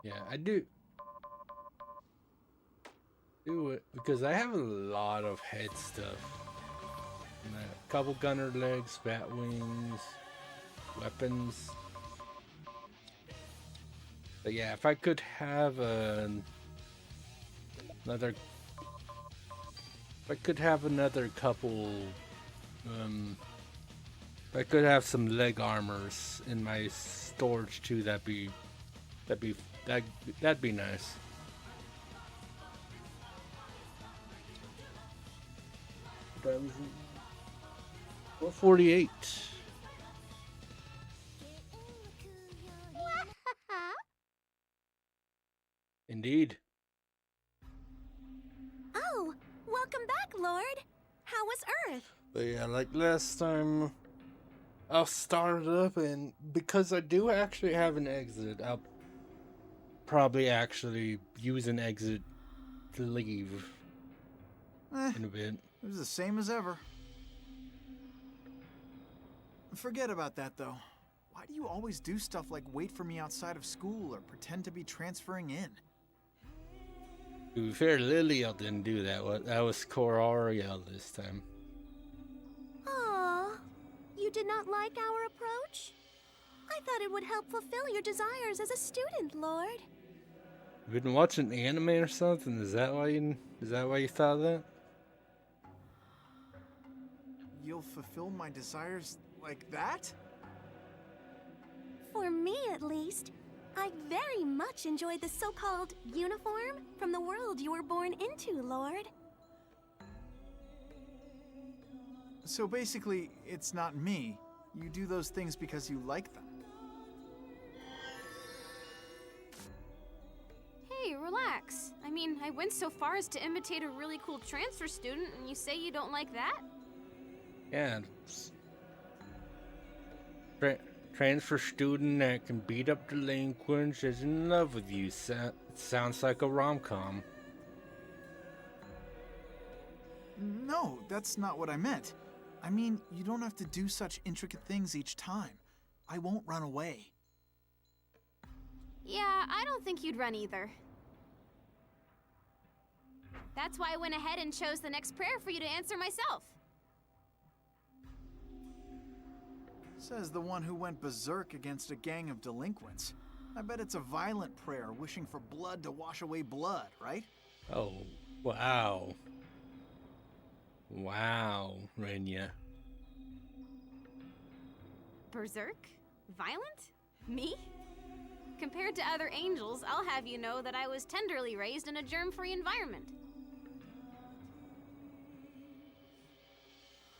Yeah, I do it because I have a lot of head stuff. And a couple gunner legs, bat wings, weapons. But yeah, if I could have another couple, if I could have some leg armors in my storage too, that'd be nice. That was 448. Indeed. Oh, welcome back, Lord. How was Earth? But yeah, like last time, I'll start it up, and because I do actually have an exit, I'll probably actually use an exit to leave in a bit. It was the same as ever. Forget about that, though. Why do you always do stuff like wait for me outside of school or pretend to be transferring in? To be fair, Liliel didn't do that. That was Corariel this time. Aw, you did not like our approach? I thought it would help fulfill your desires as a student, Lord. You been watching anime or something? Is that why you thought that? You'll fulfill my desires like that? For me, at least, I very much enjoyed the so-called uniform from the world you were born into, Lord. So basically, it's not me. You do those things because you like them. Hey, relax. I mean, I went so far as to imitate a really cool transfer student, and you say you don't like that? Yeah. Transfer student that can beat up delinquents is in love with you. It sounds like a rom-com. No, that's not what I meant. I mean, you don't have to do such intricate things each time. I won't run away. Yeah, I don't think you'd run either. That's why I went ahead and chose the next prayer for you to answer myself. Says the one who went berserk against a gang of delinquents. I bet it's a violent prayer wishing for blood to wash away blood, right? Oh, wow. Wow, Renya. Berserk? Violent? Me? Compared to other angels, I'll have you know that I was tenderly raised in a germ-free environment.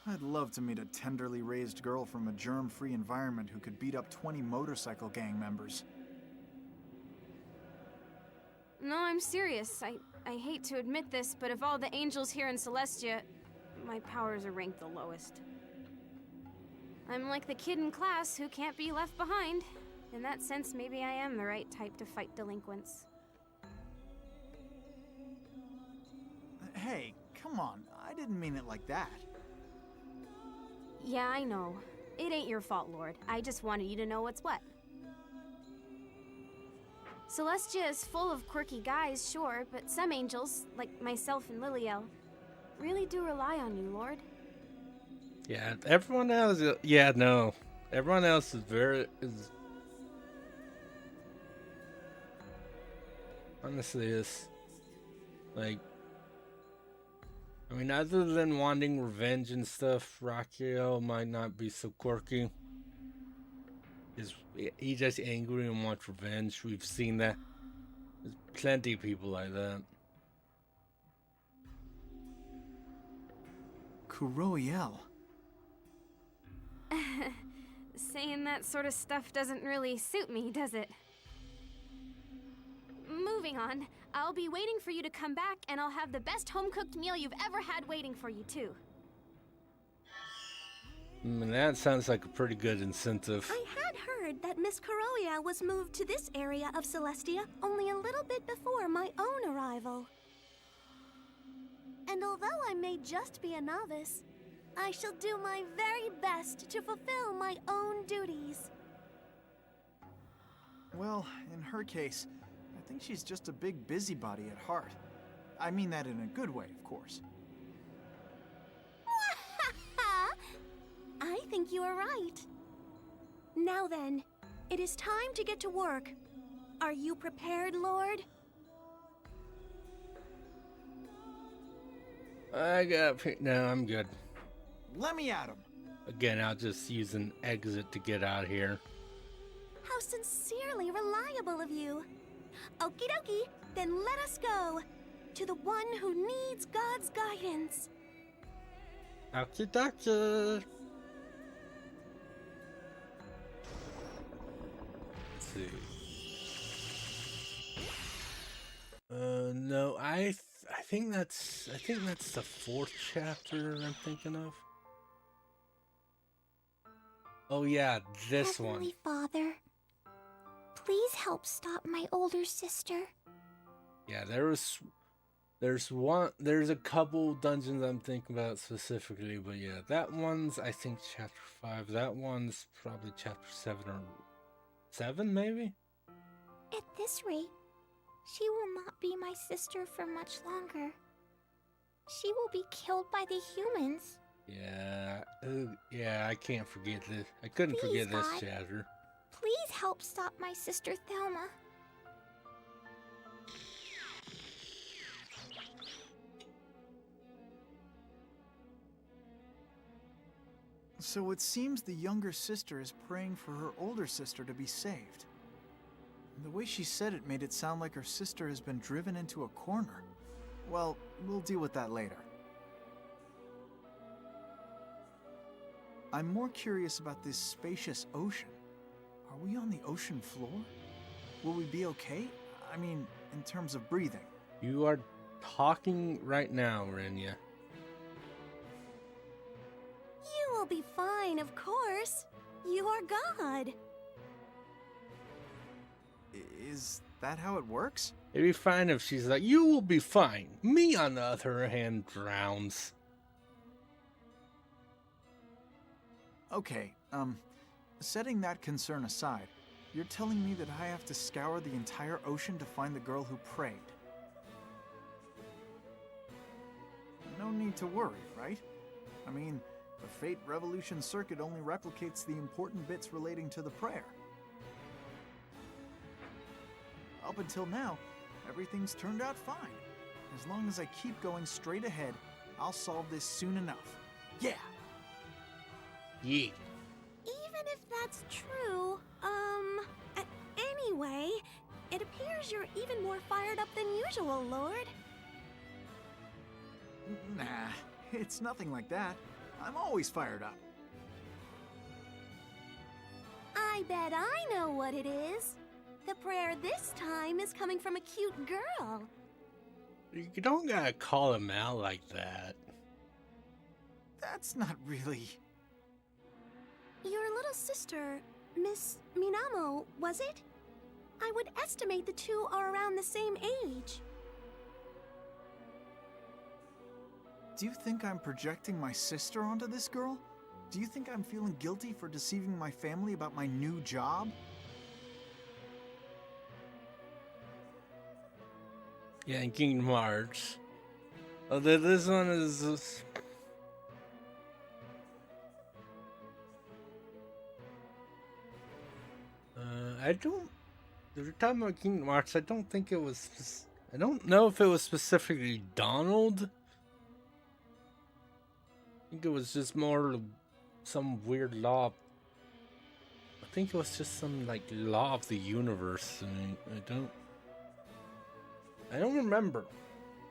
I'd love to meet a tenderly raised girl from a germ-free environment who could beat up 20 motorcycle gang members. No, I'm serious. I hate to admit this, but of all the angels here in Celestia, my powers are ranked the lowest. I'm like the kid in class who can't be left behind. In that sense, maybe I am the right type to fight delinquents. Hey, come on. I didn't mean it like that. Yeah, I know. It ain't your fault, Lord. I just wanted you to know what's what. Celestia is full of quirky guys, sure, but some angels, like myself and Liliel, really do rely on you, Lord. Yeah, everyone else. Yeah, no, everyone else is honestly is Like, I mean, other than wanting revenge and stuff, Rakiel might not be so quirky. He's just angry and wants revenge. We've seen that. There's plenty of people like that. Kuroiel. Saying that sort of stuff doesn't really suit me, does it? Moving on. I'll be waiting for you to come back, and I'll have the best home-cooked meal you've ever had waiting for you, too. That sounds like a pretty good incentive. I had heard that Miss Kuroiel was moved to this area of Celestia only a little bit before my own arrival. And although I may just be a novice, I shall do my very best to fulfill my own duties. Well, in her case, I think she's just a big busybody at heart. I mean that in a good way, of course. I think you are right. Now then, it is time to get to work. Are you prepared, Lord? No, I'm good. Let me at him. Again, I'll just use an exit to get out of here. How sincerely reliable of you. Okie dokie, then let us go. To the one who needs God's guidance. Okie dokie. Let's see. No, I think that's the 4th chapter I'm thinking of. Oh yeah, this one. Heavenly Father, please help stop my older sister. Yeah, there's a couple dungeons I'm thinking about specifically, but yeah, that one's I think chapter 5. That one's probably chapter 7 or 7 maybe? At this rate, she will not be my sister for much longer. She will be killed by the humans. Yeah, I can't forget this. I couldn't Please, forget this God. chapter. Please help stop my sister Thelma. So it seems the younger sister is praying for her older sister to be saved. The way she said it made it sound like her sister has been driven into a corner. Well, we'll deal with that later. I'm more curious about this spacious ocean. Are we on the ocean floor? Will we be okay? I mean, in terms of breathing. You are talking right now, Renya. You will be fine, of course. You are God. Is that how it works? It'd be fine if she's like, you will be fine. Me, on the other hand, drowns. Okay, setting that concern aside, you're telling me that I have to scour the entire ocean to find the girl who prayed. No need to worry, right? I mean, the Fate Revolution circuit only replicates the important bits relating to the prayer. Up until now, everything's turned out fine. As long as I keep going straight ahead, I'll solve this soon enough. Yeah! Yeah. Even if that's true, anyway, it appears you're even more fired up than usual, Lord. Nah, it's nothing like that. I'm always fired up. I bet I know what it is. The prayer this time is coming from a cute girl. You don't gotta call him out like that. That's not really... Your little sister, Miss Minamo, was it? I would estimate the two are around the same age. Do you think I'm projecting my sister onto this girl? Do you think I'm feeling guilty for deceiving my family about my new job? Yeah, in Kingdom Hearts. Oh, this one is... I don't... If you're talking about Kingdom Hearts, I don't think it was I don't know if it was specifically Donald. I think it was just more some weird law. I think it was just some like law of the universe. I don't remember,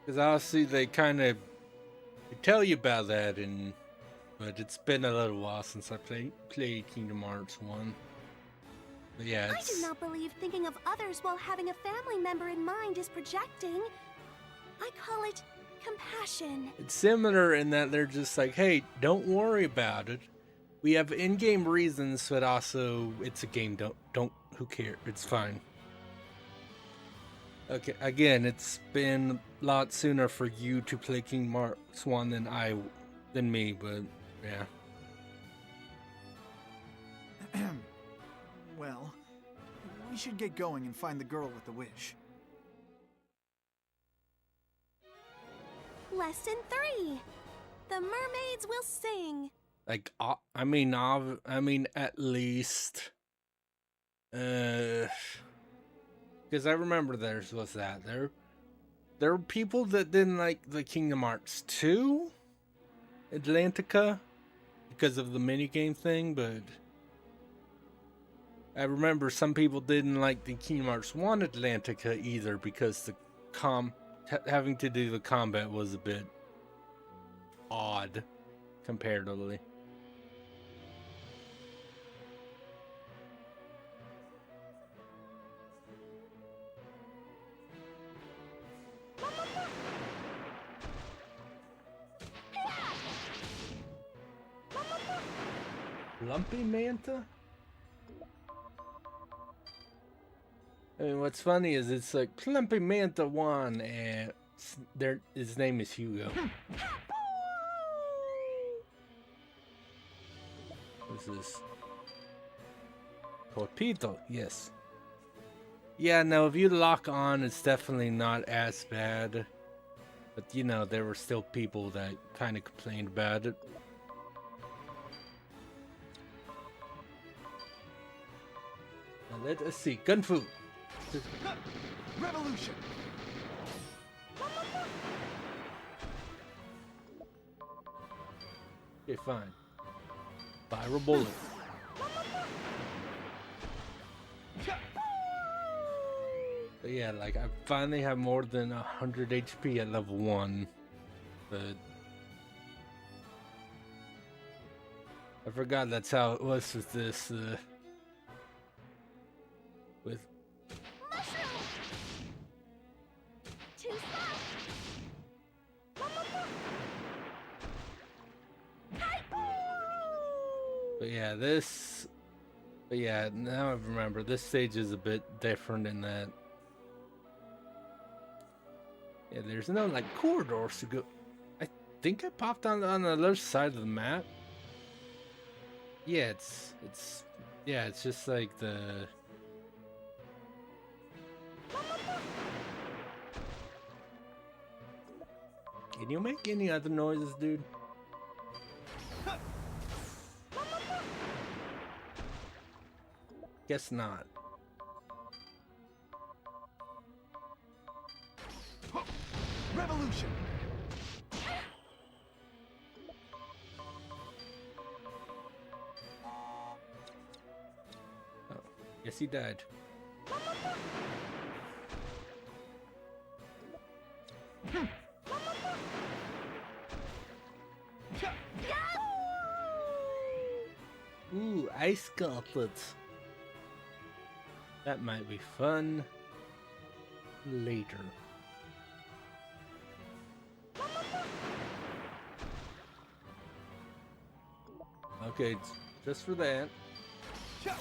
because obviously they kind of tell you about that, but it's been a little while since I played Kingdom Hearts 1. But yeah, I do not believe thinking of others while having a family member in mind is projecting. I call it compassion. It's similar in that they're just like, hey, don't worry about it. We have in-game reasons, but also it's a game. Don't. Who cares? It's fine. Okay, again, it's been a lot sooner for you to play Kingdom Hearts 1 than me, but yeah. Well, we should get going and find the girl with the wish. Lesson 3. The mermaids will sing. Like, I mean, at least, because I remember theirs was that there were people that didn't like the Kingdom Hearts 2 Atlantica because of the minigame thing, but I remember some people didn't like the Kingdom Hearts 1 Atlantica either because the having to do the combat was a bit odd comparatively. Lumpy Manta? I mean, what's funny is it's like Lumpy Manta 1 and his name is Hugo. This is Torpedo, yes. Yeah, no, if you lock on, it's definitely not as bad. But, you know, there were still people that kind of complained about it. Now let us see. Gun Fu. Revolution. Okay, fine. Fire a bullet. But yeah, like I finally have more than 100 HP at level 1. But I forgot that's how it was with this with But yeah, now I remember this stage is a bit different in that. Yeah, there's no like corridors to go. I think I popped on the other side of the map. Yeah, it's just like the. Can you make any other noises, dude? Guess not. Revolution. Oh, yes, he died. Ooh, ice gauntlets. That might be fun later. Okay, just for that. I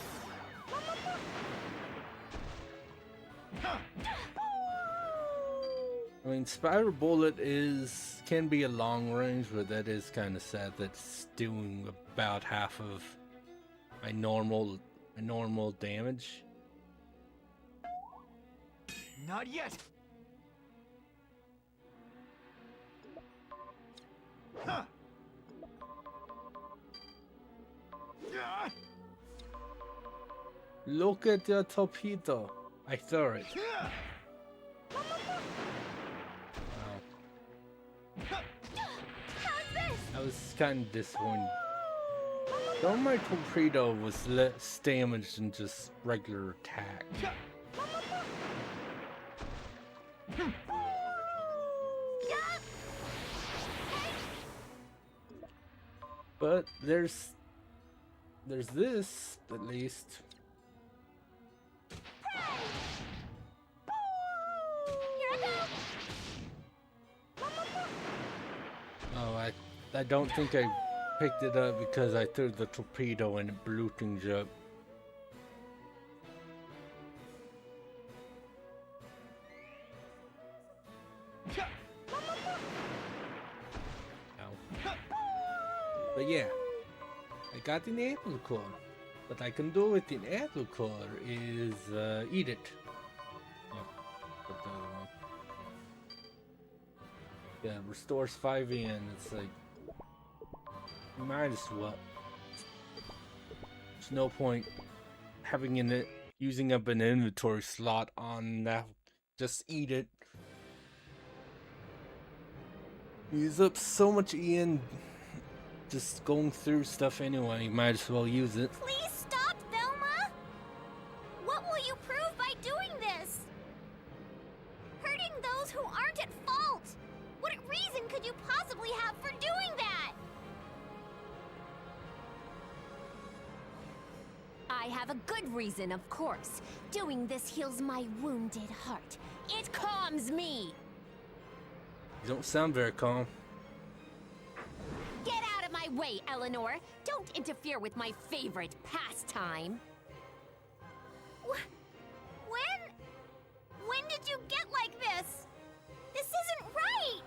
mean, Spiral Bullet can be a long range, but that is kind of sad. That's doing about half of my normal damage. Not yet. Huh. Look at the torpedo. I threw it. was kind of disappointed. Though my torpedo was less damaged than just regular attack. But there's this, at least. Oh, I don't think I picked it up because I threw the torpedo and it blew things up. But yeah, I got an apple core. What I can do with an apple core is eat it. Oh, put the other one. Yeah, restores 5 EN. It's like, you might as well. There's no point having it using up an inventory slot on that. Just eat it. Use up so much EN. Just going through stuff anyway, you might as well use it. Please stop, Velma! What will you prove by doing this? Hurting those who aren't at fault! What reason could you possibly have for doing that? I have a good reason, of course. Doing this heals my wounded heart. It calms me! You don't sound very calm. Get out of my way, Eleanor! Don't interfere with my favorite pastime! When did you get like this? This isn't right!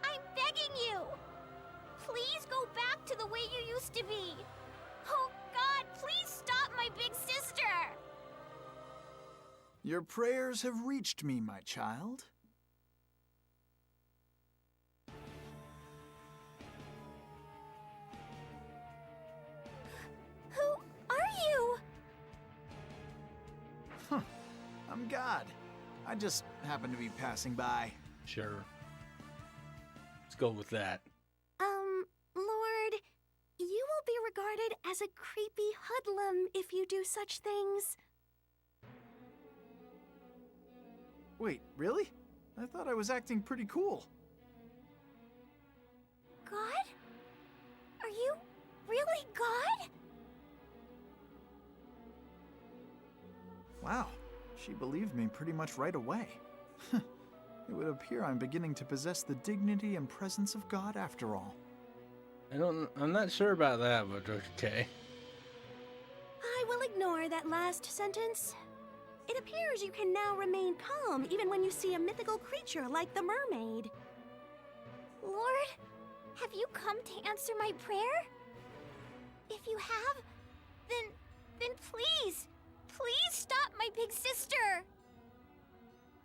I'm begging you! Please go back to the way you used to be! Oh God, please stop my big sister! Your prayers have reached me, my child. Who are you? I'm God. I just happen to be passing by. Sure. Let's go with that. Lord, you will be regarded as a creepy hoodlum if you do such things. Wait, really? I thought I was acting pretty cool. God? Are you really God? Wow, she believed me pretty much right away. It would appear I'm beginning to possess the dignity and presence of God after all. I'm not sure about that, but okay. I will ignore that last sentence. It appears you can now remain calm even when you see a mythical creature like the mermaid. Lord, have you come to answer my prayer? If you have, then please stop my big sister!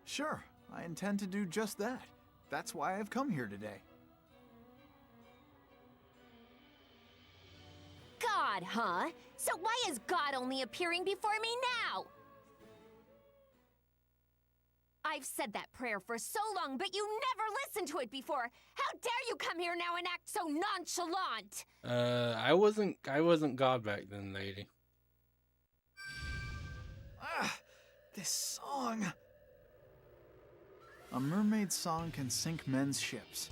Sure, I intend to do just that. That's why I've come here today. God, huh? So why is God only appearing before me now? I've said that prayer for so long, but you never listened to it before. How dare you come here now and act so nonchalant? I wasn't God back then, lady. This song. A mermaid song can sink men's ships.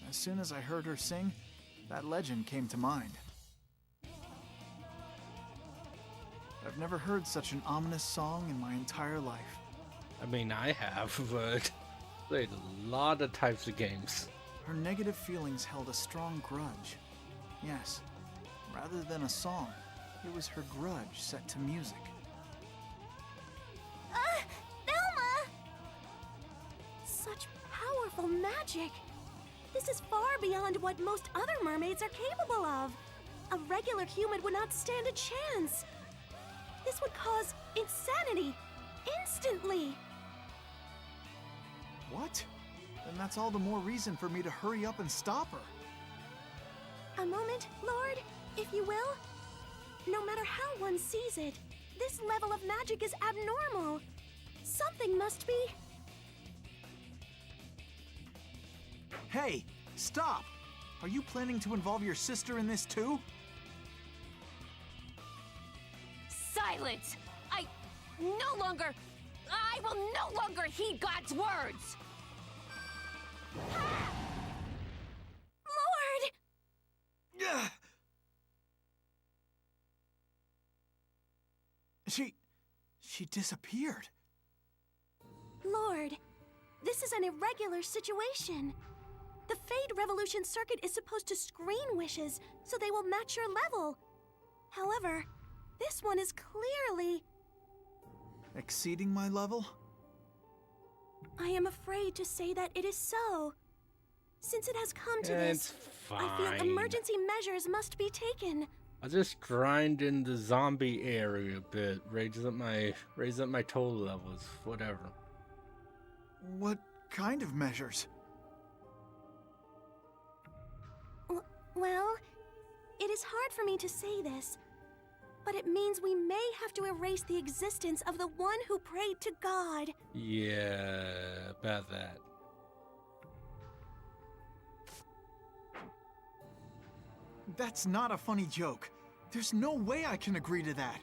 As soon as I heard her sing, that legend came to mind. I've never heard such an ominous song in my entire life. I mean, I have, but played a lot of types of games. Her negative feelings held a strong grudge. Yes, rather than a song, it was her grudge set to music. Velma! Such powerful magic! This is far beyond what most other mermaids are capable of. A regular human would not stand a chance. This would cause insanity, instantly. What? Then that's all the more reason for me to hurry up and stop her. A moment, Lord, if you will. No matter how one sees it, this level of magic is abnormal. Something must be... Hey, stop! Are you planning to involve your sister in this too? Silence! I will no longer heed God's words! Lord! She disappeared. Lord, this is an irregular situation. The Fade Revolution circuit is supposed to screen wishes so they will match your level. However, this one is clearly... Exceeding my level? I am afraid to say that it is so. Since it has come to this, I feel fine. emergency measures must be taken. I'll just grind in the zombie area a bit, raise up my total levels, whatever. What kind of measures? Well, it is hard for me to say this, but it means we may have to erase the existence of the one who prayed to God. Yeah, about that. That's not a funny joke. There's no way I can agree to that.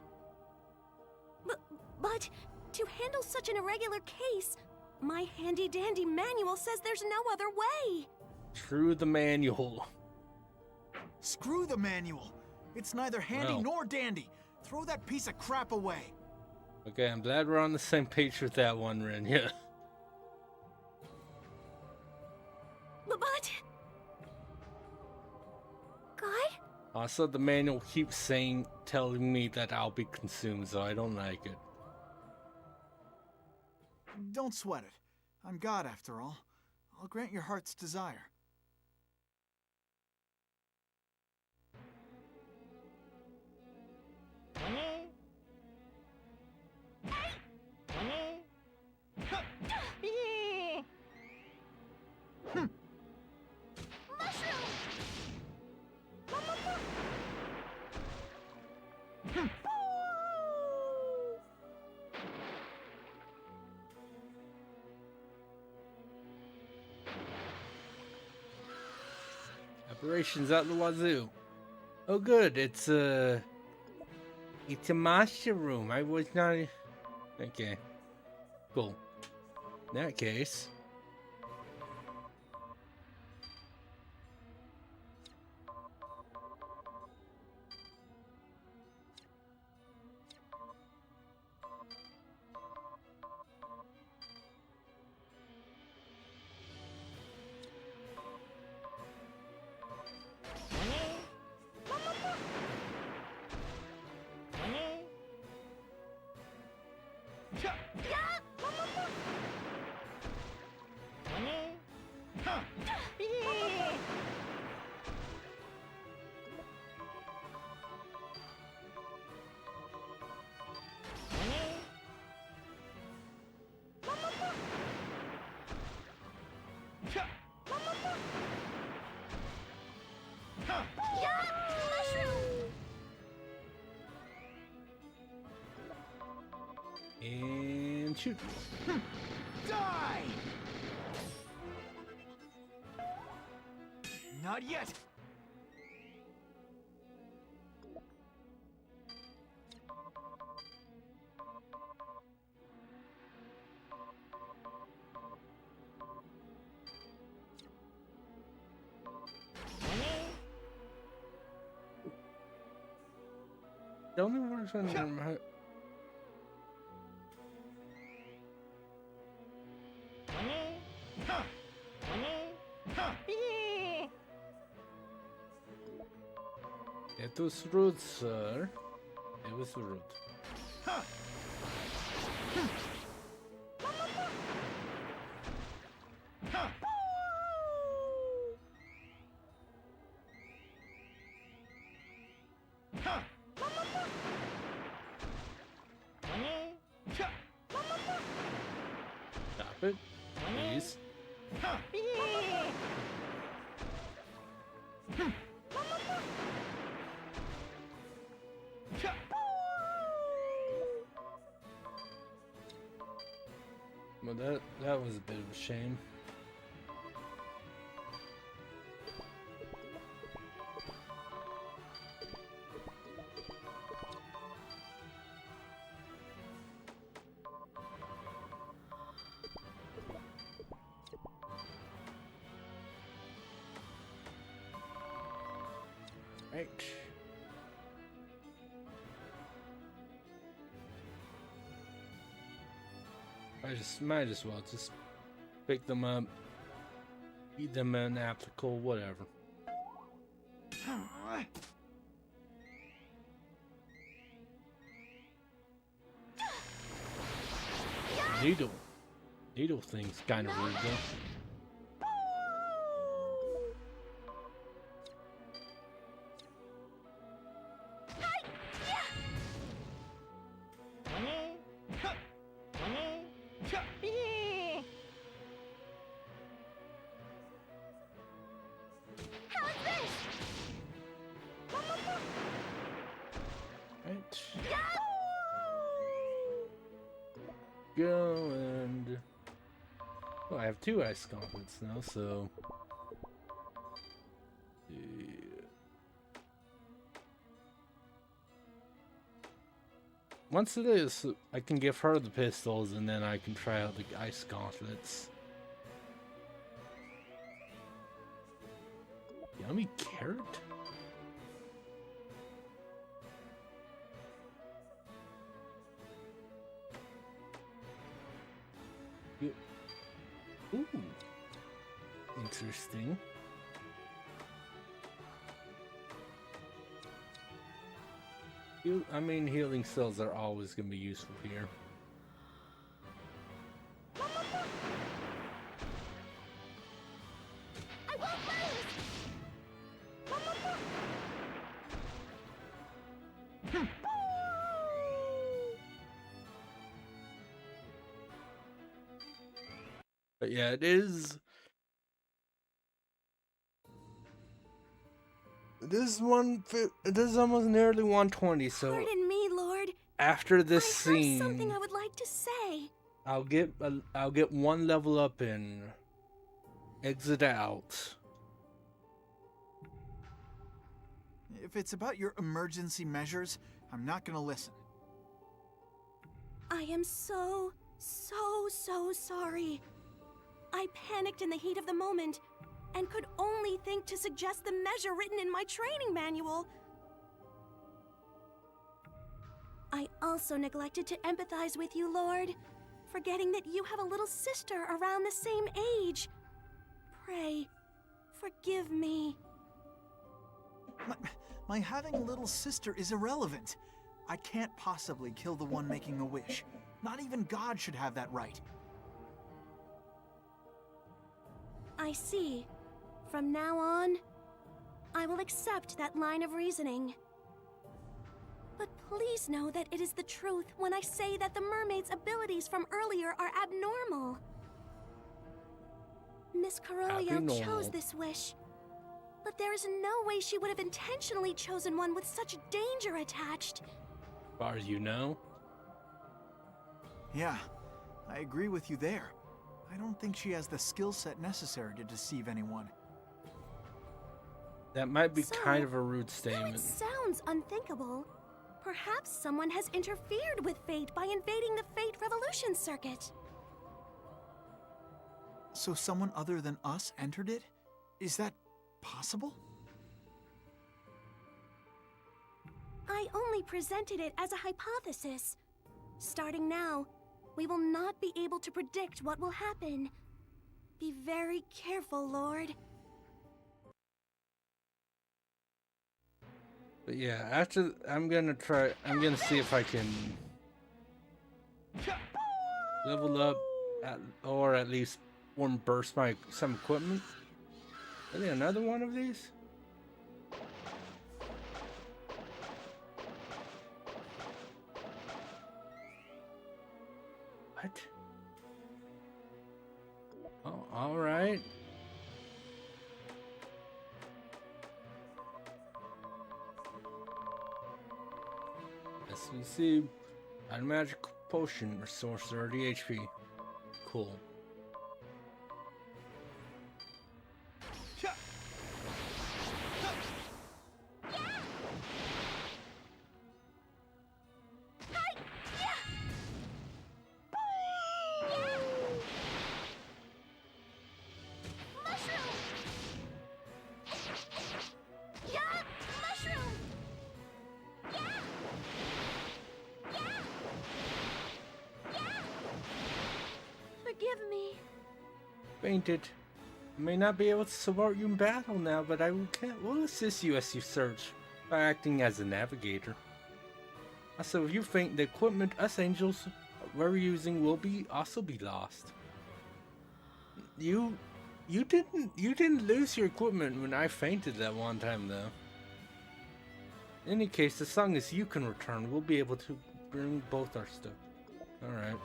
But to handle such an irregular case, my handy-dandy manual says there's no other way. Screw the manual. Screw the manual. It's neither handy Well. nor dandy. Throw that piece of crap away. Okay, I'm glad we're on the same page with that one, Rin. Yeah. But... God? Also, the manual keeps telling me that I'll be consumed, so I don't like it. Don't sweat it. I'm God after all. I'll grant your heart's desire. Operations out the wazoo. Oh good, it's a mushroom. I was not... Okay. Cool. In that case... And shoot. Die! Not yet! The only version how... It was rude, sir. It was rude. Stop it, please. Well, that was a bit of a shame. Right. I might as well just pick them up, eat them in applicable, whatever. Needle thing's kind of rude though. Go and well, I have 2 ice gauntlets now, so yeah. Once it is, I can give her the pistols and then I can try out the ice gauntlets. Yummy carrot? Ooh, interesting. I mean, healing cells are always going to be useful here. I won't lose! But yeah, it is. This is almost nearly 120. So pardon me, Lord. After this I scene, have something I would like to say. I'll get 1 level up and exit out. If it's about your emergency measures, I'm not gonna listen. I am so sorry. I panicked in the heat of the moment and could only think to suggest the measure written in my training manual. I also neglected to empathize with you, Lord, forgetting that you have a little sister around the same age. Pray, forgive me. My having a little sister is irrelevant. I can't possibly kill the one making a wish. Not even God should have that right. I see. From now on, I will accept that line of reasoning. But please know that it is the truth when I say that the mermaid's abilities from earlier are abnormal. Miss Carolio chose this wish, but there is no way she would have intentionally chosen one with such danger attached. As far as you know? Yeah, I agree with you there. I don't think she has the skill set necessary to deceive anyone. That might be kind of a rude statement. Though it sounds unthinkable, perhaps someone has interfered with fate by invading the Fate Revolution circuit. So someone other than us entered it? Is that possible? I only presented it as a hypothesis. Starting now, we will not be able to predict what will happen. Be very careful, Lord. But yeah, after I'm gonna see if I can level up or at least burst some equipment. Is there another one of these? What? Oh, all right. Let's see. A magic potion restores 30 HP. Cool. fainted. I may not be able to support you in battle now, but will assist you as you search by acting as a navigator. Also, if you faint, the equipment us angels we're using will also be lost. You didn't lose your equipment when I fainted that one time though. In any case, as long as you can return, we'll be able to bring both our stuff. Alright.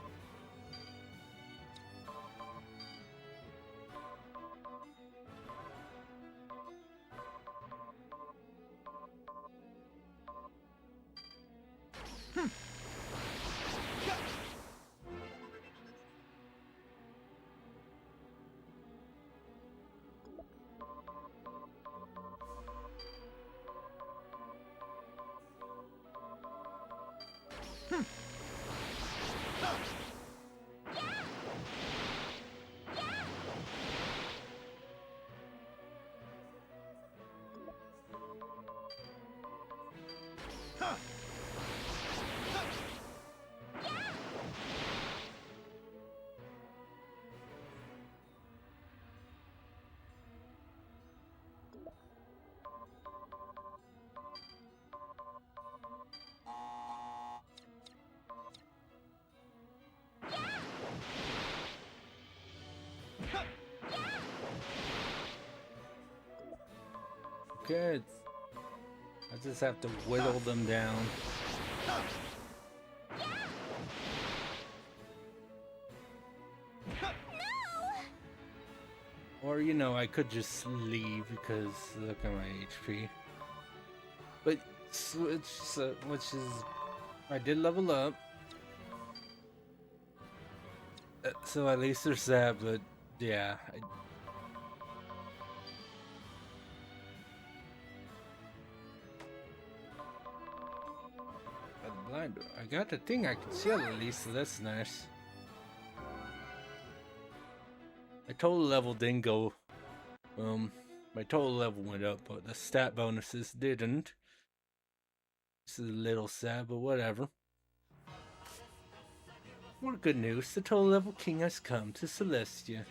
Good. I just have to whittle them down. Or, you know, I could just leave because look at my HP. But which is, I did level up. So at least there's that, but yeah. I got the thing I can sell at least, so that's nice. My total level didn't go, my total level went up, but the stat bonuses didn't. This is a little sad, but whatever. More good news, the total level king has come to Celestia.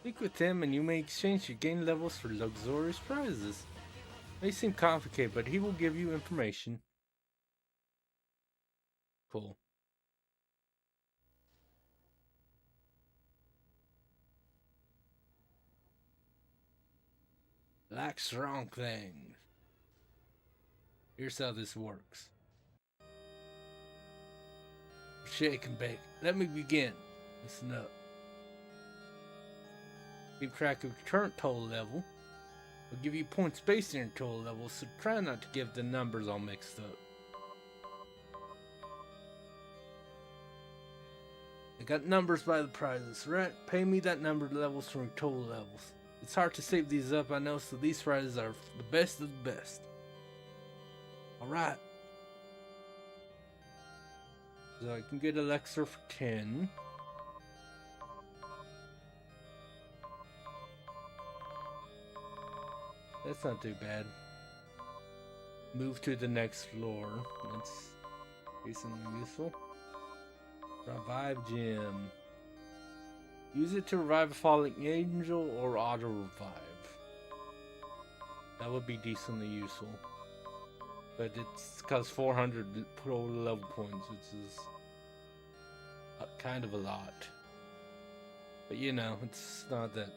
Speak with him and you may exchange your gain levels for luxurious prizes. May seem complicated, but he will give you information. Cool. Like strong things. Here's how this works. Shake and bake. Let me begin. Listen up. Keep track of your current total level. I'll give you points based on your total level, so try not to get the numbers all mixed up. I got numbers by the prizes, right? Pay me that number levels from your total levels. It's hard to save these up, I know, so these prizes are the best of the best. Alright. So I can get Elixir for 10. That's not too bad. Move to the next floor. That's decently useful. Revive gem. Use it to revive a falling angel or auto revive. That would be decently useful. But it's costs 400 total level points, which is kind of a lot. But you know, it's not that.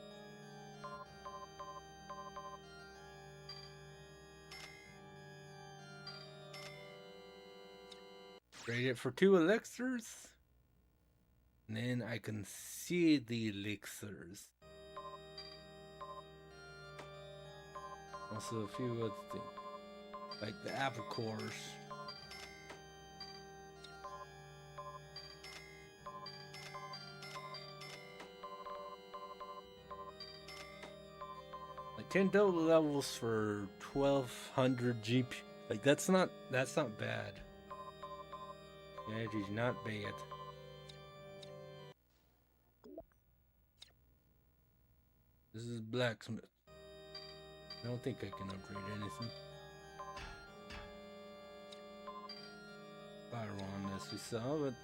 Trade it for 2 elixirs. And then I can see the elixirs. Also a few other things. Like the apple cores. Like 10 total levels for 1200 GP. Like that's not bad. Yeah, it is not bad. This is blacksmith. I don't think I can upgrade anything. Fire on this we saw, but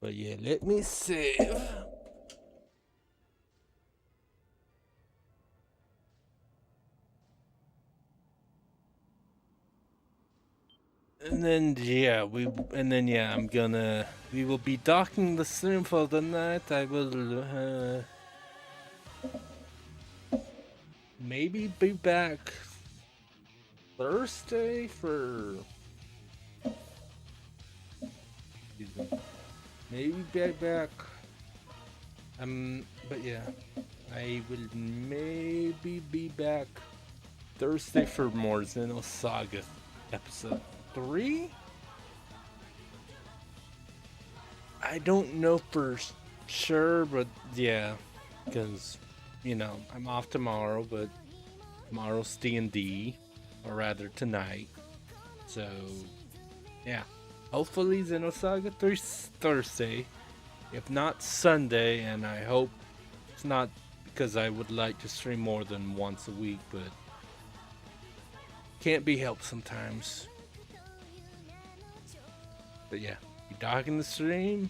But yeah, let me save. And then yeah, we will be docking the stream for the night. I will maybe be back Thursday for maybe back. But yeah, I will maybe be back Thursday for more Xenosaga episode 3. I don't know for sure, but yeah, because you know I'm off tomorrow, but tomorrow's D&D, or rather tonight. So yeah, hopefully Xenosaga 3 Thursday, if not Sunday, and I hope it's not, because I would like to stream more than once a week, but can't be helped sometimes. But yeah, be docking the stream.